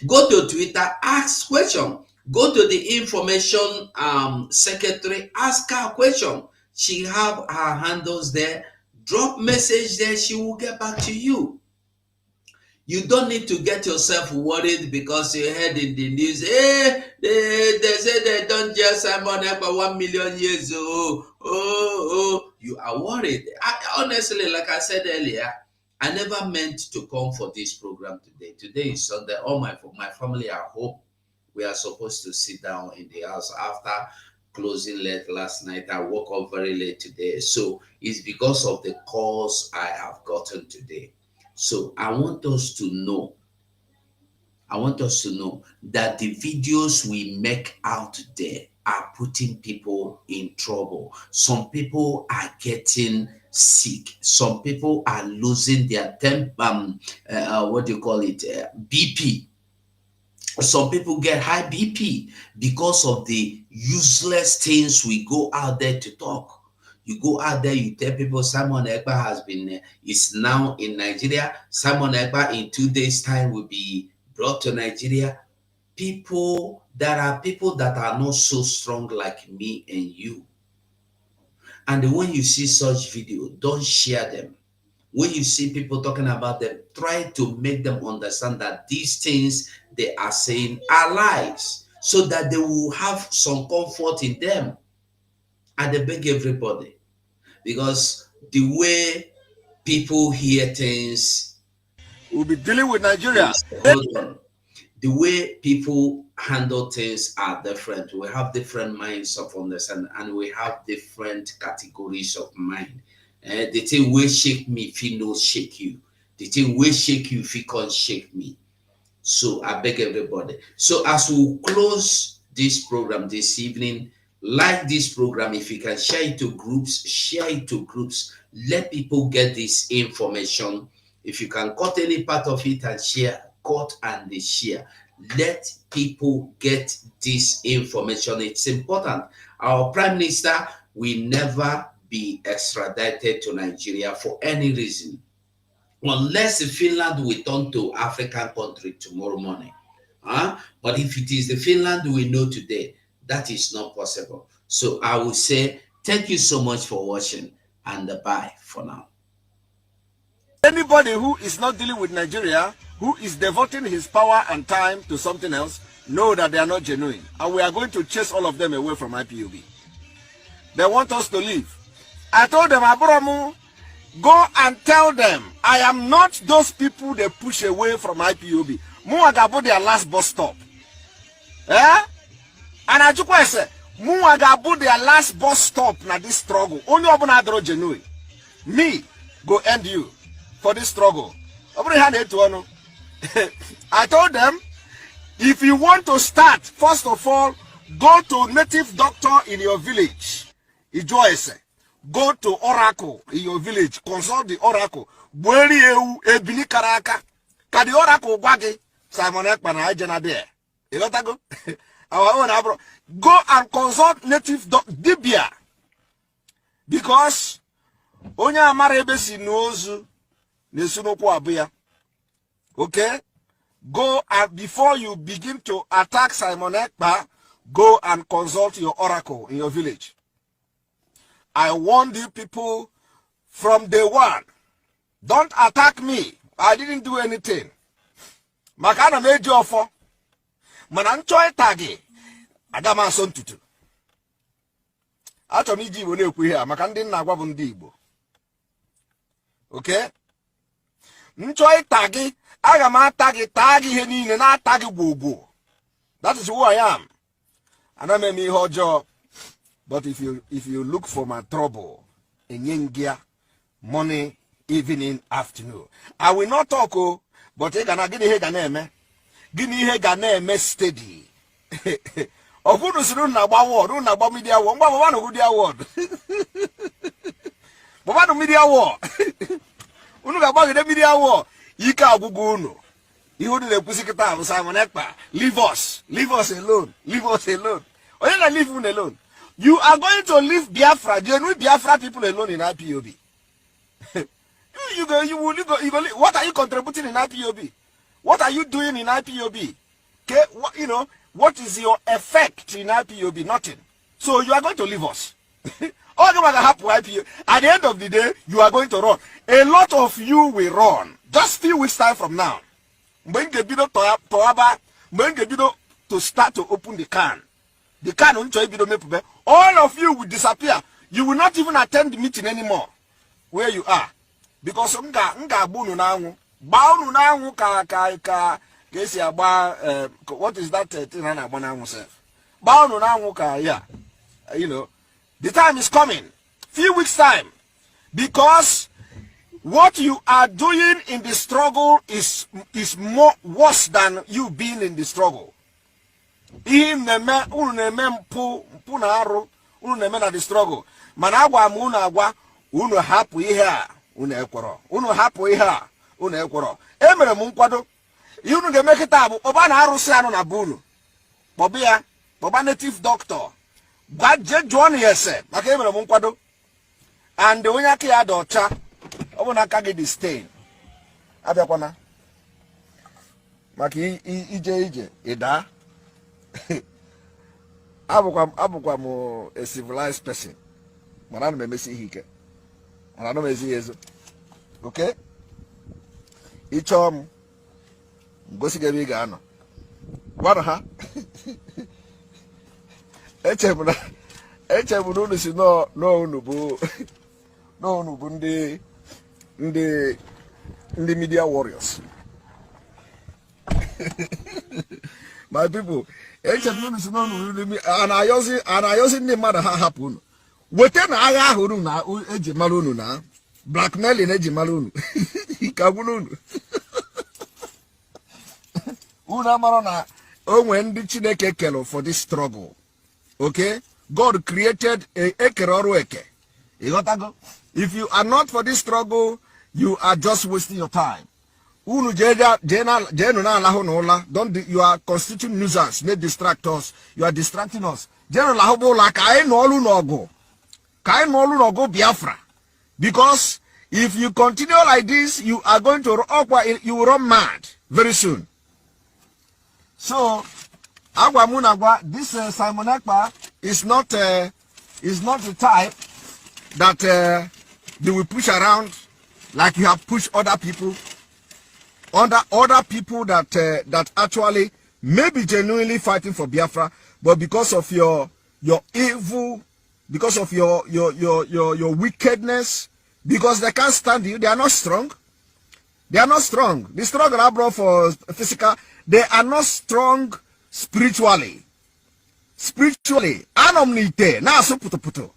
Go to Twitter, ask question. Go to the information secretary, ask her a question. She have her handles there. Drop message there. She will get back to you. You don't need to get yourself worried because you heard in the news, hey, they say they don't just Simon Ekpa 1 million years. You are worried. Honestly, like I said earlier, I never meant to come for this program today. Today is Sunday. All my family are home. We are supposed to sit down in the house after closing late last night. I woke up very late today. So it's because of the calls I have gotten today. So I want us to know that the videos we make out there are putting people in trouble. Some people are getting sick. Some people are losing their BP. Some people get high BP because of the useless things we go out there to talk. You go out there, you tell people Simon Ekpa is now in Nigeria. Simon Ekpa in 2 days' time will be brought to Nigeria. There are people that are not so strong like me and you. And when you see such video, don't share them. When you see people talking about them, try to make them understand that these things they are saying are lies, so that they will have some comfort in them. And they beg everybody. Because the way people hear things, we'll be dealing with Nigeria. Hold on. The way people handle things are different. We have different minds of understanding, and we have different categories of mind. The thing will shake me if he no shake you. The thing will shake you if he can't shake me. So I beg everybody. So as we close this program this evening, like this program, if you can share it to groups, share it to groups. Let people get this information. If you can cut any part of it and share, cut and share. Let people get this information. It's important. Our Prime Minister will never be extradited to Nigeria for any reason, unless Finland will turn to African country tomorrow morning. But if it is the Finland we know today, that is not possible. So I will say thank you so much for watching, and bye for now. Anybody who is not dealing with Nigeria, who is devoting his power and time to something else, know that they are not genuine. And we are going to chase all of them away from IPOB. They want us to leave. I told them, Aburamu, go and tell them, I am not those people they push away from IPOB. Muagabo their last bus stop. And I just say, Muagabo their last bus stop na this struggle. Only Obunadro genuine. Me go end you for this struggle. I told them, if you want to start, first of all, go to native doctor in your village. Go to Oracle in your village. Consult the Oracle. The Oracle Simon Ekpa na Ajana there. You got to go? Our own abro. Go and consult native Dibia. Because Onya Amarebesi knows Nesunopo Abia. Okay? Go and before you begin to attack Simon Ekpa, go and consult your oracle in your village. I warned you people from day one. Don't attack me. I didn't do anything. maka na m eji ọfọ mana nchọ ịta gị aga m asọ ntutu. Achọrọ m iji Igbo na-ekwu ihe a maka ndị nna agwa bụ ndị Igbo. Okay? Nchọ ịta gị aga m ata gị taa gị ihe niile na-ata gị gwogwo. That is who I am. Ana m eme ihe ọjọọ. But if you look for my trouble, enyengia, morning, evening, afternoon, I will not talk, but I gonna give you a give me a steady. Of who does run about war, run about media war, one of the award. But one media war. Unuga about the media war, Ika Buguno. You wouldn't have Pussycat, Simon Ekpa. Leave us alone. Leave us alone. Or you leave him alone. You are going to leave Biafra, genuine Biafra people alone in IPOB. What are you contributing in IPOB? What are you doing in IPOB? Okay, what is your effect in IPOB? Nothing. So you are going to leave us. All the happen IPOB. At the end of the day, you are going to run. A lot of you will run. Just few weeks time from now. When the video to start to open the can. The can all of you will disappear. You will not even attend the meeting anymore where you are. Because what is that thing? The time is coming. Few weeks time. Because what you are doing in the struggle is more worse than you being in the struggle. The struggle. Managwa munagwa unu hapu ihe unu ekworo. Unu hapu ihe unu ekworo. Emere mu nkwado. Unu ga-emekita bụ ọba na arụsị anụ na bunu. Bobia, boba native doctor. Gwaje John yese maka emere mu nkwado. And onye aka ya dị ọcha ọ bụ na aka gị dị stain. Abịakwana. Maka ije ịda. Abukwa mo a civilized person. Mana no me see hike. Mana no me see yezo. Okay? Ichom ngosi gabi ga ano. Wana ha? Echemu no si no unubu. No unubu ndi media warriors. My people, and I use the mother happen. Whatever I have now, Ejimalunu now, blackmail in Ejimalunu. Kabulunu. Una marona, when the Chineke kelo for this struggle. Okay? God created a ekerorweke. If you are not for this struggle, you are just wasting your time. Don't you are constituting nuisance, may distract us. You are distracting us. Go Biafra. Because if you continue like this, you are going to you will run mad very soon. So this Simon Ekpa is not the type that they will push around like you have pushed other people. Other people that actually may be genuinely fighting for Biafra, but because of your evil, because of your wickedness, because they can't stand you, they are not strong. They are not strong. The struggle I brought for physical, they are not strong spiritually. Spiritually, anomnite na so puto.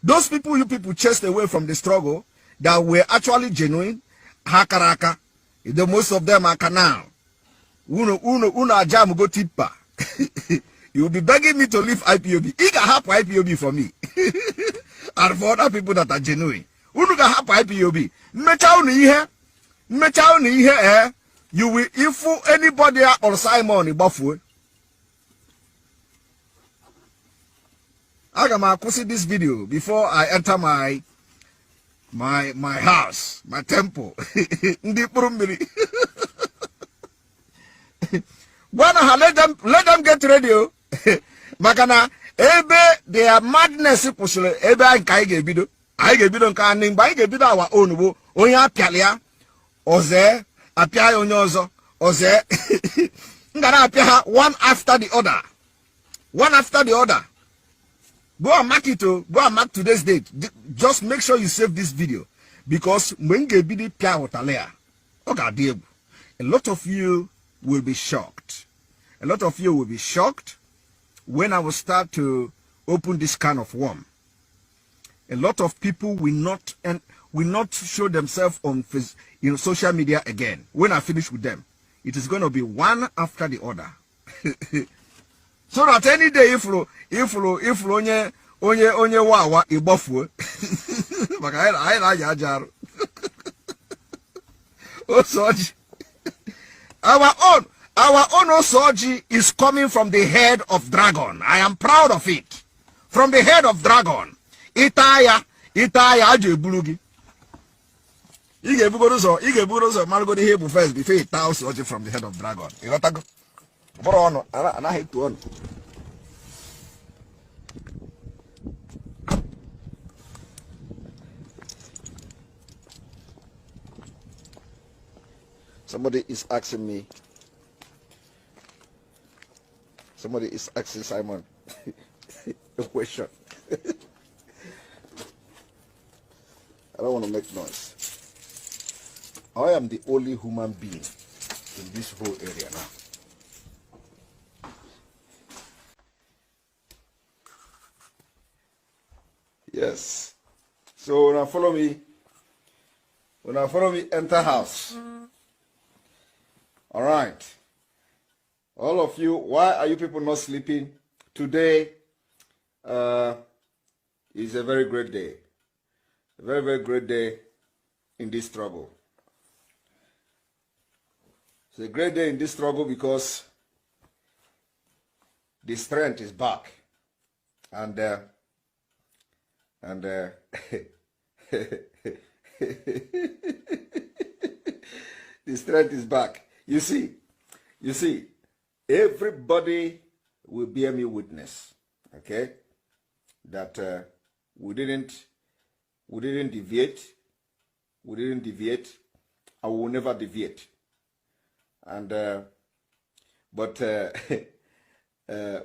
Those people you people chased away from the struggle that were actually genuine, hakaraka. The most of them are canal. Uno jam go tippa. You will be begging me to leave IPOB. It can help IPOB for me. And for other people that are genuine. Uno can help IPOB. You will if anybody or Simon Ibafu. I can see this video before I enter my house, my temple. Let them get ready. Makana ebe their madness pusule ebe I get bido nka ning ba get bido our own wo onya apialia oze apia onyozo Ose, ngana apia one after the other. One after the other. Go and mark it. Go and mark today's date. Just make sure you save this video. Because when you be the a lot of you will be shocked. A lot of you will be shocked when I will start to open this kind of worm. A lot of people will not show themselves on social media again. When I finish with them, it is going to be one after the other. So that any day if onye wawa ibofu maka I na jajar Osoji. Our own Osoji is coming from the head of dragon. I am proud of it. From the head of dragon. Itaya aje bulugi. Ige bugozo malgo the hebu first before it taus Osoji from the head of dragon. You got to go. Borono ana hate to on. Somebody is asking me. Somebody is asking Simon a question. I don't want to make noise. I am the only human being in this whole area now. Yes. So when I follow me, enter house. All right. All of you, why are you people not sleeping? Today is a very great day. A very, very great day in this struggle. It's a great day in this struggle because the strength is back. And the strength is back. You see, everybody will bear me witness, okay, that we didn't deviate, I will never deviate, and but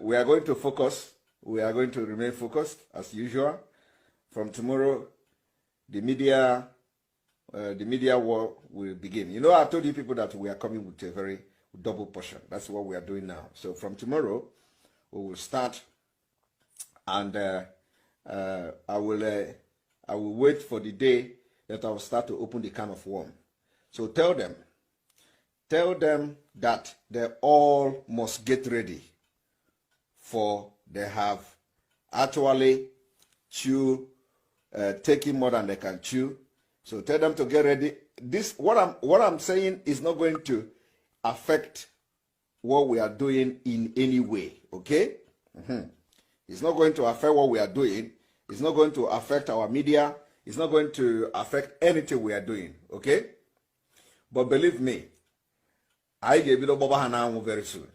we are going to focus, we are going to remain focused as usual. From tomorrow, the media war will begin. You know, I told you people that we are coming with a very double portion. That's what we are doing now. So from tomorrow, we will start, and I will wait for the day that I will start to open the can of worm. So tell them that they all must get ready, for they have actually taking more than they can chew. So tell them to get ready. This what I'm saying is not going to affect what we are doing in any way. Okay? It's not going to affect what we are doing. It's not going to affect our media. It's not going to affect anything we are doing. Okay? But believe me, I gave it a very soon.